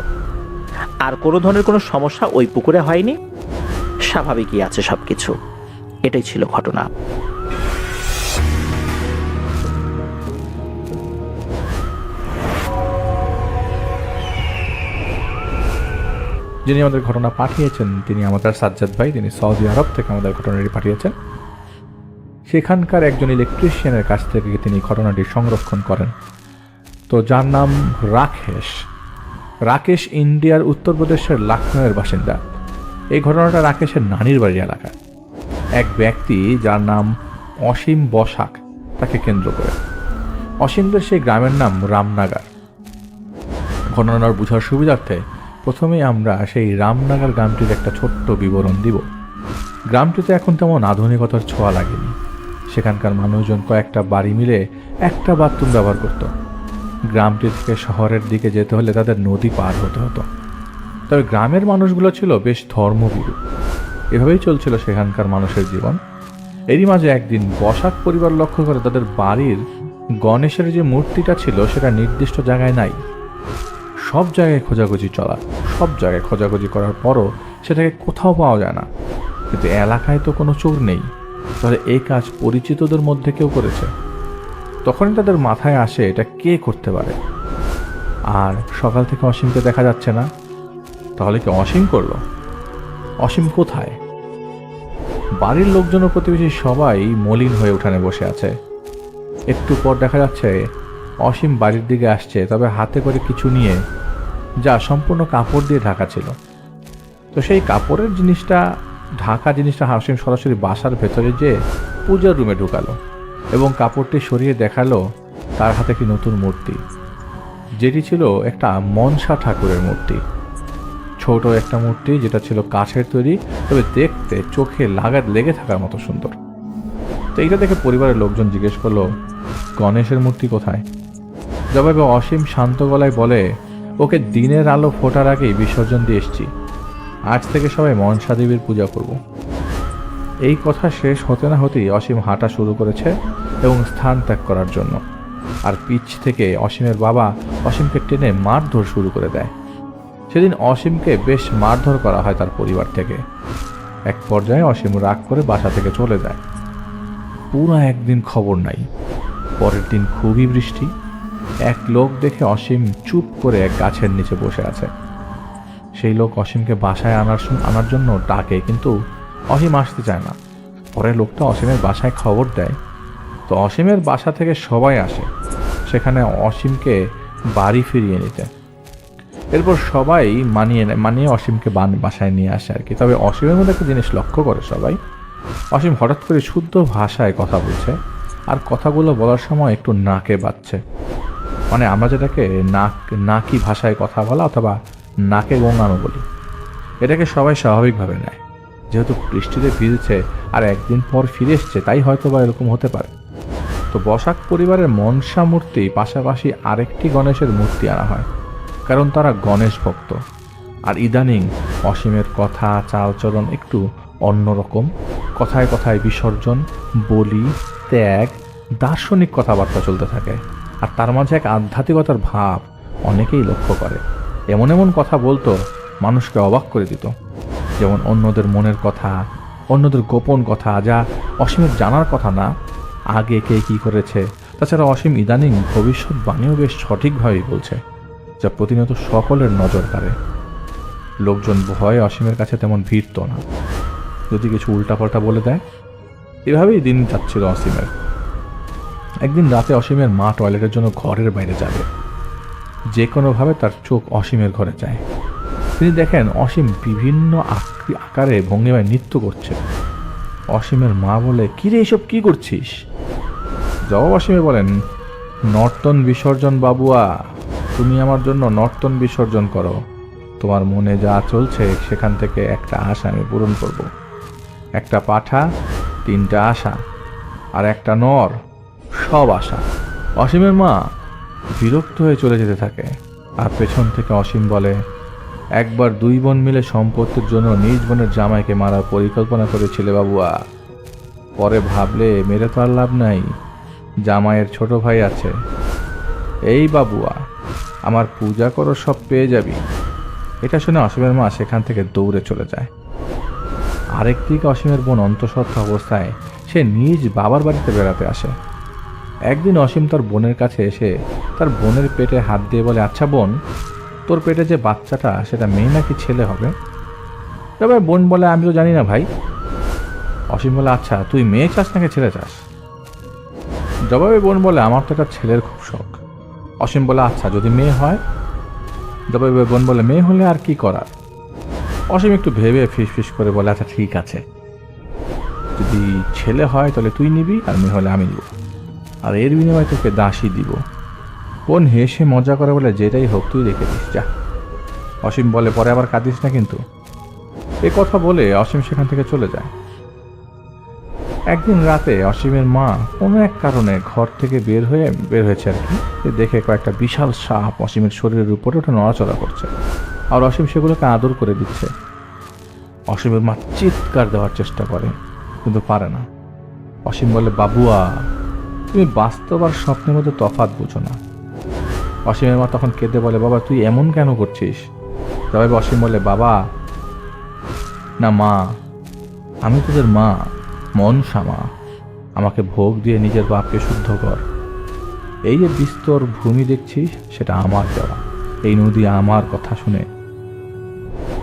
আর কোনো ধরনের কোনো সমস্যা ওই পুকুরে হয়নি, স্বাভাবিকই আছে সবকিছু। এটাই ছিল ঘটনা।
যিনি আমাদের ঘটনা পাঠিয়েছেন তিনি আমাদের সাজ্জাদ ভাই, তিনি সৌদি আরব থেকে আমাদের ঘটনাটি পাঠিয়েছেন। সেখানকার একজন ইলেকট্রিশিয়ানের কাছ থেকে তিনি ঘটনাটি সংরক্ষণ করেন। তো যার নাম রাকেশ ইন্ডিয়ার উত্তরপ্রদেশের লখনউয়ের বাসিন্দা। এই ঘটনাটা রাকেশের নানির বাড়ি এলাকা। এক ব্যক্তি যার নাম অসীম বসাক, তাকে কেন্দ্র করে। অসীমদের সেই গ্রামের নাম রামনাগার। ঘটনার বোঝার সুবিধার্থে প্রথমেই আমরা সেই রামনাগার গ্রামটির একটা ছোট্ট বিবরণ দিব। গ্রামটিতে এখন তেমন আধুনিকতার ছোঁয়া লাগেনি। সেখানকার মানুষজন কয়েকটা বাড়ি মিলে একটা বাথরুম ব্যবহার করত। গ্রামটি থেকে শহরের দিকে যেতে হলে তাদের নদী পার হতে হতো। তবে গ্রামের মানুষগুলো ছিল বেশ ধর্মভীরু। এভাবেই চলছিল সেখানকার মানুষের জীবন। এরই মাঝে একদিন বসাক পরিবার লক্ষ্য করে তাদের বাড়ির গণেশের যে মূর্তিটা ছিল সেটা নির্দিষ্ট জায়গায় নাই। সব জায়গায় খোঁজাখুঁজি চলা, সব জায়গায় খোঁজাখুঁজি করার পরও সেটাকে কোথাও পাওয়া যায় না। কিন্তু এলাকায় তো কোনো চোর নেই, তাহলে এই কাজ পরিচিতদের মধ্যে কেউ করেছে। তখনই তাদের মাথায় আসে এটা কে করতে পারে। আর সকাল থেকে অসীমকে দেখা যাচ্ছে না, তাহলে কি অসীম করলো? অসীম কোথায়? বাড়ির লোকজন ও প্রতিবেশী সবাই মলিন হয়ে উঠানে বসে আছে। একটু পর দেখা যাচ্ছে অসীম বাড়ির দিকে আসছে, তবে হাতে করে কিছু নিয়ে, যা সম্পূর্ণ কাপড় দিয়ে ঢাকা ছিল। তো সেই কাপড়ের ঢাকা জিনিসটা অসীম সরাসরি বাসার ভেতরে যেয়ে পূজার রুমে ঢুকালো এবং কাপড়টি সরিয়ে দেখালো তার হাতে একটি নতুন মূর্তি, যেটি ছিল একটা মনসা ঠাকুরের মূর্তি। ছোট একটা মূর্তি, যেটা ছিল কাঠের তৈরি, তবে দেখতে চোখে লেগে থাকার মতো সুন্দর। তো এইটা দেখে পরিবারের লোকজন জিজ্ঞেস করলো, গণেশের মূর্তি কোথায়? জবাবে অসীম শান্ত গলায় বলে, ওকে দিনের আলো ফোটার আগেই বিসর্জন দিয়ে এসছি। আজ থেকে সবাই মনসা দেবীর পূজা করব। এই কথা শেষ হতে না হতেই অসীম হাঁটা শুরু করেছে এবং স্থান ত্যাগ করার জন্য। আর পিছ থেকে অসীমের বাবা অসীমকে টেনে মারধর শুরু করে দেয়। সেদিন অসীমকে বেশ মারধর করা হয় তার পরিবার থেকে। এক পর্যায়ে অসীম রাগ করে বাসা থেকে চলে যায়। পুরো একদিন খবর নাই। পরের দিন খুবই বৃষ্টি। এক লোক দেখে অসীম চুপ করে এক গাছের নিচে বসে আছে। সেই লোক অসীমকে বাসায় আনার জন্য ডাকে, কিন্তু অসীম আসতে চায় না। পরে লোকটা অসীমের বাসায় খবর দেয়। তো অসীমের বাসা থেকে সবাই আসে সেখানে অসীমকে বাড়ি ফিরিয়ে নিতে। এরপর সবাই মানিয়ে অসীমকে বাসায় নিয়ে আসে আর কি। তবে অসীমের মধ্যে একটা জিনিস লক্ষ্য করে সবাই, অসীম হঠাৎ করে শুদ্ধ ভাষায় কথা বলছে, আর কথাগুলো বলার সময় একটু নাকে বাজছে। মানে আমরা যেটাকে নাকি ভাষায় কথা বলা অথবা নাকে গোঙানো বলি, এটাকে সবাই স্বাভাবিকভাবে নেয়। যেহেতু বৃষ্টিতে ভিজেছে আর একদিন পর ফিরে এসছে, তাই হয়তো বা এরকম হতে পারে। তো বসাক পরিবারের মনসা মূর্তি পাশাপাশি আরেকটি গণেশের মূর্তি আনা হয়, কারণ তারা গণেশ ভক্ত। আর ইদানিং অসীমের কথা চালচলন একটু অন্যরকম। কথায় কথায় বিসর্জন, বলি, ত্যাগ, দার্শনিক কথাবার্তা চলতে থাকে। আর তার মাঝে এক আধ্যাত্মিকতার ভাব অনেকেই লক্ষ্য করে। এমন এমন কথা বলতো মানুষকে অবাক করে দিত, যেমন অন্যদের মনের কথা, অন্যদের গোপন কথা, যা অসীমের জানার কথা না। আগে কে কী করেছে। তাছাড়া অসীম ইদানিং ভবিষ্যৎবাণীও বেশ সঠিকভাবেই বলছে, যা প্রতিনিয়ত সকলের নজর কাড়ে। লোকজন ভয়ে অসীমের কাছে তেমন ভিড়ত না, যদি কিছু উল্টাপাল্টা বলে দেয়। এভাবেই দিন যাচ্ছিল অসীমের। একদিন রাতে অসীমের মা টয়লেটের জন্য ঘরের বাইরে যাবে। যে কোনোভাবে তার চোখ অসীমের ঘরে যায়। তিনি দেখেন অসীম বিভিন্ন আকারে ভঙ্গিমায় নৃত্য করছে। অসীমের মা বলে, কিরে এইসব কি করছিস? জবাব অসীমে বলেন, নর্তন বিসর্জন বাবুয়া, তুমি আমার জন্য নর্তন বিসর্জন করো। তোমার মনে যা চলছে সেখান থেকে একটা আশা আমি পূরণ করব। একটা পাঠা, 3টা আশা, আর একটা নর, সব আশা। অসীমের মা বিরক্ত হয়ে চলে যেতে থাকে। আর পেছন থেকে অসীম বলে, একবার 2 বোন মিলে সম্পত্তির জন্য নিজ বোনের জামাইকে মারার পরিকল্পনা করেছিলে বাবুয়া। পরে ভাবলে মেরে তো আর লাভ নাই, জামাইয়ের ছোট ভাই আছে। এই বাবুয়া, আমার পূজা করো, সব পেয়ে যাবি। এটা শুনে অসীমের মা সেখান থেকে দৌড়ে চলে যায়। আরেকদিকে অসীমের বোন অন্তঃসত্ত্বা অবস্থায় সে নিজ বাবার বাড়িতে বেড়াতে আসে। একদিন অসীম তার বোনের কাছে এসে তার বোনের পেটে হাত দিয়ে বলে, আচ্ছা বোন, তোর পেটে যে বাচ্চাটা সেটা মেয়ে নাকি ছেলে হবে? তবে বোন বলে, আমি তো জানি না ভাই। অসীম বলে, আচ্ছা তুই মেয়ে চাস নাকি ছেলে চাস? জবাবে বোন বলে, আমার তো একটা ছেলের খুব শখ। অসীম বলে, আচ্ছা যদি মেয়ে হয়? জবাবে বোন বলে, মেয়ে হলে আর কি করার? অসীম একটু ভেবে ফিস করে বলে, আচ্ছা ঠিক আছে, যদি ছেলে হয় তাহলে তুই নিবি, আর মেয়ে হলে আমি নিব, আর এর বিনিময়ে তোকে দাসী দিব। বোন হেসে মজা করে বলে, যেটাই হোক তুই রেখে দিস যা। অসীম বলে, পরে আবার কাঁদিস না কিন্তু। এ কথা বলে অসীম সেখান থেকে চলে যায়। একদিন রাতে অসীমের মা কোনো এক কারণে ঘর থেকে বের হয়েছে আর কি, দেখে কয়েকটা বিশাল সাপ অসীমের শরীরের উপরে ওটা নড়াচড়া করছে, আর অসীম সেগুলোকে আদর করে দিচ্ছে। অসীমের মা চিৎকার দেওয়ার চেষ্টা করে কিন্তু পারে না। অসীম বলে, বাবুয়া, তুমি বাস্তব আর স্বপ্নের মধ্যে তফাৎ বুঝো না। অসীমের মা তখন কেঁদে বলে, বাবা তুই এমন কেন করছিস? তবে অসীম বলে, বাবা না মা, আমি তোদের মা, মনসা মা, আমাকে ভোগ দিয়ে নিজের বাপকে শুদ্ধ কর। এই যে বিস্তর ভূমি দেখছিস সেটা আমার দেওয়া, এই নদী আমার কথা শুনে,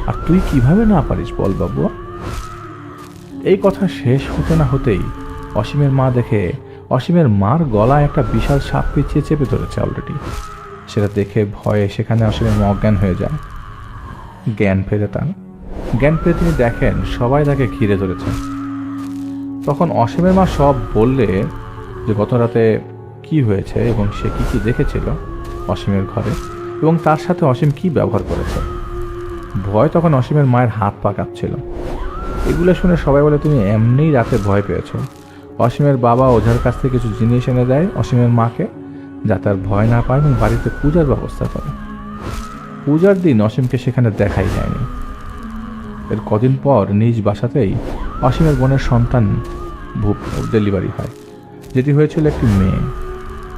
আর তুই কিভাবে না পারিস বল বাবুয়া। এই কথা শেষ হতে না হতেই অসীমের মা দেখে অসীমের মার গলায় একটা বিশাল সাপ পিছিয়ে চেপে ধরেছে অলরেডি। সেটা দেখে ভয়ে সেখানে অসীমের মা অজ্ঞান হয়ে যায়। জ্ঞান ফেরে তিনি দেখেন সবাই তাকে ঘিরে ধরেছে। তখন অসীমের মা সব বললে যে গত রাতে কি হয়েছে এবং সে কি কি দেখেছিল অসীমের ঘরে, এবং তার সাথে অসীম কি ব্যবহার করেছে। ভয় তখন অসীমের মায়ের হাত পা কাঁপছিল। এগুলো শুনে সবাই বলে, তুমি এমনিই রাতে ভয় পেয়েছো। অসীমের বাবা ওঝার কাছ থেকে কিছু জিনিস এনে দেয় অসীমের মাকে, যাতে আর ভয় না পায়, এবং বাড়িতে পূজার ব্যবস্থা করে। পূজার দিন অসীমকে সেখানে দেখাই যায়নি। এর কদিন পর নিজ বাসাতেই অসীমের বোনের সন্তান ডেলিভারি হয়, যেটি হয়েছিল একটি মেয়ে।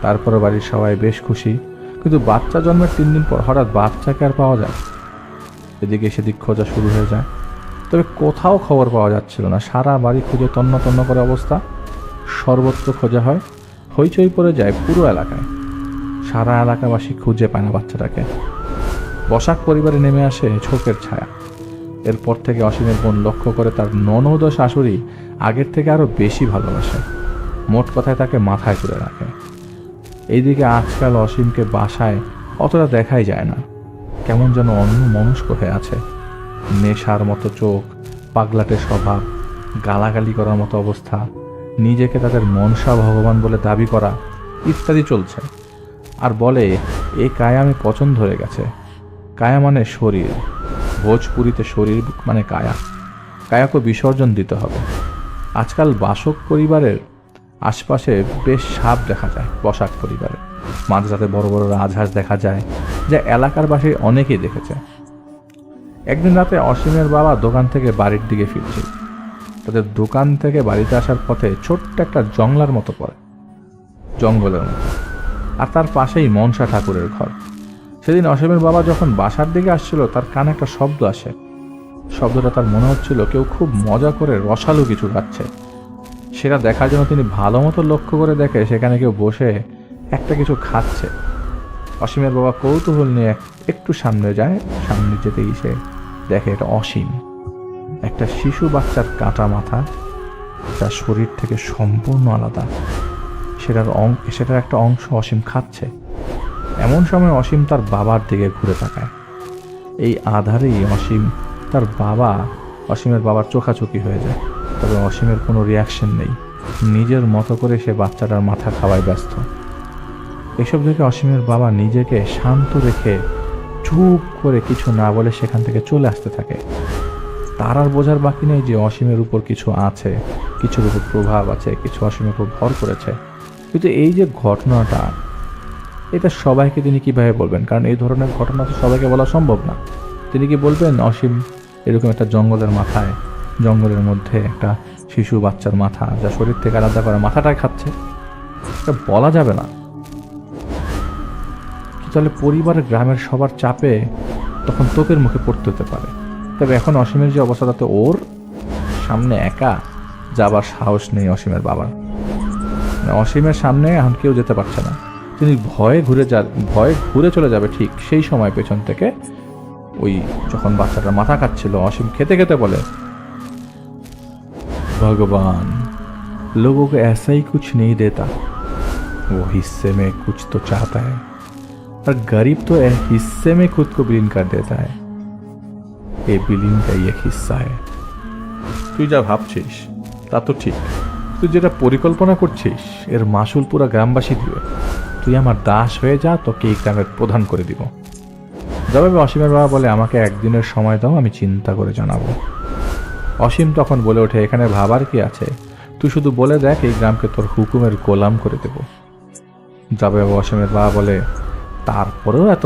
তারপরও বাড়ির সবাই বেশ খুশি, কিন্তু বাচ্চা জন্মের 3 দিন পর হঠাৎ বাচ্চাকে আর পাওয়া যায়। এদিকে সেদিক খোঁজা শুরু হয়ে যায়, তবে কোথাও খবর পাওয়া যাচ্ছিল না। সারা বাড়ি খুঁজে তন্ন তন্ন করে অবস্থা, সর্বত্র খোঁজা হয়, হইচই পড়ে যায় পুরো এলাকায়। সারা এলাকাবাসী খুঁজে পায় না বাচ্চাটাকে। বসাক পরিবারে নেমে আসে শোকের ছায়া। এরপর থেকে অসীমের বোন লক্ষ্য করে তার ননদ ও শাশুড়ি আগের থেকে আরো বেশি ভালোবাসে। মোট কথায় তাকে মাথায় তুলে রাখে। এইদিকে আজকাল অসীমকে বাসায় অতটা দেখাই যায় না, কেমন যেন অন্য মনস্ক হয়ে আছে। নেশার মতো চোখ, পাগলাটে স্বভাব, গালাগালি করার মতো অবস্থা, নিজেকে তাদের মনসা ভগবান বলে দাবি করা ইত্যাদি চলছে। আর বলে, এই কায়ামে পচন ধরে গেছে। কায়া মানে শরীর, ভোজপুরিতে শরীর মানে কায়া, কায়াকে বিসর্জন দিতে হবে। আজকাল বাসক পরিবারের আশপাশে বেশ সাপ দেখা যায়। বসাক পরিবারে মাঝরাতে বড় বড় রাজহাঁস দেখা যায়, যা এলাকার বাসী অনেকেই দেখেছে। একদিন রাতে অসীমের বাবা দোকান থেকে বাড়ির দিকে ফিরছে। তাদের দোকান থেকে বাড়িতে আসার পথে ছোট্ট একটা জঙ্গলের মতো পড়ে, জঙ্গলের মতো, আর তার পাশেই মনসা ঠাকুরের ঘর। সেদিন অসীমের বাবা যখন বাসার দিকে আসছিল, তার কানে একটা শব্দ আসে। শব্দটা তার মনে হচ্ছিল কেউ খুব মজা করে রসালো কিছু খাচ্ছে। সেটা দেখার জন্য তিনি ভালো মতো লক্ষ্য করে দেখে সেখানে কেউ বসে একটা কিছু খাচ্ছে। অসীমের বাবা কৌতূহল নিয়ে একটু সামনে যায়। সামনে যেতেই সে দেখে এটা অসীম, একটা শিশু বাচ্চার কাটা মাথা, যার শরীর থেকে সম্পূর্ণ আলাদা। সেটার একটা অংশ অসীম খাচ্ছে। এমন সময় অসীম তার বাবার দিকে ঘুরে তাকায়। এই আধারেই অসীমের বাবার চোখাচোখি হয়ে যায়। তবে অসীমের কোনো রিয়াকশন নেই, নিজের মতো করে সে বাচ্চাটার মাথা খাওয়ায় ব্যস্ত। এসব দেখে অসীমের বাবা নিজেকে শান্ত রেখে চুপ করে কিছু না বলে সেখান থেকে চলে আসতে থাকে। তার আর বোঝার বাকি নেই যে অসীমের উপর কিছু আছে, কিছুর উপর প্রভাব আছে, কিছু অসীমের উপর ভর করেছে। কিন্তু এই যে ঘটনাটা, এটা সবাইকে তিনি কিভাবে বলবেন? কারণ এই ধরনের ঘটনা তো সবাইকে বলা সম্ভব না। তিনি কি বলবেন অসীম এরকম একটা জঙ্গলের মধ্যে একটা শিশু বাচ্চার মাথা, যা শরীর থেকে আলাদা করা মাথাটাই খাচ্ছে? এটা বলা যাবে না। তাহলে পরিবারের গ্রামের সবার চাপে তখন তোকের মুখে পড়তে হতে পারে। তবে এখন অসীমের যে অবস্থা, তাতে ওর সামনে একা যাবার সাহস নেই অসীমের বাবার। অসীমের সামনে এখন কেউ যেতে পারছে না। তিনি ভয়ে ঘুরে চলে যাবে। ঠিক সেই সময় পেছন থেকে ওই যখন বাচ্চাটার মাথা খাচ্ছিল, অসীম খেতে খেতে বলে, भगवान लोगों को ऐसा ही कुछ नहीं देता, वो हिस्से में कुछ तो चाहता है, और गरीब तो हिस्से में खुद को विलीन कर देता है। ये विलीन का एक हिस्सा है। তুই যা ভাবছিস তা তো ঠিক, তুই যেটা পরিকল্পনা করছিস এর মাসুল পুরো গ্রামবাসী দিবে। তুই আমার দাস হয়ে যা, তোকে এই গ্রামের প্রধান করে দিব। জবাবে অসীমের বাবা বলে, আমাকে একদিনের সময় দাও, আমি চিন্তা করে জানাবো। অসীম তখন বলে ওঠে, এখানে ভাবার কি আছে, তুই শুধু বলে দেখ, এই গ্রামকে তোর হুকুমের গোলাম করে দেব। জবাবে অসীমের বাবা বলে, তারপরেও এত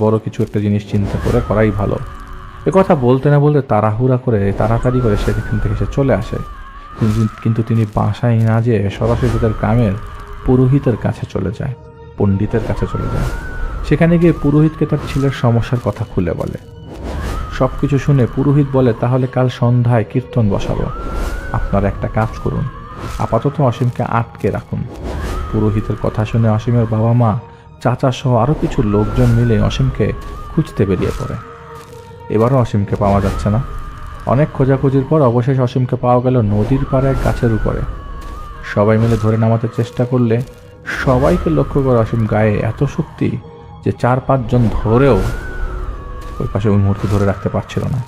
বড় কিছু একটা জিনিস চিন্তা করে করাই ভালো। এ কথা বলতে না বলতে তাড়াতাড়ি করে সেখান থেকে সে চলে আসে। কিন্তু তিনি বাসায় না যেয়ে সরাসরি তাদের গ্রামের পুরোহিতের কাছে চলে যায়, পণ্ডিতের কাছে চলে যায়। সেখানে গিয়ে পুরোহিতকে তার ছেলের সমস্যার কথা খুলে বলে। সবকিছু শুনে পুরোহিত বলে, তাহলে কাল সন্ধ্যায় কীর্তন বসাবো। আপনারা একটা কাজ করুন, আপাতত অসীমকে আটকে রাখুন। পুরোহিতের কথা শুনে অসীমের বাবা মা, চাচা সহ আরও কিছু লোকজন মিলে অসীমকে খুঁজতে বেরিয়ে পড়ে। এবারও অসীমকে পাওয়া যাচ্ছে না। অনেক খোঁজাখুঁজির পর অবশেষে অসীমকে পাওয়া গেল নদীর পাড়ে এক গাছের উপরে। সবাই মিলে ধরে নামাতে চেষ্টা করলে সবাইকে লক্ষ্য করে অসীম গায়ে এত শক্তি যে 4-5 জন ধরেও ওই পাশে ওই মুহূর্তে ধরে রাখতে পারছিল না।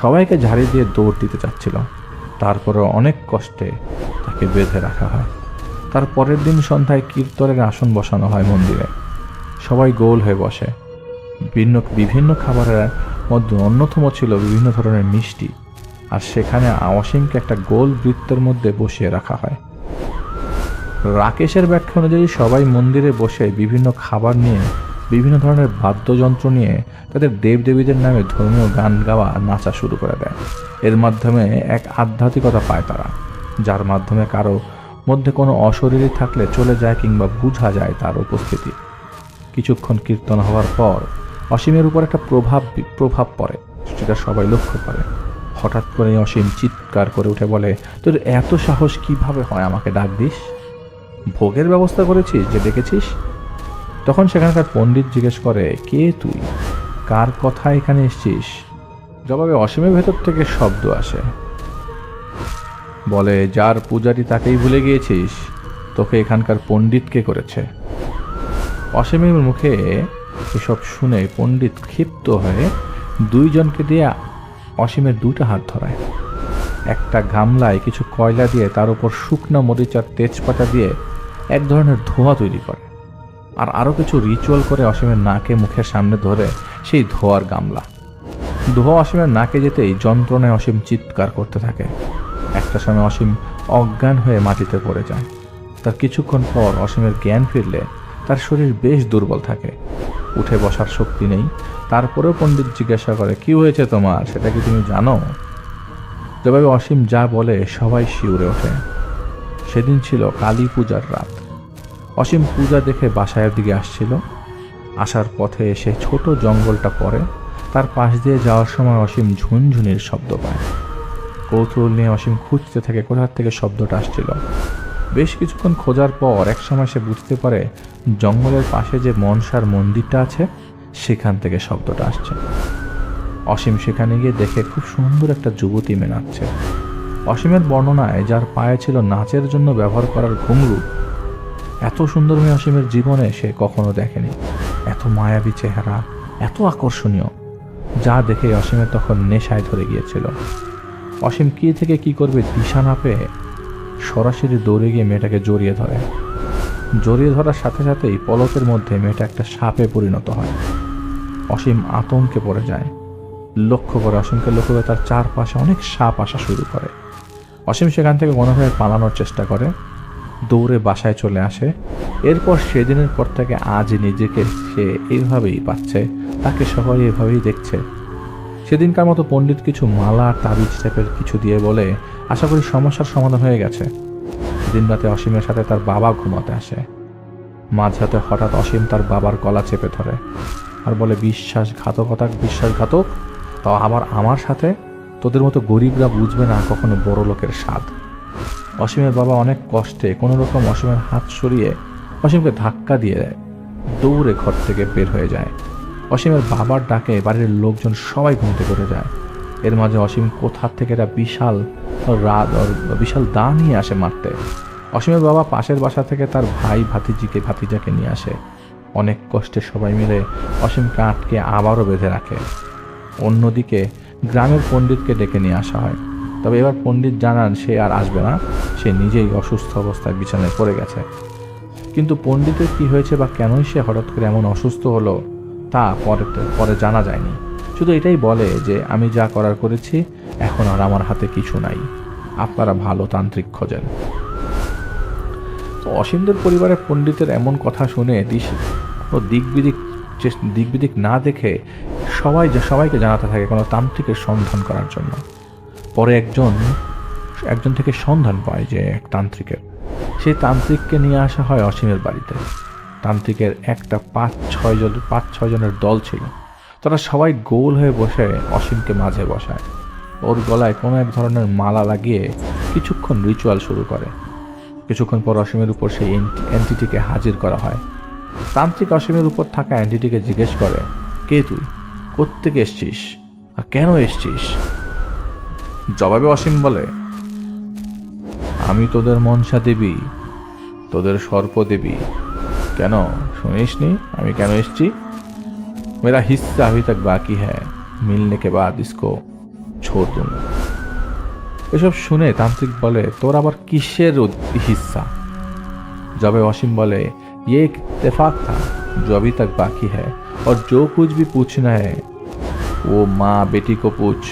সবাইকে ঝাড়ি দিয়ে দৌড় দিতে চাচ্ছিল। তারপরেও অনেক কষ্টে তাকে বেঁধে রাখা হয়। তার পরের দিন সন্ধ্যায় কীর্তনের আসন বসানো হয় মন্দিরে। সবাই গোল হয়ে বসে। বিভিন্ন খাবারের মধ্যে অন্যতম ছিল বিভিন্ন ধরনের মিষ্টি, আর সেখানে অসীমকে একটা গোল বৃত্তের মধ্যে বসিয়ে রাখা হয়। রাকেশের ব্যাখ্যা অনুযায়ী সবাই মন্দিরে বসে বিভিন্ন খাবার নিয়ে, বিভিন্ন ধরনের বাদ্যযন্ত্র নিয়ে তাদের দেবদেবীদের নামে ধর্মীয় গান গাওয়া, নাচা শুরু করে দেয়। এর মাধ্যমে এক আধ্যাত্মিকতা পায় তারা, যার মাধ্যমে কারো মধ্যে কোনো অশরীরী থাকলে চলে যায় কিংবা বোঝা যায় তার উপস্থিতি। কিছুক্ষণ কীর্তন হওয়ার পর অসীমের উপর একটা প্রভাব পড়ে, সেটা সবাই লক্ষ্য করে। হঠাৎ করে অসীম চিৎকার করে উঠে বলে, তোর এত সাহস কিভাবে হয় আমাকে ডাক দিস? ভোগের ব্যবস্থা করেছিস যে ডেকেছিস? তখন সেখানকার পণ্ডিত জিজ্ঞেস করে, কে তুই, কার কথা এখানে এসছিস? জবাবে অসীমের ভেতর থেকে শব্দ আসে, বলে, যার পূজারি তাকেই ভুলে গিয়েছিস? তোকে এখানকার পণ্ডিত কে করেছে? অসীমের মুখে এসব শুনে পণ্ডিত ক্ষিপ্ত হয়ে 2 জনকে দিয়ে অসীমের 2টা হাত ধরায়। একটা গামলায় কিছু কয়লা দিয়ে তার উপর শুকনো মরিচ আর তেজপাতা দিয়ে এক ধরনের ধোঁয়া তৈরি করে, আর আরও কিছু রিচুয়াল করে অসীমের নাকে মুখের সামনে ধরে সেই ধোঁয়ার গামলা। ধোঁয়া অসীমের নাকে যেতেই যন্ত্রণায় অসীম চিৎকার করতে থাকে। একটা সময় অসীম অজ্ঞান হয়ে মাটিতে পড়ে যায়। তার কিছুক্ষণ পর অসীমের জ্ঞান ফিরলে তার শরীর বেশ দুর্বল থাকে, উঠে বসার শক্তি নেই। তারপরেও পণ্ডিত জিজ্ঞাসা করে, কি হয়েছে তোমার, সেটা কি তুমি জানো? জবাবে অসীম যা বলে সবাই শিউরে ওঠে। সেদিন ছিল কালী পূজার রাত। অসীম পূজা দেখে বাসায়ের দিকে আসছিল। আসার পথে এসে ছোট জঙ্গলটা পড়ে। তার পাশ দিয়ে যাওয়ার সময় অসীম ঝুনঝুনির শব্দ পায়। কৌতূহল নিয়ে অসীম খুঁজতে থাকে কোথার থেকে শব্দটা আসছিল। বেশ কিছুক্ষণ খোঁজার পর একসময় সে বুঝতে পারে জঙ্গলের পাশে যে মনসার মন্দিরটা আছে সেখান থেকে শব্দটা আসছে। অসীম সেখানে গিয়ে দেখে খুব সুন্দর একটা যুবতী মেয়ে নাচছে। অসীমের বর্ণনায় যার পায়ে ছিল নাচের জন্য ব্যবহার করার ঘুঙরু, এত সুন্দর মেয়ে অসীমের জীবনে সে কখনো দেখেনি। এত মায়াবী চেহারা, এত আকর্ষণীয়, যা দেখে অসীমের তখন নেশায় ধরে গিয়েছিল। অসীম কি থেকে কি করবে দিশা না পেয়ে সরাসরি দৌড়ে গিয়ে মেয়েটাকে জড়িয়ে ধরে। জড়িয়ে ধরার সাথে সাথেই পলকের মধ্যে মেয়েটা একটা সাপে পরিণত হয়। অসীম আতঙ্কে পড়ে যায়। অসীমকে লক্ষ্য করে তার চারপাশে অনেক সাপ আসা শুরু করে। অসীম সেখান থেকে কোনোভাবে পালানোর চেষ্টা করে, দৌড়ে বাসায় চলে আসে। এরপর সেদিনের পর থেকে আজ নিজেকে সে এইভাবেই পাচ্ছে, তাকে সবাই এভাবেই দেখছে। সেদিনকার মতো পণ্ডিত কিছু মালা তাবিজ টাইপের কিছু দিয়ে বলে, আশা করি সমস্যার সমাধান হয়ে গেছে। দিন রাতে অসীমের সাথে তার বাবা ঘুমাতে আসে। মাঝরাতে হঠাৎ অসীম তার বাবার গলা চেপে ধরে আর বলে, বিশ্বাসঘাতক, তাও আবার আমার সাথে? তোদের মতো গরিবরা বুঝবে না কখনো বড় লোকের স্বাদ। অসীমের বাবা অনেক কষ্টে কোনো রকম অসীমের হাত সরিয়ে অসীমকে ধাক্কা দিয়ে দৌড়ে ঘর থেকে বের হয়ে যায়। অসীমের বাবার ডাকে বাড়ির লোকজন সবাই ঘুম থেকে উঠে যায়। এর মাঝে অসীম কোথার থেকে একটা বিশাল দা নিয়ে আসে মারতে। অসীমের বাবা পাশের বাসা থেকে তার ভাতিজাকে নিয়ে আসে। অনেক কষ্টে সবাই মিলে অসীমকে আটকে আবারও বেঁধে রাখে। অন্যদিকে গ্রামের পণ্ডিতকে ডেকে নিয়ে আসা হয়। তবে এবার পণ্ডিত জানান সে আর আসবে না, সে নিজেই অসুস্থ অবস্থায় বিছানায় পড়ে গেছে। কিন্তু পণ্ডিতের কি হয়েছে বা কেনই সে হঠাৎ করে এমন অসুস্থ হলো তা পরে জানা যায়নি। শুধু এটাই বলে যে আমি যা করার করেছি, এখন আর আমার হাতে কিছু নাই, আপনারা ভালো তান্ত্রিক খোঁজেন। তো অসীমদের পরিবারের পণ্ডিতের এমন কথা শুনে দিক বিদিক না দেখে সবাইকে জানাতে থাকে কোনো তান্ত্রিকের সন্ধান করার জন্য। পরে একজন থেকে সন্ধান পায় যে এক তান্ত্রিকের, সেই তান্ত্রিককে নিয়ে আসা হয় অসীমের বাড়িতে। তান্ত্রিকের একটা 5-6 জনের দল ছিল। তারা সবাই গোল হয়ে বসে অসীমকে মাঝে বসায়, ওর গলায় কোনো এক ধরনের মালা লাগিয়ে কিছুক্ষণ রিচুয়াল শুরু করে। কিছুক্ষণ পর অসীমের উপর সেই এন্টিটিকে হাজির করা হয়। তান্ত্রিক অসীমের উপর থাকা এন্টিটিকে জিজ্ঞেস করে, কে তুই, কোত্থেকে এসছিস আর কেন এসছিস? জবাবে অসীম বলে, আমি তোদের মনসা দেবী, তোদের সর্প দেবী। কেন শুনিসনি আমি কেন এসছি? मेरा हिस्सा अभी तक बाकी है, मिलने के बाद इसको छोड़ दूंगा। এসব শুনে তান্ত্রিক বলে, তোর আবার কিসের হিস্সা? जब वसीम बोले, ये एक इत्तेफाक था जो अभी तक बाकी है, और जो कुछ भी पूछना है वो माँ बेटी को पूछ।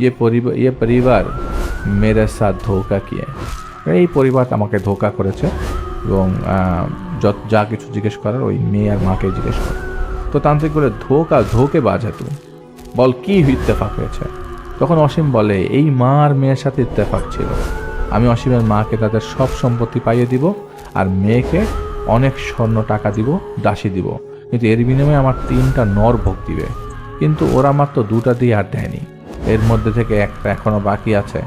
ये परिवार मेरे साथ धोखा किए। এই পরিবার আমাকে ধোঁকা করেছে এবং যা কিছু জিজ্ঞেস করার ওই মেয়ে আর মাকে জিজ্ঞেস করে। তো তান্ত্রিক বলে, ধোকে বাজা তুই, বল কি ইত্তেফাক হয়েছে? তখন অসীম বলে, এই মা আর মেয়ের সাথে ইত্তেফাক ছিল। আমি অসীমের মাকে তাদের সব সম্পত্তি পাইয়ে দিব আর মেয়েকে অনেক স্বর্ণ টাকা দিব, দাসী দিব, কিন্তু এর বিনিময়ে আমার 3টা নর ভোগ দিবে। কিন্তু ওরা মাত্র 2টা দিয়ে আর দেয়নি, এর মধ্যে থেকে একটা এখনো বাকি আছে।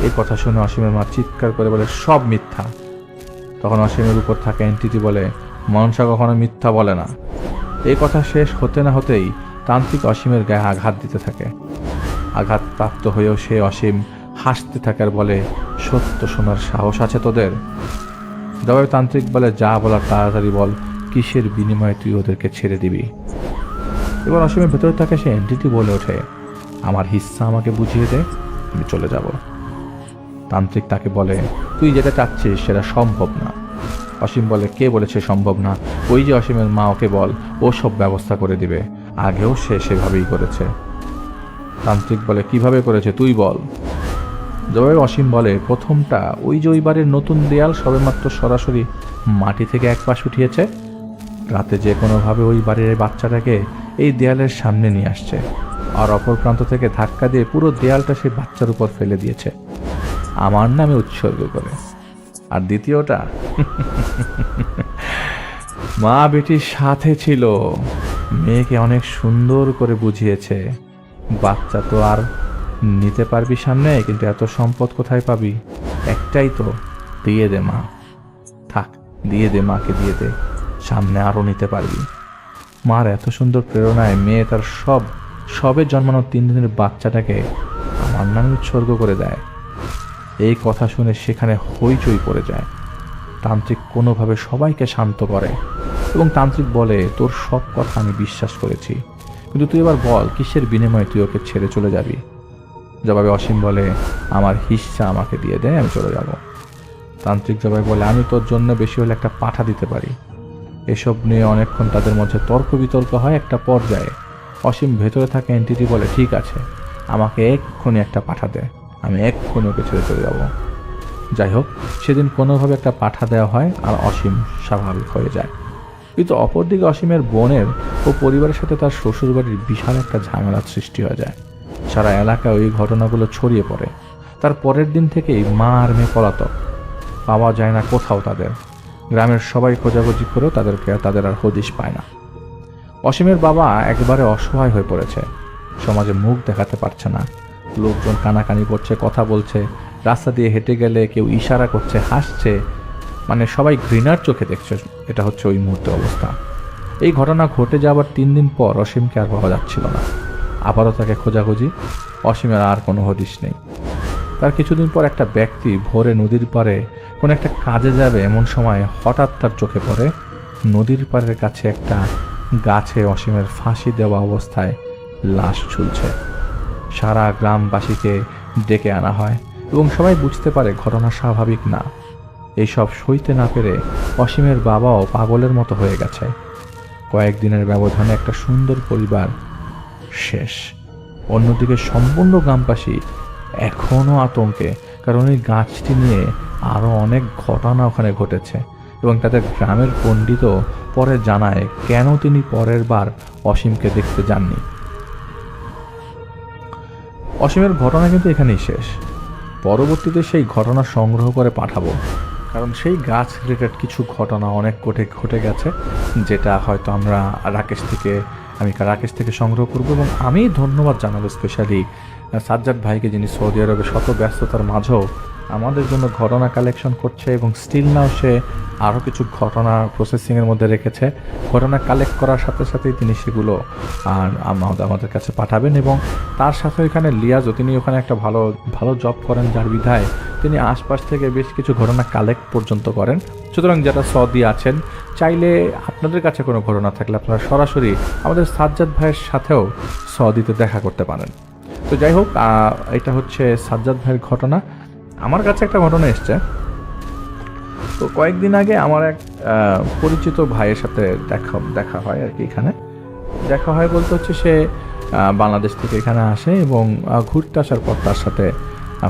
এই কথা শুনে অসীমের মা চিৎকার করে বলে, সব মিথ্যা। তখন অসীমের উপর থাকা এন্টিটি বলে, মনসা কখনো মিথ্যা বলে না। এই কথা শেষ হতে না হতেই তান্ত্রিক অসীমের গায়ে আঘাত দিতে থাকে। আঘাতপ্রাপ্ত হয়েও সে অসীম হাসতে থাকে আর বলে, সত্য শোনার সাহস আছে তোদের? জবাবে তান্ত্রিক বলে, যা বলার তাড়াতাড়ি বল, কিসের বিনিময়ে তুই ওদেরকে ছেড়ে দিবি? এবার অসীমের ভেতরে থাকে সে এন্টিটি বলে ওঠে, আমার হিস্সা আমাকে বুঝিয়ে দে, আমি চলে যাব। তান্ত্রিক তাকে বলে, তুই যেটা চাচ্ছিস সেটা সম্ভব না। অসীম বলে, কে বলেছে সম্ভব না? ওই যে অসীমের মা, ওকে বল, ও সব ব্যবস্থা করে দিবে, আগেও সে সেভাবেই করেছে। তান্ত্রিক বলে, কিভাবে করেছে তুই বল। জবাবে অসীম বলে, প্রথমটা ওই যে ওই বাড়ির নতুন দেয়াল সবেমাত্র সরাসরি মাটি থেকে এক পাশ উঠিয়েছে, রাতে যে কোনোভাবে ওই বাড়ির বাচ্চাটাকে এই দেয়ালের সামনে নিয়ে আসছে, আর অপর প্রান্ত থেকে ধাক্কা দিয়ে পুরো দেয়ালটা সেই বাচ্চার উপর ফেলে দিয়েছে, আমার নামে উৎসর্গ করে। আর দ্বিতীয়টা মা বেটির সাথে ছিল, মেয়েকে অনেক সুন্দর করে বুঝিয়েছে, বাচ্চা তো আর নিতে পারবি সামনে, কিন্তু এত সম্পদ কোথায় পাবি? একটাই তো, দিয়ে দে মা, থাক দিয়ে দে, মাকে দিয়ে দে, সামনে আরও নিতে পারবি। মার এত সুন্দর প্রেরণায় মেয়ে তার সবে জন্মানো 3 দিনের বাচ্চাটাকে আমার নামে উৎসর্গ করে দেয়। এই কথা শুনে সেখানে হইচই পড়ে যায়। তান্ত্রিক কোনোভাবে সবাইকে শান্ত করে এবং তান্ত্রিক বলে, তোর সব কথা আমি বিশ্বাস করেছি, কিন্তু তুই এবার বল, কিসের বিনিময়ে তুই ওকে ছেড়ে চলে যাবি? জবাবে অসীম বলে, আমার হিস্সা আমাকে দিয়ে দে, আমি চলে যাব। তান্ত্রিক জবাবে বলে, আমি তোর জন্য বেশি হলে একটা পাঠা দিতে পারি। এসব নিয়ে অনেকক্ষণ তাদের মধ্যে তর্ক বিতর্ক হয়। একটা পর্যায়ে অসীম ভেতরে থাকা এন্টিটি বলে, ঠিক আছে, আমাকে এক্ষুনি একটা পাঠা দে, আমি এক্ষুনি ওকে ছেড়ে চলে যাব। যাই হোক, সেদিন কোনোভাবে একটা পাঠা দেওয়া হয় আর অসীম স্বাভাবিক হয়ে যায়। কিন্তু অপরদিকে অসীমের বোনের ও পরিবারের সাথে তার শ্বশুরবাড়ির বিশাল একটা ঝামেলার সৃষ্টি হয়ে যায়। সারা এলাকায় ওই ঘটনাগুলো ছড়িয়ে পড়ে। তার পরের দিন থেকেই মা আর মেয়ে পলাতক, পাওয়া যায় না কোথাও তাদের। গ্রামের সবাই খোঁজাখুঁজি করেও তাদের আর হদিশ পায় না। অসীমের বাবা একবারে অসহায় হয়ে পড়েছে, সমাজে মুখ দেখাতে পারছে না। লোকজন কানাকানি করছে, কথা বলছে, রাস্তা দিয়ে হেঁটে গেলে কেউ ইশারা করছে, হাসছে, মানে সবাই ঘৃণার চোখে দেখছে। এটা হচ্ছে ওই মুহূর্তের অবস্থা। এই ঘটনা ঘটে যাওয়ার 3 দিন পর অসীমকে আর পাওয়া যাচ্ছিল না। আবারও তাকে খোঁজাখুঁজি, অসীমের আর কোনো হদিশ নেই। তার কিছুদিন পর একটা ব্যক্তি ভোরে নদীর পাড়ে কোনো একটা কাজে যাবে এমন সময় হঠাৎ তার চোখে পড়ে নদীর পাড়ের কাছে একটা গাছে অসীমের ফাঁসি দেওয়া অবস্থায় লাশ ঝুলছে। সারা গ্রামবাসীকে ডেকে আনা হয় এবং সবাই বুঝতে পারে ঘটনা স্বাভাবিক না। এইসব সইতে না পেরে অসীমের বাবাও পাগলের মতো হয়ে গেছে। কয়েকদিনের ব্যবধানে একটা সুন্দর পরিবার শেষ। অন্যদিকে সম্পূর্ণ গ্রামবাসী এখনও আতঙ্কে, কারণ এই গাছটি নিয়ে আরও অনেক ঘটনা ওখানে ঘটেছে এবং তাদের গ্রামের পণ্ডিতও পরে জানায় কেন তিনি পরের বার অসীমকে দেখতে যাননি। অসীমের ঘটনা কিন্তু এখানেই শেষ। পরবর্তীতে সেই ঘটনা সংগ্রহ করে পাঠাবো, কারণ সেই গাছ রিলেটেড কিছু ঘটনা অনেক ঘটে গেছে, যেটা হয়তো আমি রাকেশ থেকে সংগ্রহ করব। এবং আমি ধন্যবাদ জানাবো স্পেশালি সাজ্জাদ ভাইকে, যিনি সৌদি আরবে শত ব্যস্ততার মাঝেও আমাদের জন্য ঘটনা কালেকশন করছে এবং স্টিল নাও সে আরও কিছু ঘটনা প্রসেসিংয়ের মধ্যে রেখেছে। ঘটনা কালেক্ট করার সাথে সাথেই তিনি সেগুলো আমাদের কাছে পাঠাবেন। এবং তার সাথে এখানে লিয়াজও, তিনি ওখানে একটা ভালো জব করেন, যার বিধায় তিনি আশপাশ থেকে বেশ কিছু ঘটনা কালেক্ট পর্যন্ত করেন। সুতরাং যারা সৌদি আছেন, চাইলে আপনাদের কাছে কোনো ঘটনা থাকলে আপনারা সরাসরি আমাদের সাজ্জাদ ভাইয়ের সাথেও সৌদিতে দেখা করতে পারেন। তো যাই হোক, এটা হচ্ছে সাজ্জাদ ভাইয়ের ঘটনা। আমার কাছে একটা ঘটনা এসছে। তো কয়েকদিন আগে আমার এক পরিচিত ভাইয়ের সাথে দেখা হয় আর কি। এখানে দেখা হয় বলতে হচ্ছে সে বাংলাদেশ থেকে এখানে আসে এবং ঘুরতে আসার পর তার সাথে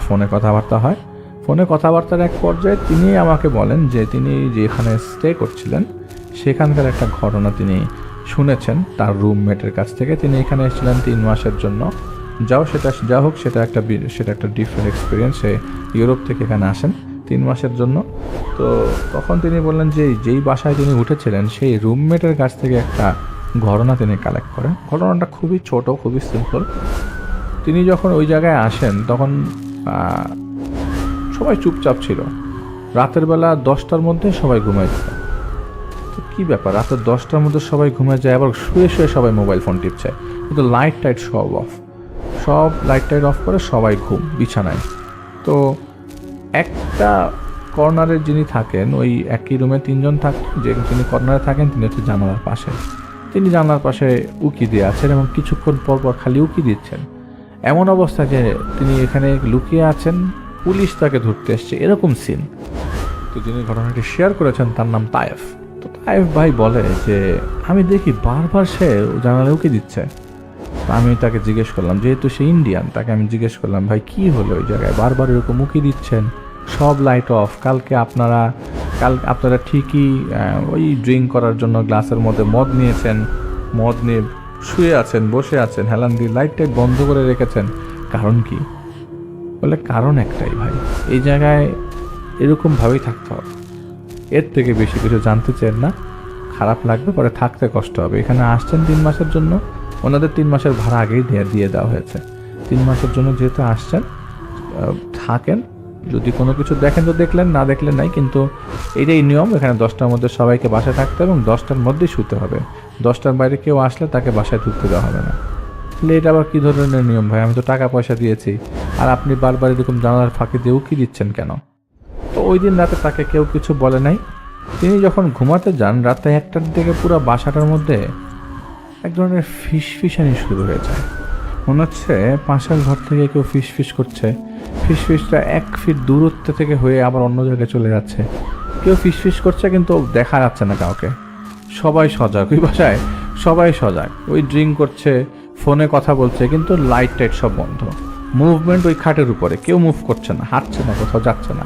ফোনে কথাবার্তা হয়। ফোনে কথাবার্তার এক পর্যায়ে তিনি আমাকে বলেন যে তিনি যেখানে স্টে করছিলেন সেখানকার একটা ঘটনা তিনি শুনেছেন তার রুমমেটের কাছ থেকে। তিনি এখানে এসেছিলেন 3 মাসের জন্য। যা হোক সেটা একটা ডিফারেন্ট এক্সপিরিয়েন্স। সে ইউরোপ থেকে এখানে আসেন 3 মাসের জন্য। তো তখন তিনি বললেন যে যেই বাসায় তিনি উঠেছিলেন সেই রুমমেটের কাছ থেকে একটা ঘটনা তিনি কালেক্ট করেন। ঘটনাটা খুবই ছোট, খুবই সিম্পল। তিনি যখন ওই জায়গায় আসেন তখন সবাই চুপচাপ ছিল। রাতের বেলা 10টার মধ্যে সবাই ঘুমায় যেত। তো কী ব্যাপার, রাতের 10টার মধ্যে সবাই ঘুমায় যায়, আবার শুয়ে সবাই মোবাইল ফোন টিপছে, কিন্তু লাইট টাইট অফ করে সবাই ঘুম বিছানায়। তো একটা কর্নারে যিনি থাকেন, ওই একই রুমে 3 জন থাকেন, যিনি কর্নারে থাকেন তিনি হচ্ছে জানালার পাশে। তিনি জানালার পাশে উকি দিয়ে আছেন এবং কিছুক্ষণ পর খালি উকি দিচ্ছেন। এমন অবস্থা যে তিনি এখানে লুকিয়ে আছেন, পুলিশ তাকে ধরতে এসছে, এরকম সিন। তো যিনি ঘটনাটি শেয়ার করেছেন তার নাম তায়েফ। তো তায়েফ ভাই বলে যে আমি দেখি বারবার সে জানালায় উকি দিচ্ছে। আমি তাকে জিজ্ঞেস করলাম, যেহেতু সে ইন্ডিয়ান, তাকে আমি জিজ্ঞেস করলাম, ভাই কি হলো ওই জায়গায় বারবার এরকম মুখি দিচ্ছেন, সব লাইট অফ, কালকে আপনারা ঠিকই ওই ড্রিঙ্ক করার জন্য গ্লাসের মধ্যে মদ নিয়েছেন, মদ নিয়ে শুয়ে আছেন, বসে আছেন, হেলান দিয়ে লাইট বন্ধ করে রেখেছেন, কারণ কি? বলে কারণ একটাই ভাই, এই জায়গায় এরকমভাবেই থাকতে হবে, এর থেকে বেশি কিছু জানতে চান না, খারাপ লাগবে, পরে থাকতে কষ্ট হবে। এখানে আসছেন 3 মাসের জন্য, ওনাদের 3 মাসের ভাড়া আগেই দিয়ে দেওয়া হয়েছে। 3 মাসের জন্য যেহেতু আসছেন, থাকেন, যদি কোনো কিছু দেখেন তো দেখলেন, না দেখলেন নাই, কিন্তু এটাই নিয়ম। এখানে 10টার মধ্যে সবাইকে বাসায় থাকতে হবে এবং 10টার মধ্যেই শুতে হবে। 10টার বাইরে কেউ আসলে তাকে বাসায় ঢুকতে দেওয়া হবে না। তাহলে এটা আবার কী ধরনের নিয়ম ভাই? আমি তো টাকা পয়সা দিয়েছি, আর আপনি বারবার এরকম জানালার ফাঁকি দিয়ে উকি দিচ্ছেন কেন? তো ওই দিন রাতে তাকে কেউ কিছু বলে নাই। তিনি যখন ঘুমাতে যান রাতে 1টার দিকে পুরো বাসাটার মধ্যে এক ধরনের ফিসফিসানি শুরু হয়ে যায়। মনে হচ্ছে পাশের ঘর থেকে কেউ ফিসফিস করছে। ফিসফিসটা 1 ফিট দূরত্ব থেকে হয়ে আবার অন্য জায়গায় চলে যাচ্ছে। কেউ ফিসফিস করছে কিন্তু দেখা যাচ্ছে না কাউকে। সবাই সজাগ, ওই বাসায় সবাই সজাগ, ওই ড্রিঙ্ক করছে, ফোনে কথা বলছে, কিন্তু লাইট টাইট সব বন্ধ। মুভমেন্ট ওই খাটের উপরে, কেউ মুভ করছে না, হাঁটছে না, কোথাও যাচ্ছে না।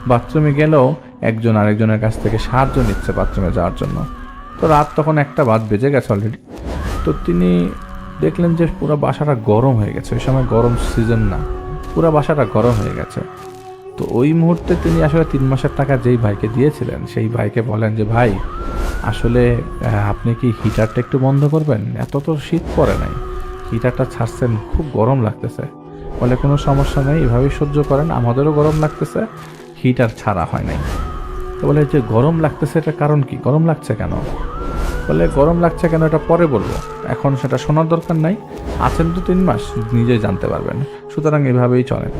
বাথরুমে গেলেও একজন আরেকজনের কাছ থেকে সাহায্য নিচ্ছে বাথরুমে যাওয়ার জন্য। তো রাত তখন 1টা বেজে গেছে অলরেডি। তো তিনি দেখলেন যে পুরো বাসাটা গরম হয়ে গেছে। ওই সময় গরম সিজন না, পুরো বাসাটা গরম হয়ে গেছে। তো ওই মুহূর্তে তিনি আসলে 3 মাসের টাকা যেই ভাইকে দিয়েছিলেন সেই ভাইকে বলেন যে ভাই, আসলে আপনি কি হিটারটা একটু বন্ধ করবেন? এত তো শীত পড়ে নাই, হিটারটা ছাড়ছেন, খুব গরম লাগতেছে। বলে কোনো সমস্যা নেই, এভাবেই সহ্য করেন, আমাদেরও গরম লাগতেছে, হিটার ছাড়া হয় নাই। তো বলে যে গরম লাগতেছে, এটা কারণ কি, গরম লাগছে কেন? বলে গরম লাগছে কেন এটা পরে বলবো, এখন সেটা শোনার দরকার নাই, আছেন তো 3 মাস, নিজেই জানতে পারবেন, সুতরাং এভাবেই চলেন।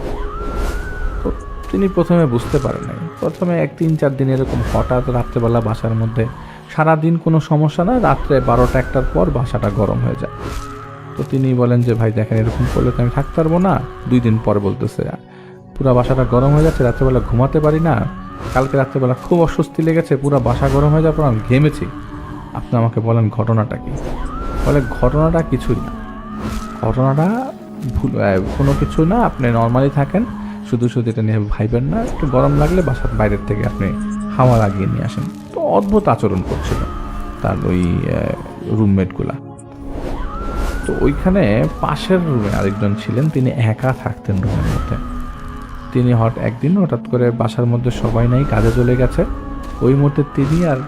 তো তিনি প্রথমে বুঝতে পারেন নাই। প্রথমে 1-3-4 দিন এরকম হঠাৎ রাত্রেবেলা বাসার মধ্যে, সারাদিন কোনো সমস্যা না, রাত্রে 12টা-1টার পর বাসাটা গরম হয়ে যায়। তো তিনি বলেন যে ভাই দেখেন, এরকম করলে তো আমি থাকতে পারবো না। 2 দিন পর বলতেছে পুরো বাসাটা গরম হয়ে যাচ্ছে, রাত্রেবেলা ঘুমাতে পারি না, কালকে রাত্রেবেলা খুব অস্বস্তি লেগেছে, পুরো বাসা গরম হয়ে যাওয়ার পর আমি ঘেমেছি, আপনি আমাকে বলেন ঘটনাটা কি। বলে ঘটনাটা কিছুই না, ঘটনাটা কোনো কিছু না, আপনি নর্মালি থাকেন, শুধু শুধু এটা নিয়ে ভাইবেন না, একটু গরম লাগলে বাসার বাইরের থেকে আপনি হাওয়া লাগিয়ে নিয়ে আসেন। তো অদ্ভুত আচরণ করছিল তার ওই রুমমেটগুলা। তো ওইখানে পাশের রুমে আরেকজন ছিলেন, তিনি একা থাকতেন রুমের মধ্যে। তিনি একদিন হঠাৎ করে বাসার মধ্যে সবাই নাই, কাজে চলে গেছে, ওই মুহূর্তে তিনি আর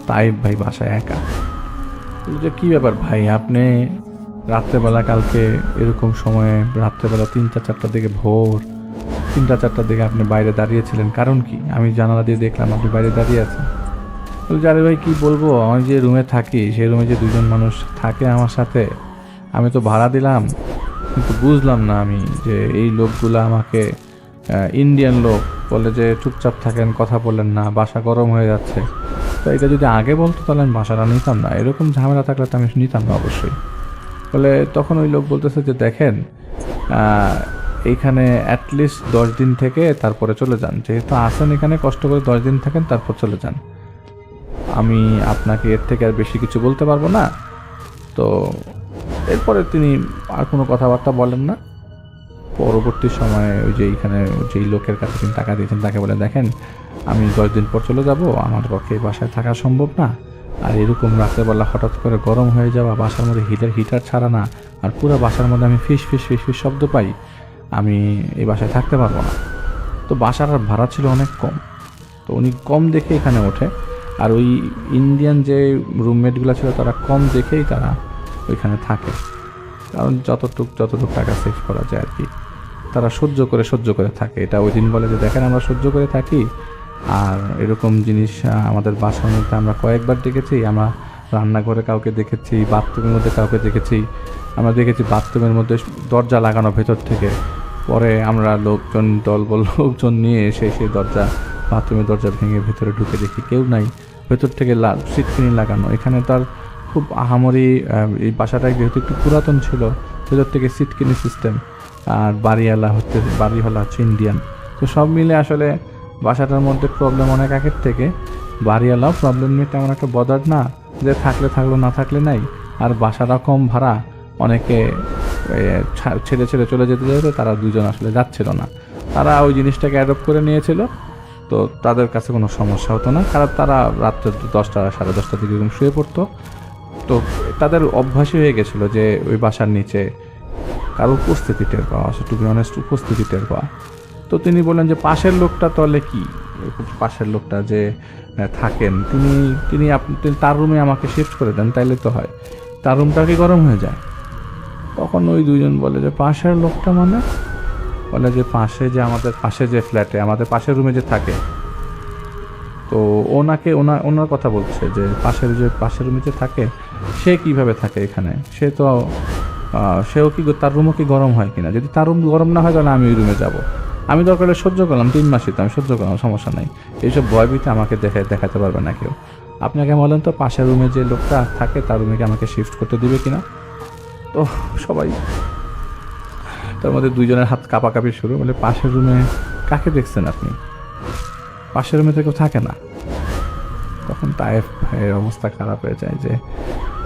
তাইব ভাই বাসায় একা। যে কী ব্যাপার ভাই, আপনি রাত্রেবেলা কালকে এরকম সময়ে রাত্রেবেলা 3-4টার দিকে, ভোর 3-4টার দিকে আপনি বাইরে দাঁড়িয়েছিলেন, কারণ কি? আমি জানালা দিয়ে দেখলাম আপনি বাইরে দাঁড়িয়ে আছেন। বলছি আরে ভাই কী বলবো, আমি যে রুমে থাকি সেই রুমে যে 2জন মানুষ থাকে আমার সাথে, আমি তো ভাড়া দিলাম, কিন্তু বুঝলাম না আমি যে এই লোকগুলো আমাকে, ইন্ডিয়ান লোক, বলে যে চুপচাপ থাকেন, কথা বললেন না, বাসা গরম হয়ে যাচ্ছে। তো এটা যদি আগে বলতো তাহলে আমি বাসাটা নিতাম না, এরকম ঝামেলা থাকলে তো আমি নিতাম না অবশ্যই। বলে তখন ওই লোক বলতেছে যে দেখেন, এইখানে অ্যাটলিস্ট 10 দিন থেকে তারপরে চলে যান, যেহেতু আসেন এখানে কষ্ট করে 10 দিন থাকেন, তারপর চলে যান। আমি আপনাকে এর থেকে আর বেশি কিছু বলতে পারবো না। তো এরপরে তিনি আর কোনো কথাবার্তা বলেন না। পরবর্তী সময়ে ওই যে এইখানে যেই লোকের কাছে তিনি টাকা দিয়েছেন তাকে বলে দেখেন, আমি 10 দিন পর চলে যাব, আমার পক্ষে বাসায় থাকা সম্ভব না, আর এরকম রাত্রেবেলা হঠাৎ করে গরম হয়ে যাওয়া, বাসার মধ্যে হিটার ছাড়া না, আর পুরো বাসার মধ্যে আমি ফিস ফিস শব্দ পাই, আমি এই বাসায় থাকতে পারবো না। তো বাসার ভাড়া ছিল অনেক কম, তো উনি কম দেখে এখানে ওঠে, আর ওই ইন্ডিয়ান যে রুমমেটগুলো ছিল তারা কম দেখেই তারা ওইখানে থাকে, কারণ যতটুক টাকা সেভ করা যায় আর কি, তারা সহ্য করে থাকে। এটা ওই দিন বলে যে দেখেন আমরা সহ্য করে থাকি, আর এরকম জিনিস আমাদের বাসার মধ্যে আমরা কয়েকবার দেখেছি, আমরা রান্নাঘরে কাউকে দেখেছি, বাথরুমের মধ্যে কাউকে দেখেছি, আমরা দেখেছি বাথরুমের মধ্যে দরজা লাগানো ভেতর থেকে, পরে আমরা লোকজন নিয়ে এসে সেই বাথরুমের দরজা ভেঙে ভেতরে ঢুকে দেখি কেউ নাই, ভেতর থেকে সিটকিনি লাগানো। এখানে তার খুব আহামরি, এই বাসাটা যেহেতু একটু পুরাতন ছিল, ভেতর থেকে সিটকিনি সিস্টেম, আর বাড়িওয়ালা হচ্ছে ইন্ডিয়ান। তো সব মিলে আসলে বাসাটার মধ্যে প্রবলেম অনেক আগের থেকে, বাড়িওয়ালাও প্রবলেম নিয়ে তেমন একটা বদার না, যে থাকলে থাকলো না থাকলে নাই, আর বাসাটা কম ভাড়া, অনেকে ছেড়ে চলে যেতে তারা 2জন আসলে যাচ্ছিল না, তারা ওই জিনিসটাকে অ্যাডপ্ট করে নিয়েছিল। তো তাদের কাছে কোনো সমস্যা হতো না, কারণ তারা রাত্রে 10টা 10:30টার দিকে শুয়ে পড়তো। তো তাদের অভ্যাসই হয়ে গেছিলো যে ওই বাসার নিচে কারো উপস্থিতি টের পাওয়া, টু বি অনেস্ট উপস্থিতি টের পাওয়া। তো তিনি বললেন যে পাশের লোকটা তাহলে কি, পাশের লোকটা যে থাকেন তিনি তার রুমে আমাকে শিফট করে দেন, তাইলে তো হয়, তার রুমটা কি গরম হয়ে যায়? তখন ওই 2জন বলে যে পাশের লোকটা মানে? বলে যে পাশে যে আমাদের পাশে যে ফ্ল্যাটে আমাদের পাশের রুমে যে থাকে, তো ওনার কথা বলছে যে পাশের রুমে যে থাকে সে কিভাবে থাকে এখানে, সেও কি তার রুমও কি গরম হয় কিনা? যদি তার রুম গরম না হয় তাহলে আমি ওই রুমে যাব, আমি দরকার হলে সহ্য করলাম, 3 মাসই তো আমি সহ্য করলাম, সমস্যা নাই, এইসব ভয়ভীতি আমাকে দেখাতে পারবে না কেউ। আপনাকে বলেন তো পাশের রুমে যে লোকটা থাকে তার রুমে কি আমাকে শিফট করতে দিবে কিনা? তো সবাই, তার মধ্যে 2জনের হাত কাঁপাকাঁপি শুরু, বলে পাশের রুমে কাকে দেখছেন আপনি? পাশের রুমে তো কেউ থাকে না। তখন তাইফ ভাইয়ের অবস্থা খারাপ হয়ে যায় যে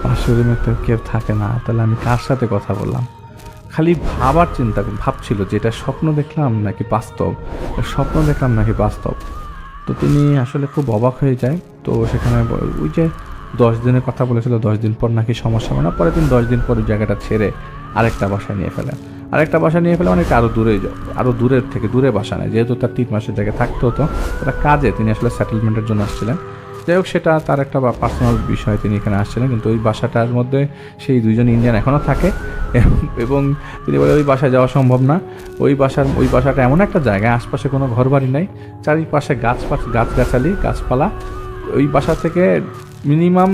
পাশের রুমে তো কেউ থাকে না, তাহলে আমি কার সাথে কথা বললাম? খালি ভাবছিল যে এটা স্বপ্ন দেখলাম নাকি বাস্তব। তো তিনি আসলে খুব অবাক হয়ে যায়। তো সেখানে ওই যে 10 দিনের কথা বলেছিল, 10 দিন পর নাকি সমস্যা হবে না, পরে তিনি 10 দিন পর ওই জায়গাটা ছেড়ে আরেকটা বাসা নিয়ে ফেলে, অনেক আরও দূরে বাসা নেয়, যেহেতু তার 3 মাসের জায়গায় থাকতে হতো, তার কাজে তিনি আসলে সেটেলমেন্টের জন্য আসছিলেন। যাই হোক, সেটা তার একটা পার্সোনাল বিষয়, তিনি এখানে আসছিলেন, কিন্তু ওই বাসাটার মধ্যে সেই 2জন ইন্ডিয়ান এখনও থাকে, এবং তিনি বলে ওই বাসায় যাওয়া সম্ভব না। ওই বাসাটা এমন একটা জায়গায়, আশপাশে কোনো ঘরবাড়ি নাই, চারিপাশে গাছপালা। ওই বাসা থেকে মিনিমাম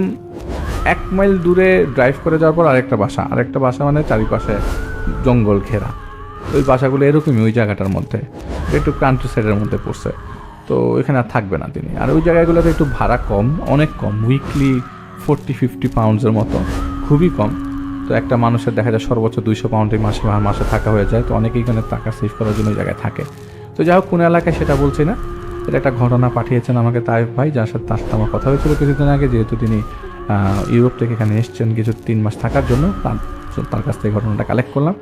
1 মাইল দূরে ড্রাইভ করে যাওয়ার পর আরেকটা বাসা, মানে চারিপাশে জঙ্গল ঘেরা। ওই বাসাগুলো এরকমই ওই জায়গাটার মধ্যে, একটু কান্ট্রি সাইডের মধ্যে পড়ছে। তো এখানে আর থাকবে না তিনি। আর ওই জায়গাগুলোতে একটু ভাড়া কম, অনেক কম, উইকলি 40-50 পাউন্ডসের মতো, খুবই কম। তো একটা মানুষের দেখা যায় সর্বোচ্চ 200 পাউন্ডে মাসে থাকা হয়ে যায়। তো অনেকেই এখানে টাকা সেভ করার জন্য ওই জায়গায় থাকে। তো যাই হোক, কোন এলাকায় সেটা বলছি না, এটা একটা ঘটনা পাঠিয়েছেন আমাকে তাইফ ভাই, তার সাথে আমার কথা হয়েছিল কিছুদিন আগে, যেহেতু তিনি ইউরোপ থেকে এখানে এসছেন কিছু 3 মাস থাকার জন্য। তার কাছ থেকে ঘটনাটা কালেক্ট করলাম।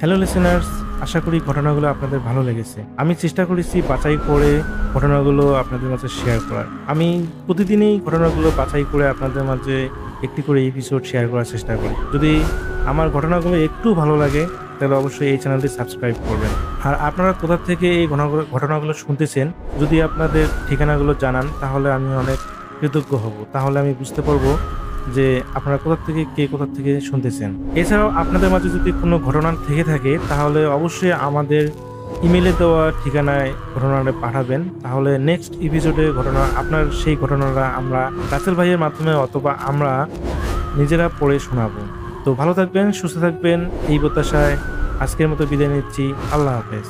হ্যালো লিসেনার্স, আশা করি ঘটনাগুলো আপনাদের ভালো লেগেছে। আমি চেষ্টা করেছি বাছাই করে ঘটনাগুলো আপনাদের মাঝে শেয়ার করার। আমি প্রতিদিনই ঘটনাগুলো বাছাই করে আপনাদের মাঝে একটি করে এপিসোড শেয়ার করার চেষ্টা করি। যদি আমার ঘটনাগুলো একটু ভালো লাগে তাহলে অবশ্যই এই চ্যানেলটি সাবস্ক্রাইব করবেন। আর আপনারা কোথা থেকে এই ঘটনাগুলো শুনতেছেন যদি আপনাদের ঠিকানাগুলো জানান তাহলে আমি অনেক কৃতজ্ঞ হব। তাহলে আমি বুঝতে পারবো যে আপনারা কোথা থেকে শুনতেছেন। এছাড়াও আপনাদের মাঝে যদি কোনো ঘটনা থেকে থাকে তাহলে অবশ্যই আমাদের ইমেলে দেওয়া ঠিকানায় ঘটনাটা পাঠাবেন। তাহলে নেক্সট এপিসোডে আপনার সেই ঘটনাটা আমরা রাসেল ভাইয়ের মাধ্যমে অথবা আমরা নিজেরা পড়ে শোনাবো। তো ভালো থাকবেন, সুস্থ থাকবেন, এই প্রত্যাশায় আজকের মতো বিদায় নিচ্ছি। আল্লাহ হাফেজ।